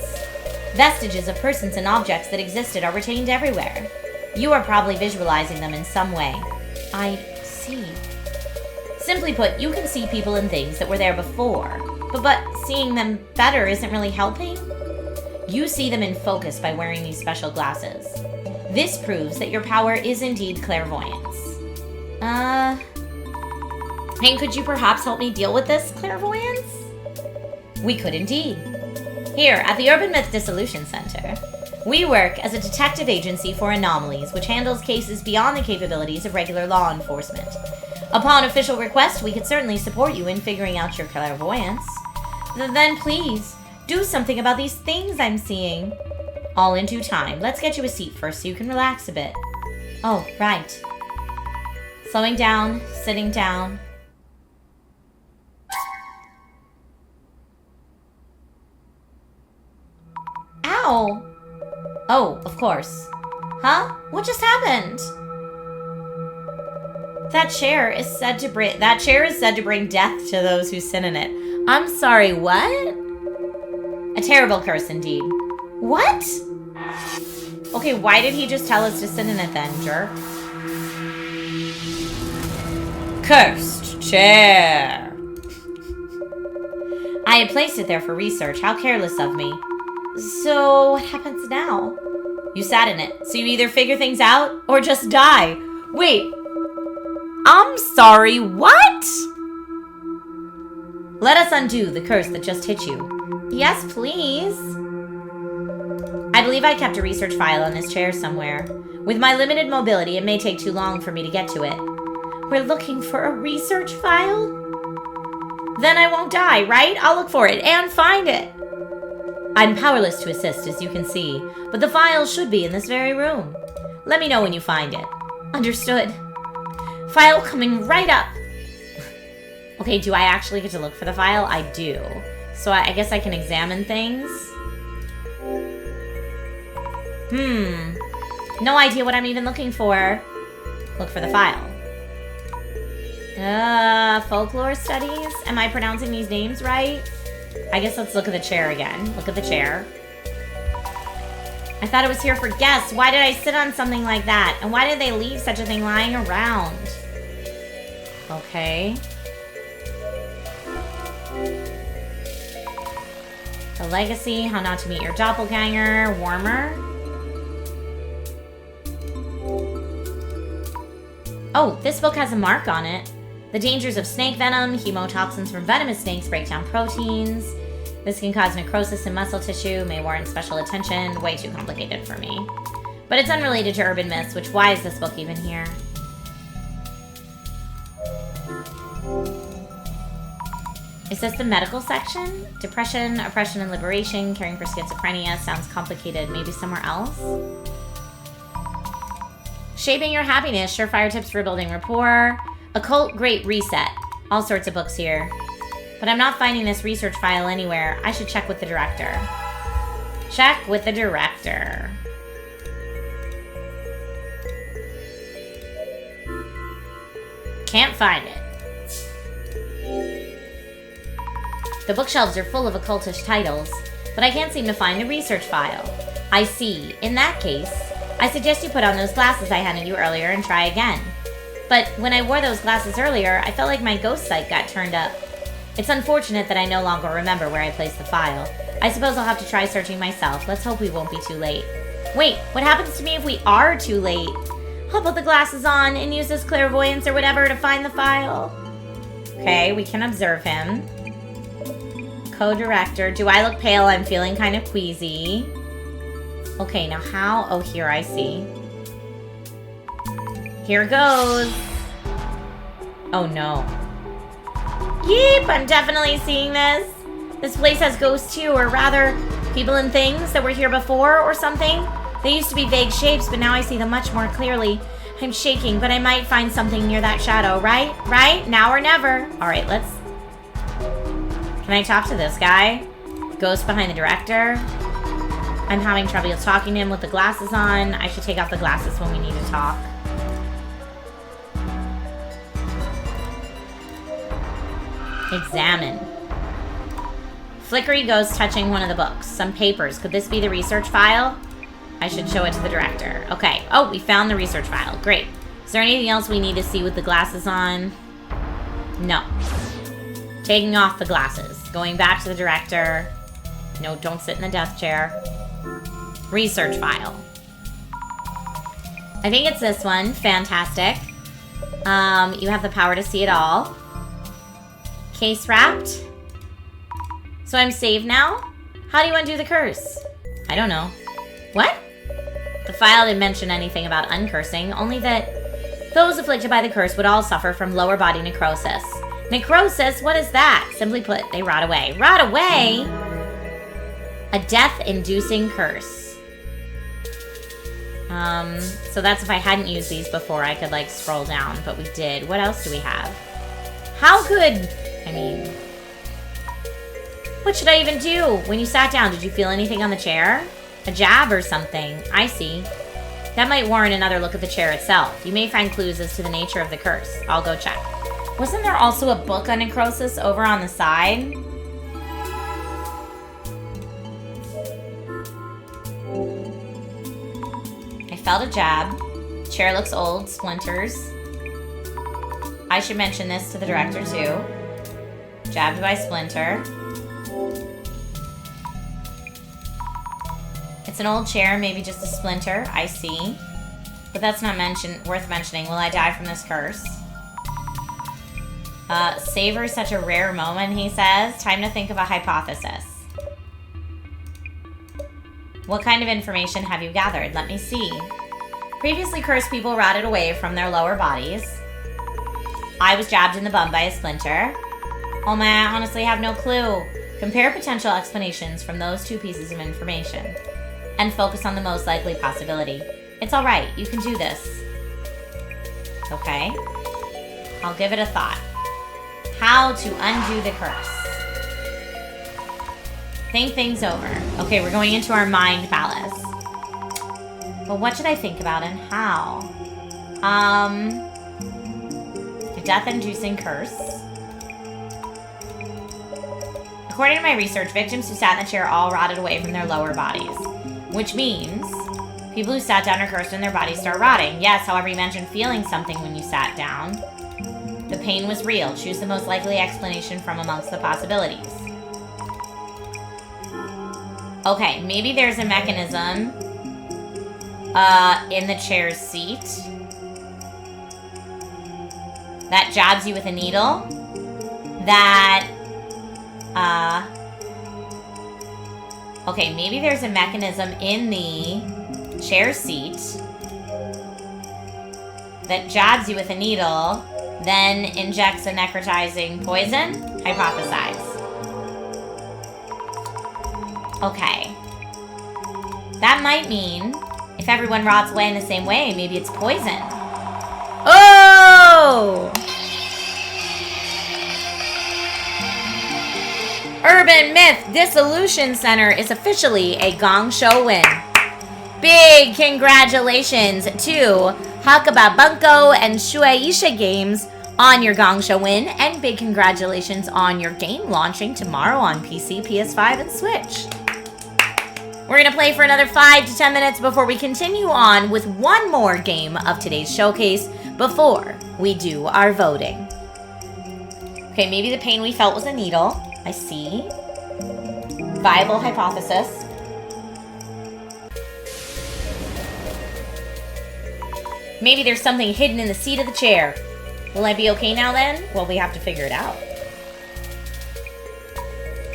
Vestiges of persons and objects that existed are retained everywhere. You are probably visualizing them in some way. I see. Simply put, you can see people and things that were there before, but seeing them better isn't really helping? You see them in focus by wearing these special glasses. This proves that your power is indeed clairvoyance. And could you perhaps help me deal with this clairvoyance? We could indeed. Here, at the Urban Myth Dissolution Center, we work as a detective agency for anomalies, which handles cases beyond the capabilities of regular law enforcement. Upon official request, we could certainly support you in figuring out your clairvoyance. Then please, do something about these things I'm seeing. All in due time. Let's get you a seat first so you can relax a bit. Oh, right. Slowing down, sitting down. Ow! Oh, of course. Huh? What just happened? That chair is said to bring death to those who sit in it. I'm sorry, what? A terrible curse indeed. What? Okay, why did he just tell us to sit in it then, jerk? Cursed chair. I had placed it there for research. How careless of me. So, what happens now? You sat in it, so you either figure things out or just die. Wait. I'm sorry, what? Let us undo the curse that just hit you. Yes, please. I believe I kept a research file on this chair somewhere. With my limited mobility, it may take too long for me to get to it. We're looking for a research file? Then I won't die, right? I'll look for it and find it. I'm powerless to assist, as you can see, but the file should be in this very room. Let me know when you find it. Understood. File coming right up. Okay, do I actually get to look for the file? I do. So I guess I can examine things. No idea what I'm even looking for. Look for the file. Folklore studies? Am I pronouncing these names right? I guess let's look at the chair again. Look at the chair. I thought it was here for guests. Why did I sit on something like that? And why did they leave such a thing lying around? Okay. The Legacy, How Not to Meet Your Doppelganger, Warmer. Oh, this book has a mark on it. The dangers of snake venom, hemotoxins from venomous snakes break down proteins. This can cause necrosis in muscle tissue, may warrant special attention. Way too complicated for me. But it's unrelated to urban myths, which why is this book even here? Is this the medical section? Depression, oppression, and liberation, caring for schizophrenia. Sounds complicated. Maybe somewhere else? Shaping your happiness, surefire tips for building rapport. Occult Great Reset. All sorts of books here. But I'm not finding this research file anywhere. I should check with the director. Check with the director. Can't find it. The bookshelves are full of occultish titles, but I can't seem to find the research file. I see. In that case, I suggest you put on those glasses I handed you earlier and try again. But when I wore those glasses earlier, I felt like my ghost sight got turned up. It's unfortunate that I no longer remember where I placed the file. I suppose I'll have to try searching myself. Let's hope we won't be too late. Wait, what happens to me if we are too late? I'll put the glasses on and use this clairvoyance or whatever to find the file. Okay, we can observe him. Co-director. Do I look pale? I'm feeling kind of queasy. Okay, now how? Oh, here I see. Here goes. Oh, no. Yeep, I'm definitely seeing this. This place has ghosts too, or rather, people and things that were here before or something. They used to be vague shapes, but now I see them much more clearly. I'm shaking, but I might find something near that shadow, right? Right? Now or never. All right, let's... Can I talk to this guy? Ghost behind the director. I'm having trouble talking to him with the glasses on. I should take off the glasses when we need to talk. Examine. Flickery ghost touching one of the books. Some papers. Could this be the research file? I should show it to the director. Okay. Oh, we found the research file. Great. Is there anything else we need to see with the glasses on? No. Taking off the glasses. Going back to the director. No, don't sit in the death chair. Research file. I think it's this one. Fantastic. You have the power to see it all. Case wrapped. So I'm saved now? How do you undo the curse? I don't know. What? The file didn't mention anything about uncursing, only that those afflicted by the curse would all suffer from lower body necrosis. Necrosis? What is that? Simply put, they rot away. Rot away? A death-inducing curse. So that's if I hadn't used these before, I could, like, scroll down, but we did. What else do we have? How could... I mean... What should I even do? When you sat down, did you feel anything on the chair? A jab or something? I see. That might warrant another look at the chair itself. You may find clues as to the nature of the curse. I'll go check. Wasn't there also a book on necrosis over on the side? I felt a jab. Chair looks old. Splinters. I should mention this to the director too. Jabbed by splinter. It's an old chair, maybe just a splinter. I see. But that's not worth mentioning. Will I die from this curse? Savor such a rare moment, he says. Time to think of a hypothesis. What kind of information have you gathered? Let me see. Previously cursed people rotted away from their lower bodies. I was jabbed in the bum by a splinter. Oh man, I honestly have no clue. Compare potential explanations from those two pieces of information. And focus on the most likely possibility. It's alright, you can do this. Okay. I'll give it a thought. How to undo the curse. Think things over. Okay, we're going into our mind palace. But what should I think about and how? A death-inducing curse. According to my research, victims who sat in the chair all rotted away from their lower bodies. Which means people who sat down are cursed and their bodies start rotting. Yes, however, you mentioned feeling something when you sat down. The pain was real. Choose the most likely explanation from amongst the possibilities. Okay, maybe there's a mechanism in the chair's seat that jabs you with a needle that okay, maybe there's a mechanism in the chair seat that jabs you with a needle, then injects a necrotizing poison? Hypothesize. Okay. That might mean if everyone rots away in the same way, maybe it's poison. Oh! Urban Myth Dissolution Center is officially a Gong Show win. Big congratulations to Hakaba Bunko and Shueisha Games on your Gong Show win, and big congratulations on your game launching tomorrow on PC, PS5, and Switch. We're going to play for another 5 to 10 minutes before we continue on with one more game of today's showcase before we do our voting. Okay, maybe the pain we felt was a needle. I see. Viable hypothesis. Maybe there's something hidden in the seat of the chair. Will I be okay now then? Well, we have to figure it out.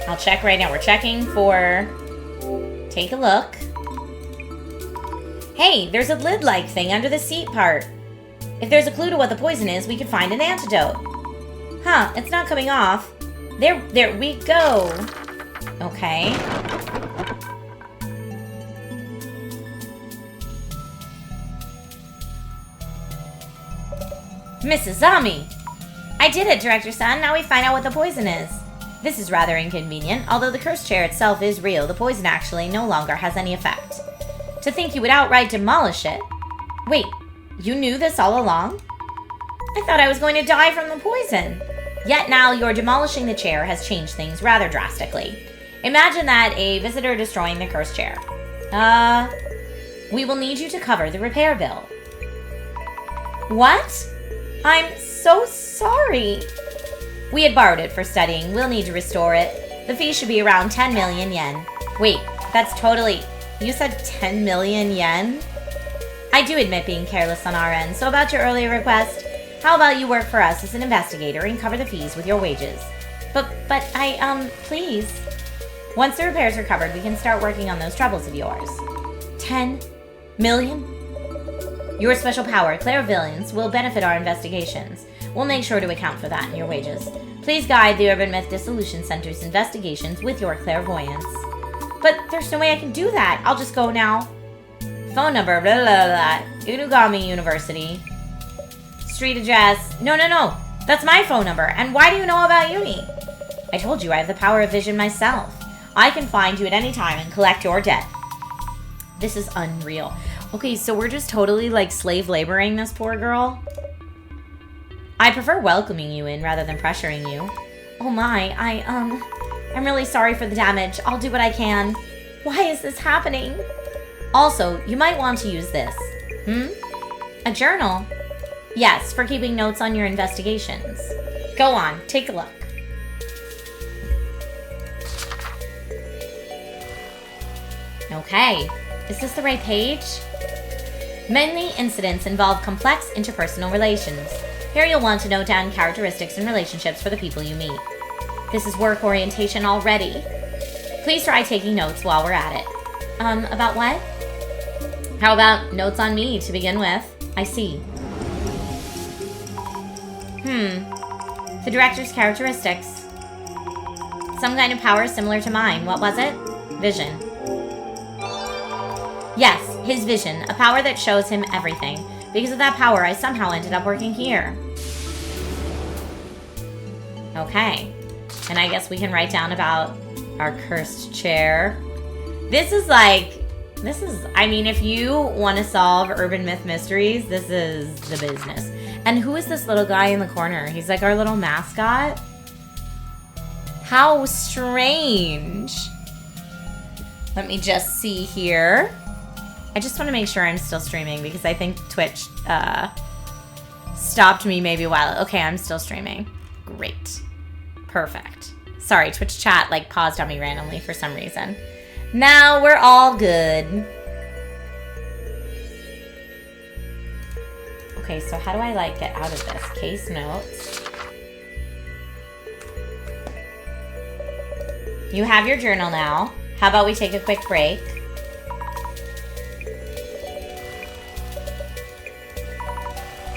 I'll check right now. We're checking for... Take a look. Hey, there's a lid-like thing under the seat part. If there's a clue to what the poison is, we could find an antidote. Huh, it's not coming off. There we go. Okay. Mrs. Zami! I did it, Director Son. Now we find out what the poison is. This is rather inconvenient. Although the cursed chair itself is real, the poison actually no longer has any effect. To think you would outright demolish it. Wait, you knew this all along? I thought I was going to die from the poison. Yet now your demolishing the chair has changed things rather drastically. Imagine that a visitor destroying the cursed chair. We will need you to cover the repair bill. What? I'm so sorry. We had borrowed it for studying. We'll need to restore it. The fee should be around 10 million yen. Wait, that's totally... You said 10 million yen? I do admit being careless on our end, so about your earlier request, how about you work for us as an investigator and cover the fees with your wages? But please. Once the repairs are covered, we can start working on those troubles of yours. 10 million? Your special power, clairvoyance, will benefit our investigations. We'll make sure to account for that in your wages. Please guide the Urban Myth Dissolution Center's investigations with your clairvoyance. But there's no way I can do that. I'll just go now. Phone number, blah, blah, blah. Unugami University. Street address. No. That's my phone number. And why do you know about Uni? I told you I have the power of vision myself. I can find you at any time and collect your debt. This is unreal. Okay, so we're just totally like slave laboring this poor girl. I prefer welcoming you in rather than pressuring you. Oh my, I'm really sorry for the damage. I'll do what I can. Why is this happening? Also, you might want to use this. A journal? Yes, for keeping notes on your investigations. Go on, take a look. Okay, is this the right page? Many incidents involve complex interpersonal relations. Here you'll want to note down characteristics and relationships for the people you meet. This is work orientation already. Please try taking notes while we're at it. About what? How about notes on me to begin with? I see. The director's characteristics. Some kind of power similar to mine. What was it? Vision. Yes, his vision. A power that shows him everything. Because of that power, I somehow ended up working here. Okay. And I guess we can write down about our cursed chair. This is, I mean, if you want to solve urban myth mysteries, this is the business. And who is this little guy in the corner? He's like our little mascot. How strange. Let me just see here. I just want to make sure I'm still streaming because I think Twitch stopped me maybe a while. Okay, I'm still streaming. Great. Perfect. Sorry, Twitch chat paused on me randomly for some reason. Now we're all good. Okay, so how do I get out of this? Case notes. You have your journal now. How about we take a quick break?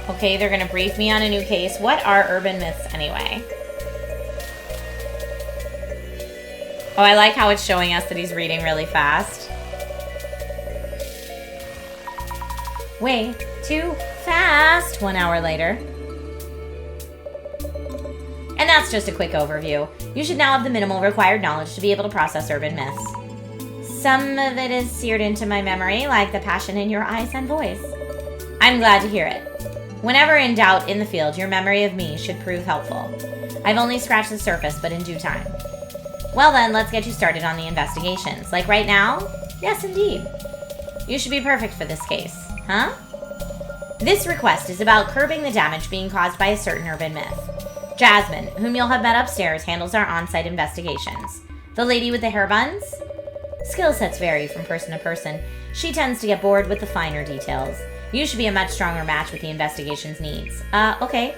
Okay, they're gonna brief me on a new case. What are urban myths anyway? Oh, I like how it's showing us that he's reading really fast. Way too fast. 1 hour later. And that's just a quick overview. You should now have the minimal required knowledge to be able to process urban myths. Some of it is seared into my memory, like the passion in your eyes and voice. I'm glad to hear it. Whenever in doubt in the field, your memory of me should prove helpful. I've only scratched the surface, but in due time. Well then, let's get you started on the investigations. Like right now? Yes, indeed. You should be perfect for this case. Huh? This request is about curbing the damage being caused by a certain urban myth. Jasmine, whom you'll have met upstairs, handles our on-site investigations. The lady with the hair buns? Skill sets vary from person to person. She tends to get bored with the finer details. You should be a much stronger match with the investigation's needs. Okay.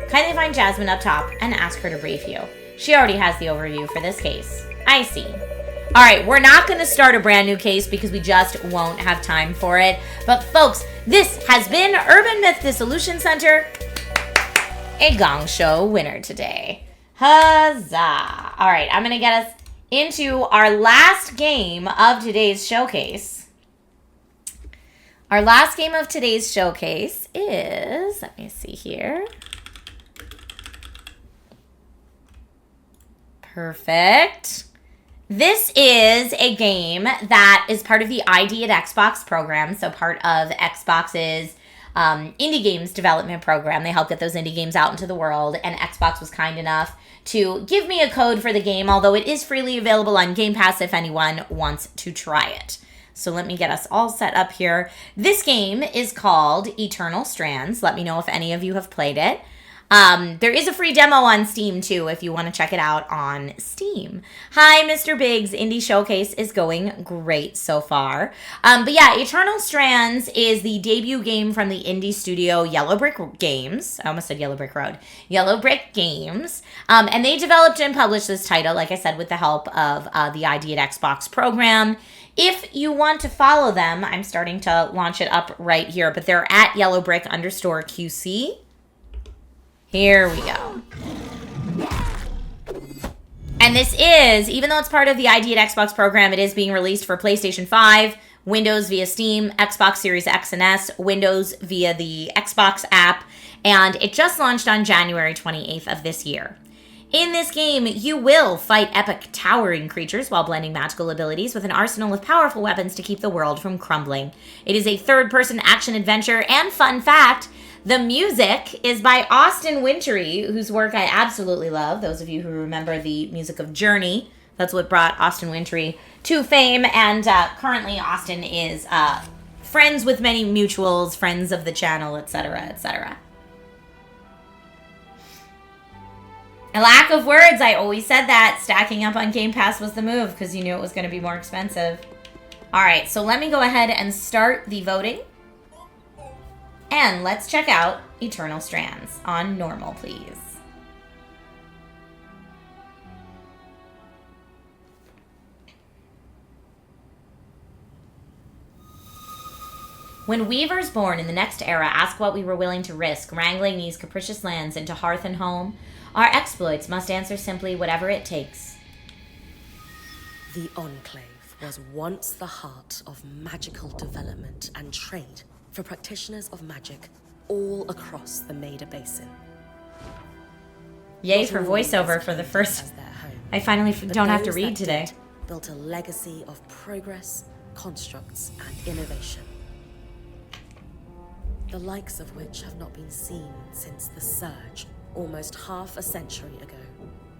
Kindly find Jasmine up top and ask her to brief you. She already has the overview for this case. I see. All right, we're not going to start a brand new case because we just won't have time for it. But folks, this has been Urban Myth Dissolution Center, a Gong Show winner today. Huzzah. All right, I'm going to get us into our last game of today's showcase. Our last game of today's showcase is, let me see here. Perfect. This is a game that is part of the ID at Xbox program, so part of Xbox's indie games development program. They help get those indie games out into the world, and Xbox was kind enough to give me a code for the game, although it is freely available on Game Pass if anyone wants to try it. So let me get us all set up here. This game is called Eternal Strands. Let me know if any of you have played it. There is a free demo on Steam, too, if you want to check it out on Steam. Hi, Mr. Biggs. Indie Showcase is going great so far. But yeah, Eternal Strands is the debut game from the indie studio Yellow Brick Games. I almost said Yellow Brick Road. Yellow Brick Games. And they developed and published this title, like I said, with the help of the ID at Xbox program. If you want to follow them, I'm starting to launch it up right here, but they're at yellowbrick_QC. Here we go. And this is, even though it's part of the ID at Xbox program, it is being released for PlayStation 5, Windows via Steam, Xbox Series X and S, Windows via the Xbox app, and it just launched on January 28th of this year. In this game, you will fight epic towering creatures while blending magical abilities with an arsenal of powerful weapons to keep the world from crumbling. It is a third-person action-adventure, and fun fact, the music is by Austin Wintory, whose work I absolutely love. Those of you who remember the music of Journey, that's what brought Austin Wintory to fame. And currently Austin is friends with many mutuals, friends of the channel, etc., etc. A lack of words. I always said that. Stacking up on Game Pass was the move because you knew it was going to be more expensive. All right, so let me go ahead and start the voting. And let's check out Eternal Strands on normal, please. When weavers born in the next era ask what we were willing to risk wrangling these capricious lands into hearth and home, our exploits must answer simply whatever it takes.
The Enclave was once the heart of magical development and trade for practitioners of magic all across the Maida Basin.
Yay for voiceover for the first... I finally don't have to read today.
Built a legacy of progress, constructs, and innovation. The likes of which have not been seen since the Surge, almost half a century ago,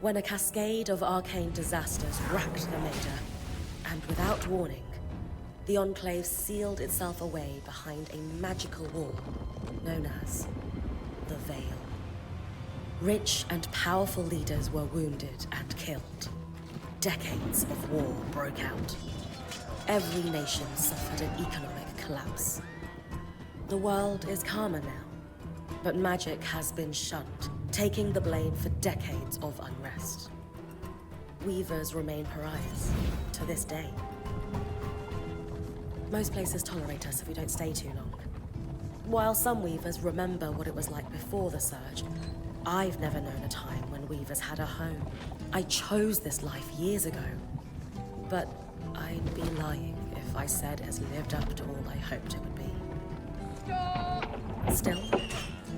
when a cascade of arcane disasters racked the Maida, and without warning, the Enclave sealed itself away behind a magical wall known as the Veil. Rich and powerful leaders were wounded and killed. Decades of war broke out. Every nation suffered an economic collapse. The world is calmer now, but magic has been shunned, taking the blame for decades of unrest. Weavers remain pariahs to this day. Most places tolerate us if we don't stay too long. While some weavers remember what it was like before the Surge, I've never known a time when weavers had a home. I chose this life years ago, but I'd be lying if I said it has lived up to all I hoped it would be. Still,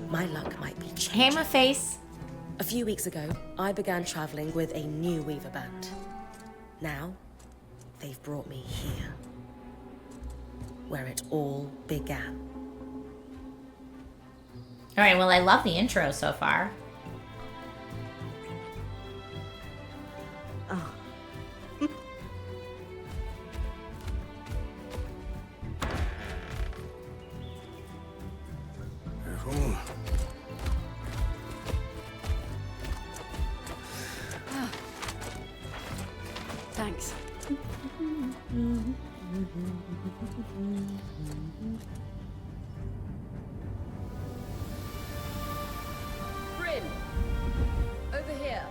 my luck might be changing.
Hammer face.
A few weeks ago, I began traveling with a new weaver band. Now, they've brought me here, where it all began.
All right, well, I love the intro so far.
Oh.
Careful.
Thanks.
Bryn! Over here.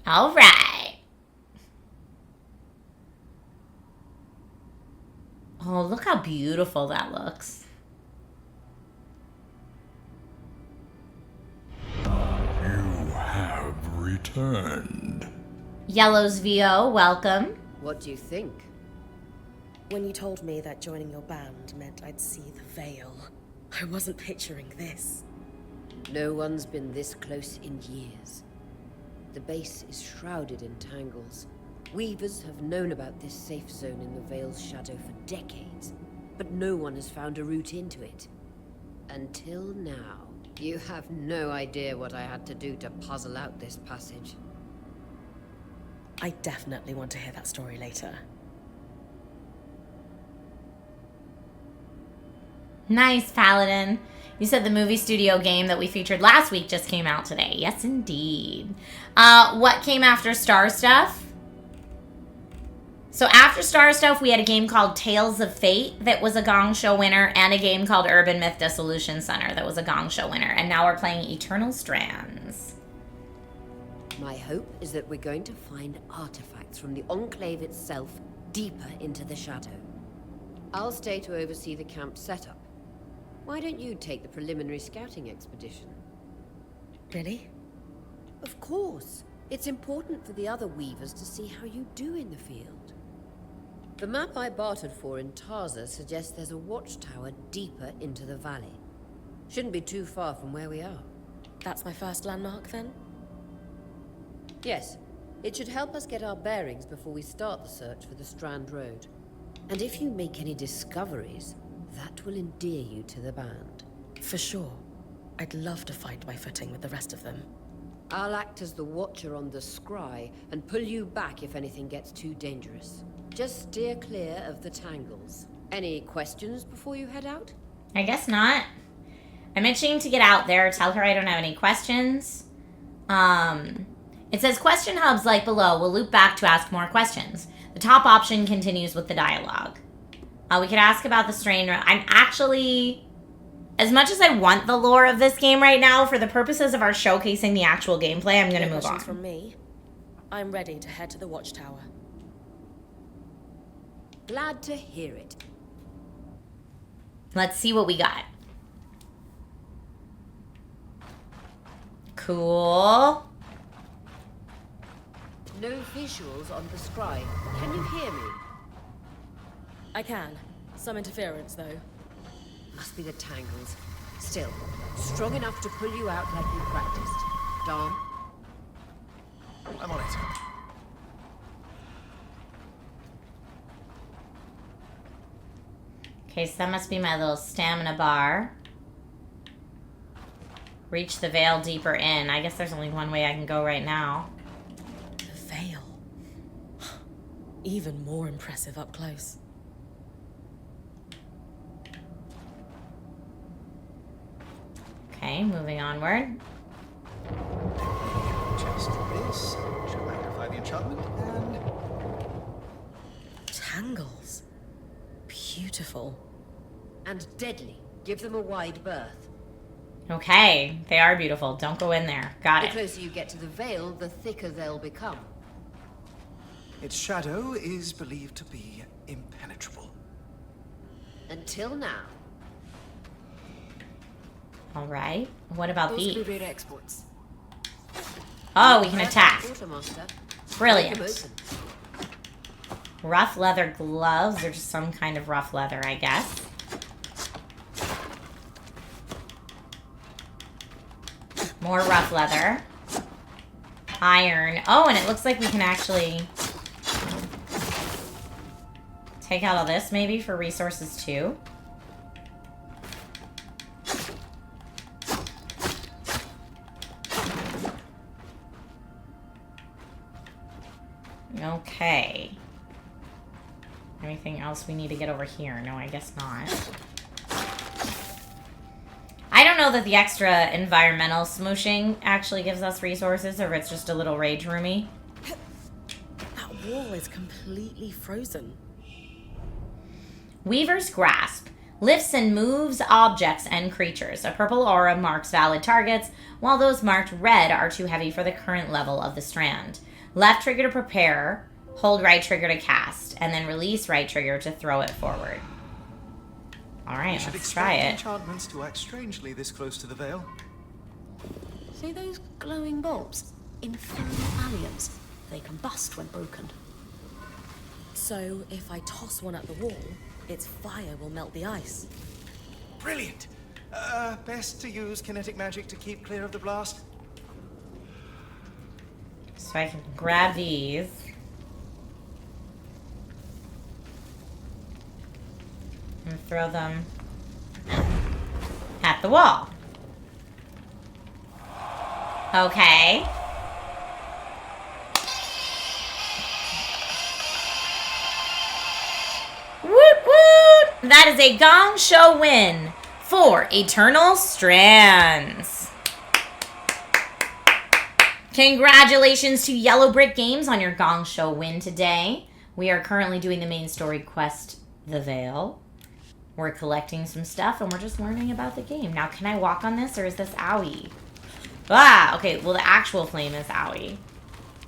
All right. Oh, look how beautiful that looks.
You have returned.
Yellow's VO, welcome.
What do you think?
When you told me that joining your band meant I'd see the veil, I wasn't picturing this.
No one's been this close in years. The base is shrouded in tangles. Weavers have known about this safe zone in the Veil's shadow for decades, but no one has found a route into it. Until now. You have no idea what I had to do to puzzle out this passage.
I definitely want to hear that story later.
Nice, Paladin. You said the movie studio game that we featured last week just came out today. Yes, indeed. What came after Star Stuff? So after Star Stuff, we had a game called Tales of Fate that was a Gong Show winner, and a game called Urban Myth Dissolution Center that was a Gong Show winner. And now we're playing Eternal Strands.
My hope is that we're going to find artifacts from the Enclave itself deeper into the shadow. I'll stay to oversee the camp setup. Why don't you take the preliminary scouting expedition?
Really?
Of course. It's important for the other Weavers to see how you do in the field. The map I bartered for in Tarza suggests there's a watchtower deeper into the valley. Shouldn't be too far from where we are.
That's my first landmark, then?
Yes. It should help us get our bearings before we start the search for the Strand Road. And if you make any discoveries, that will endear you to the band.
For sure. I'd love to find my footing with the rest of them.
I'll act as the watcher on the scry and pull you back if anything gets too dangerous. Just steer clear of the tangles. Any questions before you head out?
I guess not. I'm itching to get out there. Tell her I don't have any questions. It says question hubs like below will loop back to ask more questions. The top option continues with the dialogue. We could ask about the strain. I'm actually, as much as I want the lore of this game right now, for the purposes of our showcasing the actual gameplay, I'm going to move on.
From me, I'm ready to head to the watchtower.
Glad to hear it.
Let's see what we got. Cool.
No visuals on the scry. Can you hear me?
I can. Some interference, though.
Must be the tangles. Still, strong enough to pull you out like you practiced. Dom?
I'm on it.
Okay, so that must be my little stamina bar. Reach the veil deeper in. I guess there's only one way I can go right now.
The veil. Even more impressive up close.
Okay, moving onward.
Just this should magnify the enchantment, and
Tangles. Beautiful.
And deadly. Give them a wide berth.
Okay, they are beautiful. Don't go in there. Got
The
it.
closer you get to the veil, the thicker they'll become.
its shadow is believed to be impenetrable.
Until now.
All right. What about
Those
these?
Blu-ray exports.
Oh, we can attack.
Quartermaster.
Brilliant.
Break 'em open.
Rough leather gloves, or just some kind of rough leather, I guess. More rough leather. Iron. Oh, and it looks like we can actually take out all this maybe for resources too. Okay. Anything else we need to get over here? No, I guess not. I don't know that the extra environmental smooshing actually gives us resources, or if it's just a little rage roomy.
That wall is completely frozen.
Weaver's Grasp. Lifts and moves objects and creatures. A purple aura marks valid targets, while those marked red are too heavy for the current level of the strand. Left trigger to prepare, hold right trigger to cast, and then release right trigger to throw it forward. Alright, let's try it.
Enchantments to act strangely this close to the veil.
See those glowing bulbs? Infernal aliens. They combust when broken.
So if I toss one at the wall, its fire will melt the ice.
Brilliant! Best to use kinetic magic to keep clear of the blast.
So I can grab these. And throw them at the wall. Okay. Woot woot! That is a Gong Show win for Eternal Strands. Congratulations to Yellow Brick Games on your Gong Show win today. We are currently doing the main story quest, The Veil. We're collecting some stuff and we're just learning about the game. Now, can I walk on this or is this owie? Ah, okay, well the actual flame is owie.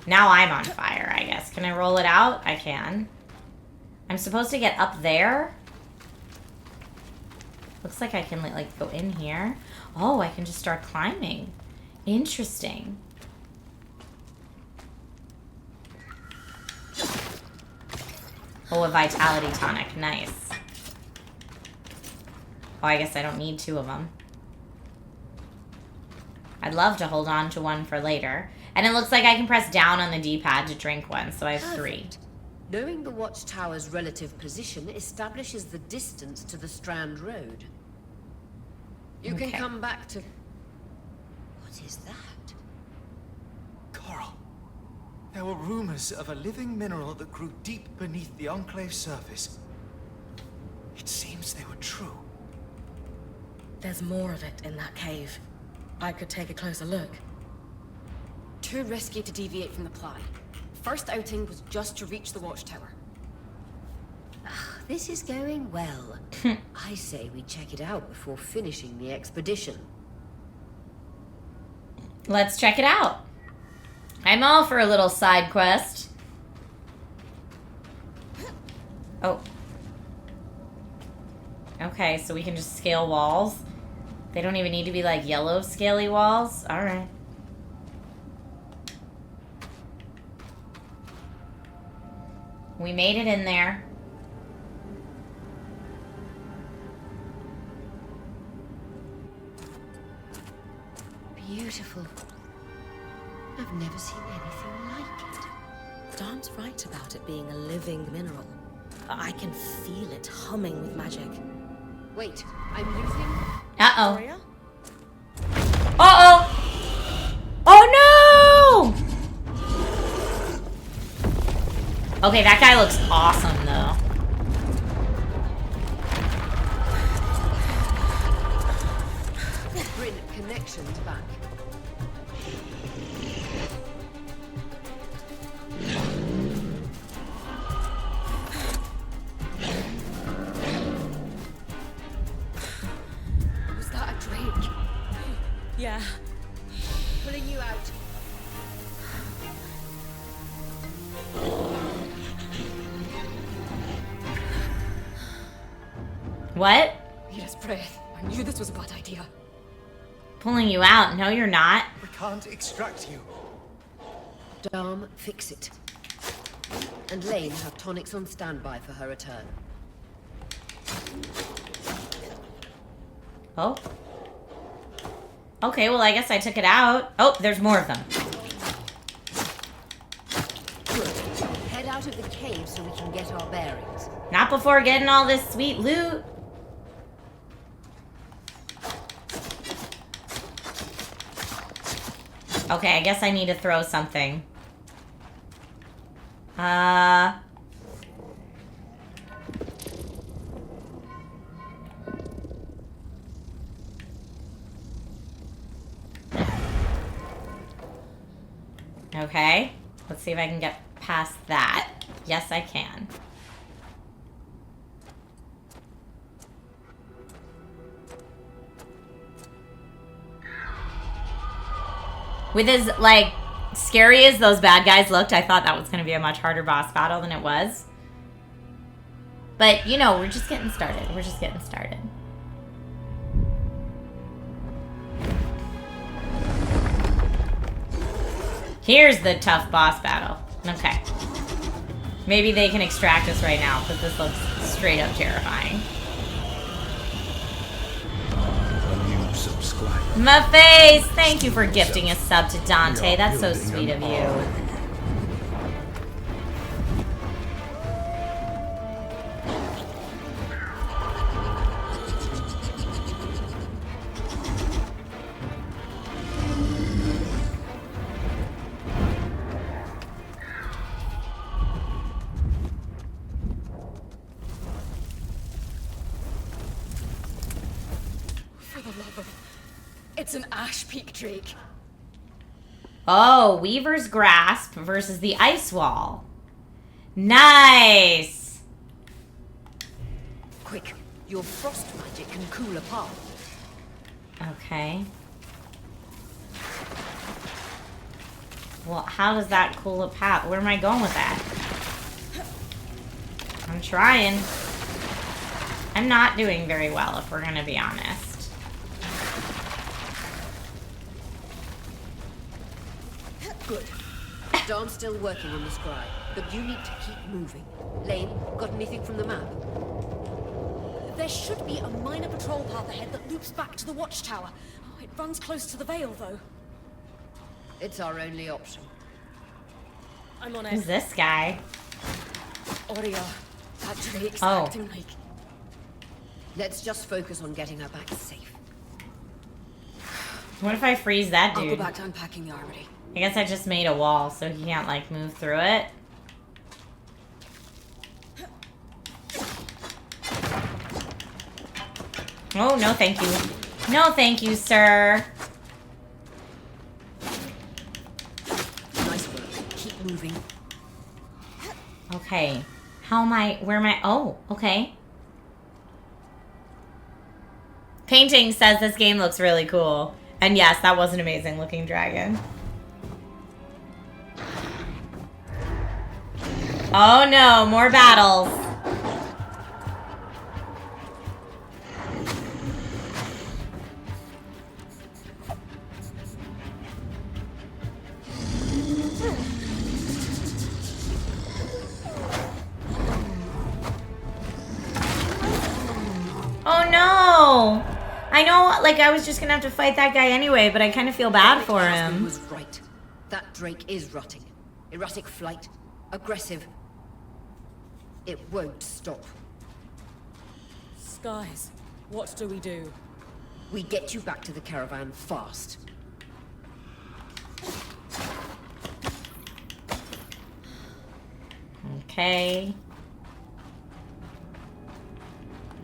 Now I'm on fire, I guess. Can I roll it out? I can. I'm supposed to get up there. Looks like I can like go in here. Oh, I can just start climbing. Interesting. Oh, a vitality tonic. Nice. Oh, I guess I don't need 2 of them. I'd love to hold on to one for later. And it looks like I can press down on the D-pad to drink one, so I have 3.
Knowing the watchtower's relative position establishes the distance to the Strand Road. You can come back to... What is that?
Coral. There were rumors of a living mineral that grew deep beneath the Enclave's surface. It seems they were true.
There's more of it in that cave. I could take a closer look.
Too risky to deviate from the plan. First outing was just to reach the watchtower.
This is going well. I say we check it out before finishing the expedition.
Let's check it out. I'm all for a little side quest. Oh. Okay, so we can just scale walls. They don't even need to be like yellow scaly walls. Alright. We made it in there.
Beautiful. I've never seen anything like it.
Darm's right about it being a living mineral. I can feel it humming with magic.
Wait, I'm losing...
Uh-oh.
Maria?
Uh-oh! Oh, no! Okay, that guy looks awesome, though.
Bring connections back.
Was that a drake?
Yeah.
Pulling you out.
What?
Yes, breath. I knew this was a bad idea.
Pulling you out? No, you're not.
We can't extract you.
Darm, fix it. And Lane have tonics on standby for her return.
Oh. Okay, well, I guess I took it out. Oh, there's more of them.
so we can get our bearings.
Not before getting all this sweet loot. Okay, I guess I need to throw something. Okay, let's see if I can get past that. Yes, I can. With as, like, scary as those bad guys looked, I thought that was going to be a much harder boss battle than it was. But, you know, we're just getting started. We're just getting started. Here's the tough boss battle. Okay. Maybe they can extract us right now, because this looks straight up terrifying. My face! Thank you for gifting a sub to Dante. That's so sweet of you.
It's an Ash Peak Drake.
Oh, Weaver's Grasp versus the Ice Wall. Nice!
Quick, your frost magic can cool a path.
Okay. Well, how does that cool a path? Where am I going with that? I'm trying. I'm not doing very well, if we're gonna be honest.
Good. Dawn's still working on the scry, but you need to keep moving. Lane, got anything from the map?
There should be a minor patrol path ahead that loops back to the watchtower. Oh, it runs close to the Vale, though.
It's our only option.
I'm on
Who's
it.
this guy?
Aurea. That Drake's
Oh.
acting like...
Let's just focus on getting her back safe.
What if I freeze that
I'll go
dude?
back to unpacking the armory.
I guess I just made a wall so he can't, like, move through it. Oh, no thank you. No thank you, sir.
Nice work. Keep moving.
Okay. How am I... Where am I... Oh, okay. Painting says this game looks really cool. And yes, that was an amazing looking dragon. Oh no, more battles. Oh no! I know, like, I was just gonna have to fight that guy anyway, but I kind of feel bad for him.
Was right. That Drake is rutting. Erratic flight. Aggressive. It won't stop.
Skies, what do we do?
We get you back to the caravan fast.
Okay.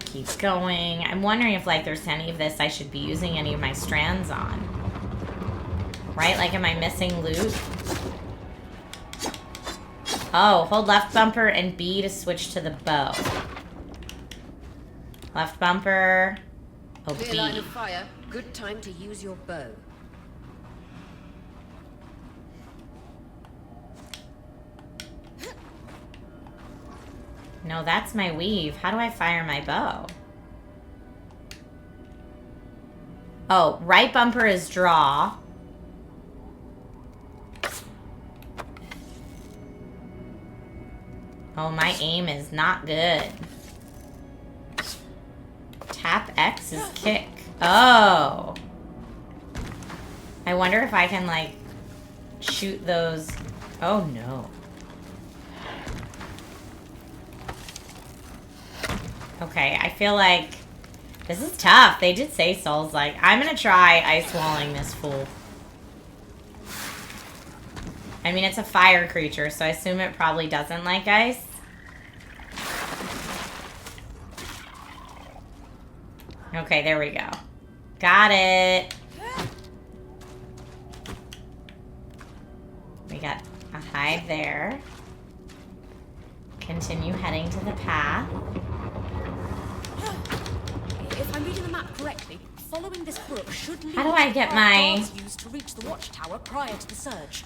Keeps going. I'm wondering if, like, there's any of this I should be using any of my strands on. Right? Like, am I missing loot? Oh, hold left bumper and B to switch to the bow. Left bumper. Oh,
Clear
B.
line of fire. Good time to use your bow.
No, that's my weave. How do I fire my bow? Oh, right bumper is draw. Oh, my aim is not good. Tap X is kick. Oh. I wonder if I can, like, shoot those. Oh, no. Okay, I feel like this is tough. They did say Soul's like, I'm gonna try ice walling this fool. I mean, it's a fire creature, so I assume it probably doesn't like ice. Okay, there we go. Got it. We got a hive there. Continue heading to the path.
If I'm reading the map correctly, following this brook should lead
How do I
to
get
the
my...
path guards used to reach the watchtower prior to the surge.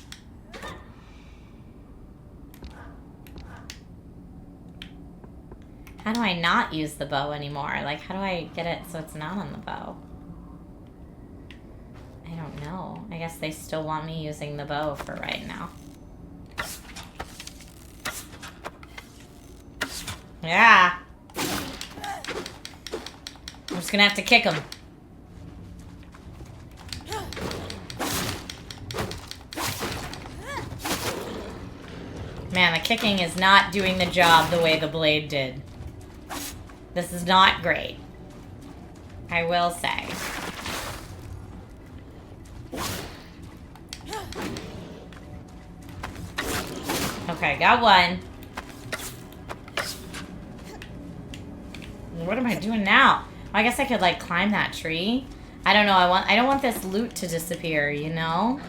How do I not use the bow anymore? Like, how do I get it so it's not on the bow? I don't know. I guess they still want me using the bow for right now. Yeah. I'm just gonna have to kick him. Man, the kicking is not doing the job the way the blade did. This is not great. I will say. Okay, got one. What am I doing now? I guess I could like climb that tree. I don't know. I don't want this loot to disappear, you know?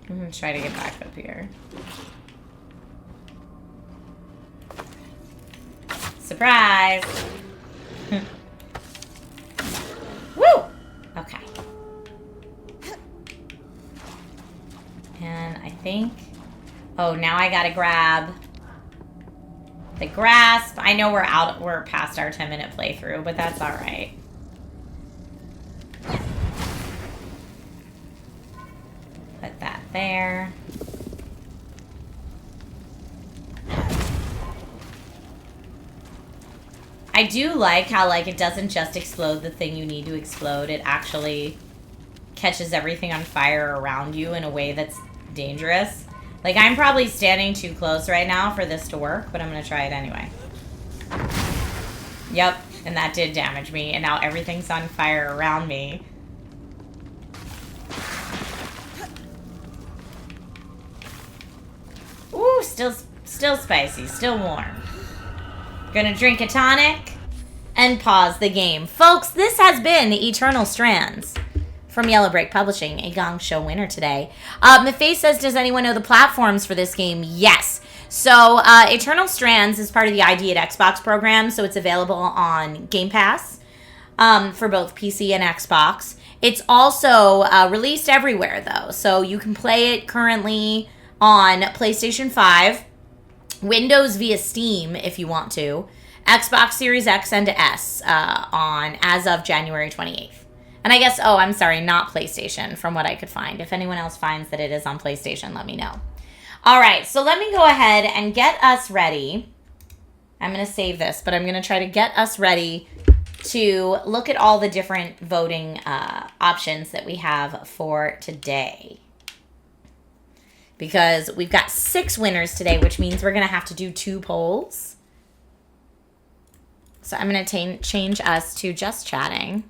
I'm gonna try to get back up here. Surprise! Woo! Okay. And I think... Oh, now I gotta grab the grasp. I know we're past our 10-minute playthrough, but that's alright. Put that there. I do like how, like, it doesn't just explode the thing you need to explode. It actually catches everything on fire around you in a way that's dangerous. Like, I'm probably standing too close right now for this to work, but I'm going to try it anyway. Yep, and that did damage me, and now everything's on fire around me. Ooh, still spicy, still warm. Gonna drink a tonic and pause the game. Folks, this has been Eternal Strands from Yellow Brick Publishing, a Gong Show winner today. Maface says, does anyone know the platforms for this game? Yes. So, Eternal Strands is part of the ID at Xbox program, so it's available on Game Pass for both PC and Xbox. It's also released everywhere, though, so you can play it currently on PlayStation 5, Windows via Steam if you want to, Xbox Series X and S as of January 28th. And I guess, oh, I'm sorry, not PlayStation from what I could find. If anyone else finds that it is on PlayStation, let me know. All right, so let me go ahead and get us ready. I'm going to save this, but I'm going to try to get us ready to look at all the different voting options that we have for today. Because we've got 6 winners today, which means we're going to have to do 2 polls. So I'm going to change us to just chatting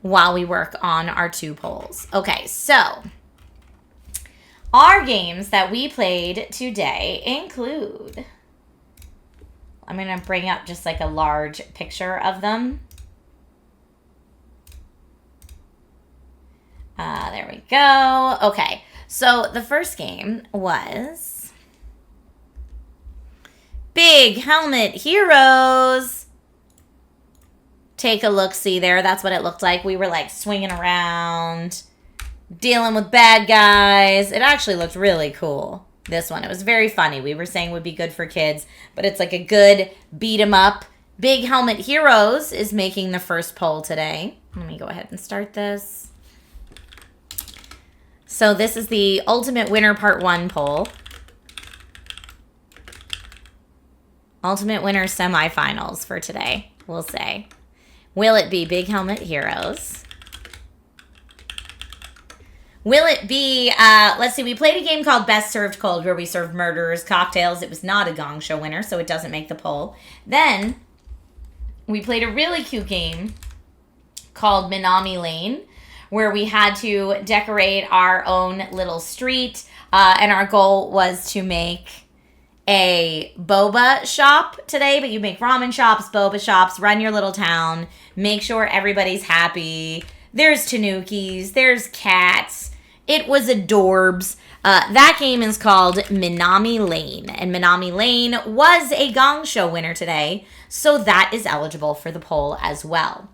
while we work on our 2 polls. Okay, so our games that we played today include... I'm going to bring up just like a large picture of them. There we go. Okay. So the first game was Big Helmet Heroes. Take a look-see there. That's what it looked like. We were like swinging around, dealing with bad guys. It actually looked really cool, this one. It was very funny. We were saying would be good for kids, but it's like a good beat 'em up. Big Helmet Heroes is making the first poll today. Let me go ahead and start this. So this is the Ultimate Winner Part 1 poll. Ultimate Winner semifinals for today, we'll say. Will it be Big Helmet Heroes? Will it be, let's see, we played a game called Best Served Cold where we served murderers cocktails. It was not a Gong Show winner, so it doesn't make the poll. Then we played a really cute game called Minami Lane where we had to decorate our own little street, and our goal was to make a boba shop today, but you make ramen shops, boba shops, run your little town, make sure everybody's happy. There's tanukis, there's cats. It was adorbs. That game is called Minami Lane, and Minami Lane was a Gong Show winner today, so that is eligible for the poll as well.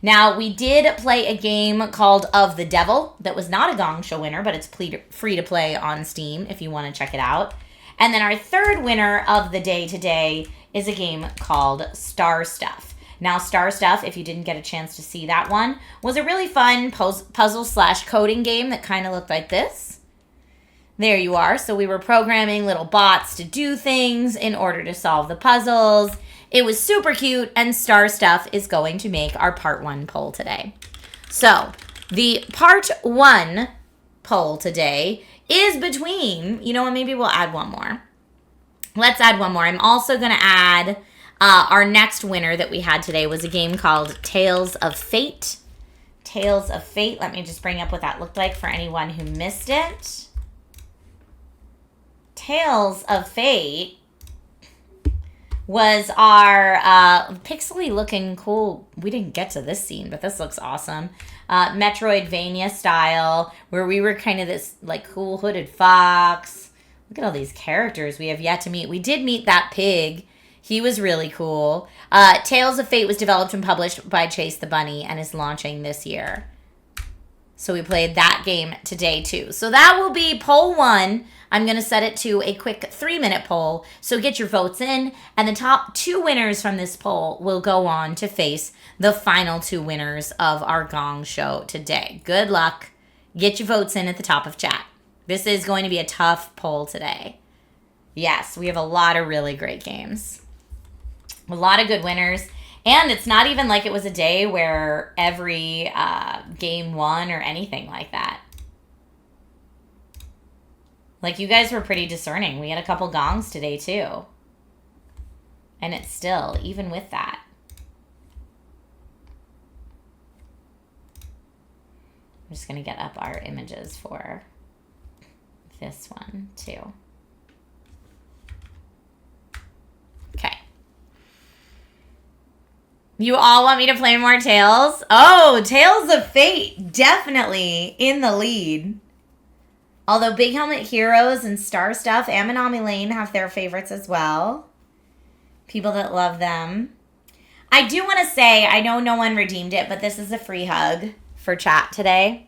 Now, we did play a game called Of the Devil that was not a Gong Show winner, but it's free to play on Steam if you want to check it out. And then our third winner of the day today is a game called Star Stuff. Now, Star Stuff, if you didn't get a chance to see that one, was a really fun puzzle/coding game that kind of looked like this. There you are. So we were programming little bots to do things in order to solve the puzzles. It was super cute, and Star Stuff is going to make our part 1 poll today. So, the part 1 poll today is between, you know what, maybe we'll add one more. Let's add one more. I'm also going to add our next winner that we had today was a game called Tales of Fate. Tales of Fate. Let me just bring up what that looked like for anyone who missed it. Tales of Fate was our pixely looking cool, we didn't get to this scene, but this looks awesome, Metroidvania style, where we were kind of this like cool hooded fox. Look at all these characters we have yet to meet. We did meet that pig. He was really cool. Tales of Fate was developed and published by Chase the Bunny and is launching this year. So we played that game today too. So that will be poll 1. I'm going to set it to a quick 3-minute poll. So get your votes in. And the top 2 winners from this poll will go on to face the final 2 winners of our Gong Show today. Good luck. Get your votes in at the top of chat. This is going to be a tough poll today. Yes, we have a lot of really great games. A lot of good winners. And it's not even like it was a day where every game won or anything like that. Like, you guys were pretty discerning. We had a couple gongs today, too. And it's still, even with that. I'm just going to get up our images for this one, too. Okay. You all want me to play more Tales? Oh, Tales of Fate. Definitely in the lead. Although Big Helmet Heroes and Star Stuff and Minami Lane have their favorites as well. People that love them. I do want to say, I know no one redeemed it, but this is a free hug for chat today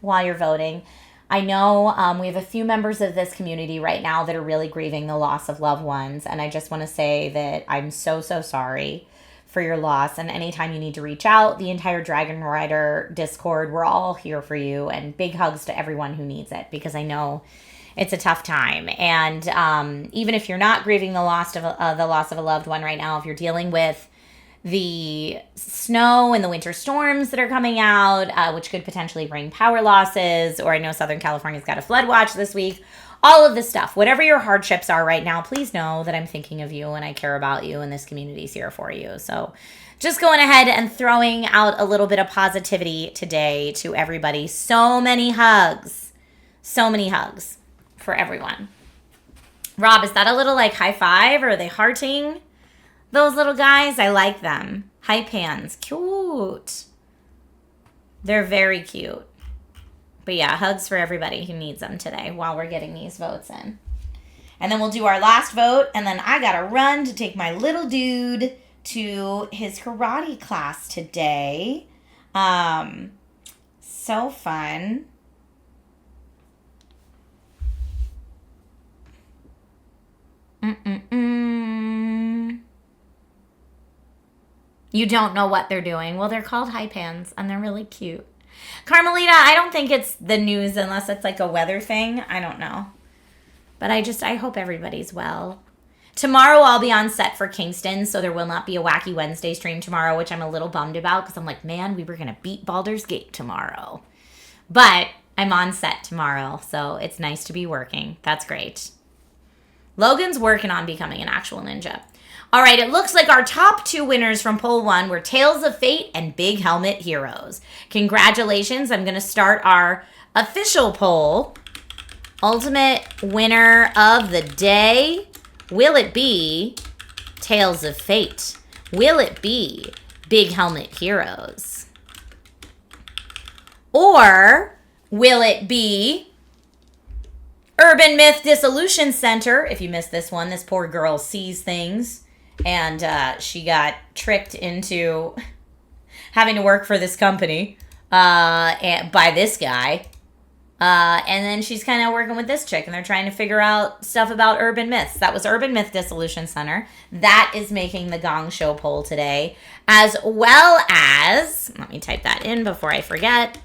while you're voting. I know we have a few members of this community right now that are really grieving the loss of loved ones. And I just want to say that I'm so, so sorry for your loss. And anytime you need to reach out, the entire Dragon Rider Discord, we're all here for you. And big hugs to everyone who needs it, because I know it's a tough time. And even if you're not grieving the loss of a loved one right now, if you're dealing with the snow and the winter storms that are coming out, which could potentially bring power losses, or I know Southern California's got a flood watch this week, all of this stuff, whatever your hardships are right now, please know that I'm thinking of you and I care about you and this community's here for you. So just going ahead and throwing out a little bit of positivity today to everybody. So many hugs for everyone. Rob, is that a little like high five, or are they hearting? Those little guys, I like them. Hype hands, cute. They're very cute. But yeah, hugs for everybody who needs them today while we're getting these votes in. And then we'll do our last vote, and then I gotta run to take my little dude to his karate class today. So fun. You don't know what they're doing. Well, they're called hype hands, and they're really cute. Carmelita, I don't think it's the news unless it's like a weather thing. I don't know. But I hope everybody's well. Tomorrow I'll be on set for Kingston, so there will not be a Wacky Wednesday stream tomorrow, which I'm a little bummed about because I'm like, man, we were going to beat Baldur's Gate tomorrow. But I'm on set tomorrow, so it's nice to be working. That's great. Logan's working on becoming an actual ninja. All right, it looks like our top 2 winners from poll 1 were Tales of Fate and Big Helmet Heroes. Congratulations. I'm going to start our official poll. Ultimate winner of the day. Will it be Tales of Fate? Will it be Big Helmet Heroes? Or will it be Urban Myth Dissolution Center? If you missed this one, this poor girl sees things and she got tricked into having to work for this company by this guy. And then she's kind of working with this chick, and they're trying to figure out stuff about urban myths. That was Urban Myth Dissolution Center. That is making the Gong Show poll today, as well as, let me type that in before I forget.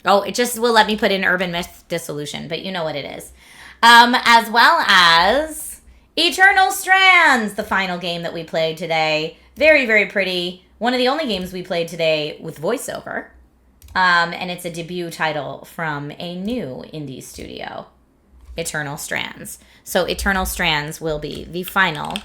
Oh, it just will let me put in Urban Myth Dissolution, but you know what it is. As well as Eternal Strands, the final game that we played today. Very, very pretty. One of the only games we played today with voiceover. And it's a debut title from a new indie studio, Eternal Strands. So Eternal Strands will be the final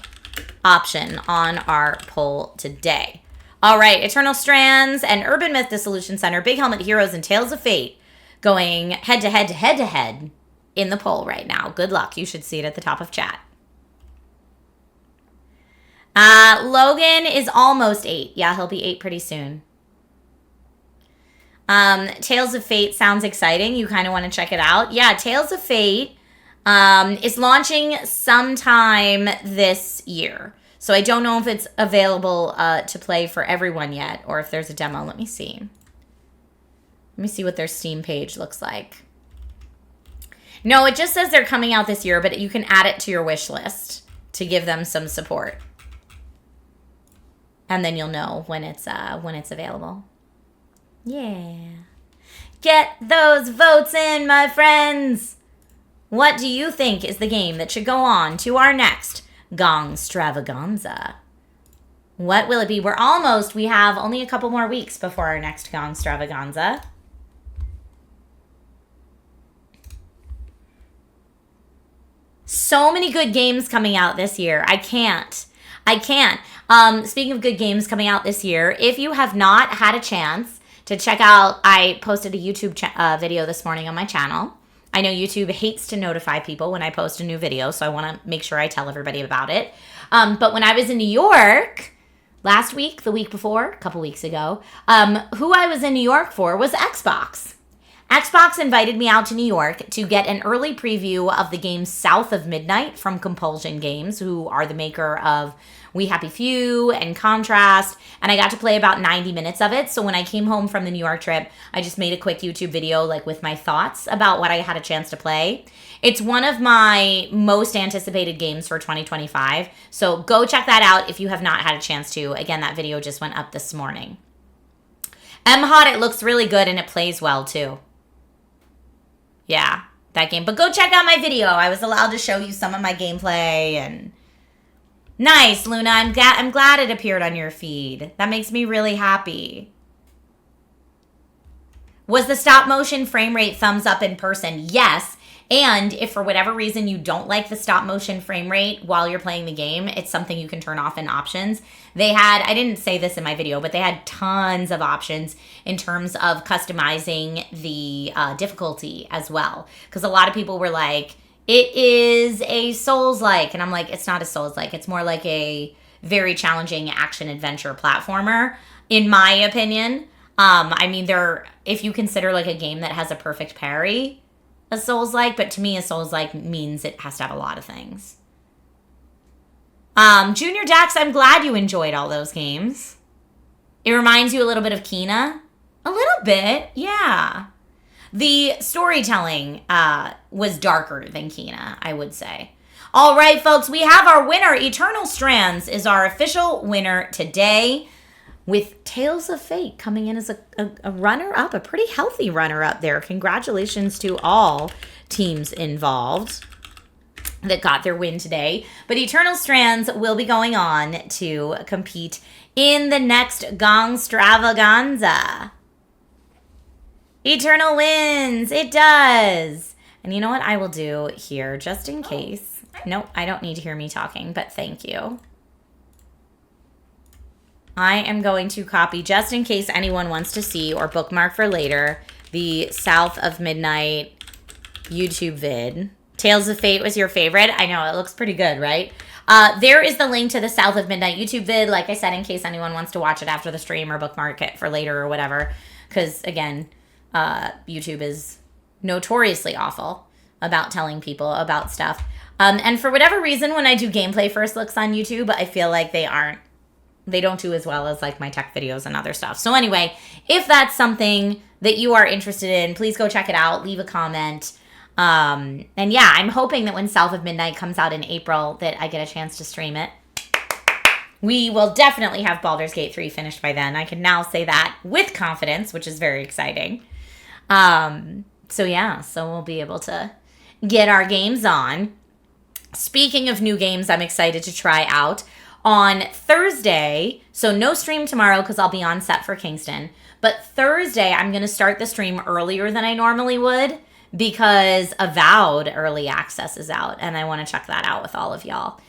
option on our poll today. All right, Eternal Strands and Urban Myth Dissolution Center, Big Helmet Heroes, and Tales of Fate going head-to-head in the poll right now. Good luck. You should see it at the top of chat. Logan is almost 8. Yeah, he'll be 8 pretty soon. Tales of Fate sounds exciting. You kind of want to check it out. Yeah, Tales of Fate is launching sometime this year. So I don't know if it's available to play for everyone yet, or if there's a demo. Let me see. Let me see what their Steam page looks like. No, it just says they're coming out this year, but you can add it to your wish list to give them some support. And then you'll know when it's available. Yeah. Get those votes in, my friends. What do you think is the game that should go on to our next Gong Stravaganza? What will it be? We have only a couple more weeks before our next Gong Stravaganza. So many good games coming out this year. I can't. Speaking of good games coming out this year, if you have not had a chance to check out, I posted a YouTube video this morning on my channel. I know YouTube hates to notify people when I post a new video, so I want to make sure I tell everybody about it. But when I was in New York last week, the week before, a couple weeks ago, who I was in New York for was Xbox. Xbox invited me out to New York to get an early preview of the game South of Midnight from Compulsion Games, who are the maker of We Happy Few and Contrast, and I got to play about 90 minutes of it. So when I came home from the New York trip, I just made a quick YouTube video like with my thoughts about what I had a chance to play. It's one of my most anticipated games for 2025, so go check that out if you have not had a chance to. Again, that video just went up this morning. MHOT, it looks really good and it plays well too. Yeah, that game. But go check out my video. I was allowed to show you some of my gameplay. And nice, Luna. I'm glad it appeared on your feed. That makes me really happy. Was the stop motion frame rate thumbs up in person? Yes. And if for whatever reason you don't like the stop motion frame rate while you're playing the game, it's something you can turn off in options. They had, I didn't say this in my video, but they had tons of options in terms of customizing the difficulty as well. Because a lot of people were like, it is a Souls-like. And I'm like, it's not a Souls-like. It's more like a very challenging action-adventure platformer, in my opinion. I mean, if you consider like a game that has a perfect parry, a Souls-like, but to me a Souls-like means it has to have a lot of things. Junior Dax, I'm glad you enjoyed all those games. It reminds you a little bit of Kena. A little bit, yeah. The storytelling was darker than Kena, I would say. All right, folks, we have our winner. Eternal Strands is our official winner today, with Tales of Fate coming in as a runner-up, a pretty healthy runner-up there. Congratulations to all teams involved that got their win today. But Eternal Strands will be going on to compete in the next Gong Stravaganza. Eternal wins. It does. And you know what I will do here, just in case. Nope, I don't need to hear me talking, but thank you. I am going to copy, just in case anyone wants to see or bookmark for later, the South of Midnight YouTube vid. Tales of Fate was your favorite? I know, it looks pretty good, right? There is the link to the South of Midnight YouTube vid, like I said, in case anyone wants to watch it after the stream or bookmark it for later or whatever. Because, again, YouTube is notoriously awful about telling people about stuff. And for whatever reason, when I do gameplay first looks on YouTube, I feel like they don't do as well as like my tech videos and other stuff. So anyway, if that's something that you are interested in, please go check it out. Leave a comment. And yeah, I'm hoping that when South of Midnight comes out in April that I get a chance to stream it. We will definitely have Baldur's Gate 3 finished by then. I can now say that with confidence, which is very exciting. So yeah, so we'll be able to get our games on. Speaking of new games I'm excited to try out, on Thursday, so no stream tomorrow because I'll be on set for Kingston, but Thursday I'm going to start the stream earlier than I normally would because Avowed Early Access is out, and I want to check that out with all of y'all.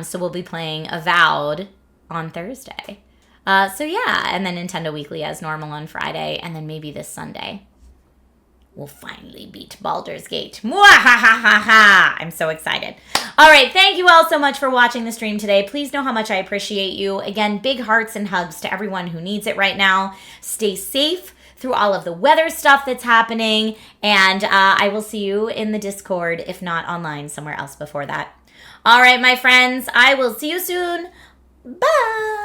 So we'll be playing Avowed on Thursday. So yeah, and then Nintendo Weekly as normal on Friday, and then maybe this Sunday we'll finally beat Baldur's Gate. Mwahahaha! I'm so excited. All right, thank you all so much for watching the stream today. Please know how much I appreciate you. Again, big hearts and hugs to everyone who needs it right now. Stay safe through all of the weather stuff that's happening, and I will see you in the Discord, if not online somewhere else before that. All right, my friends, I will see you soon. Bye!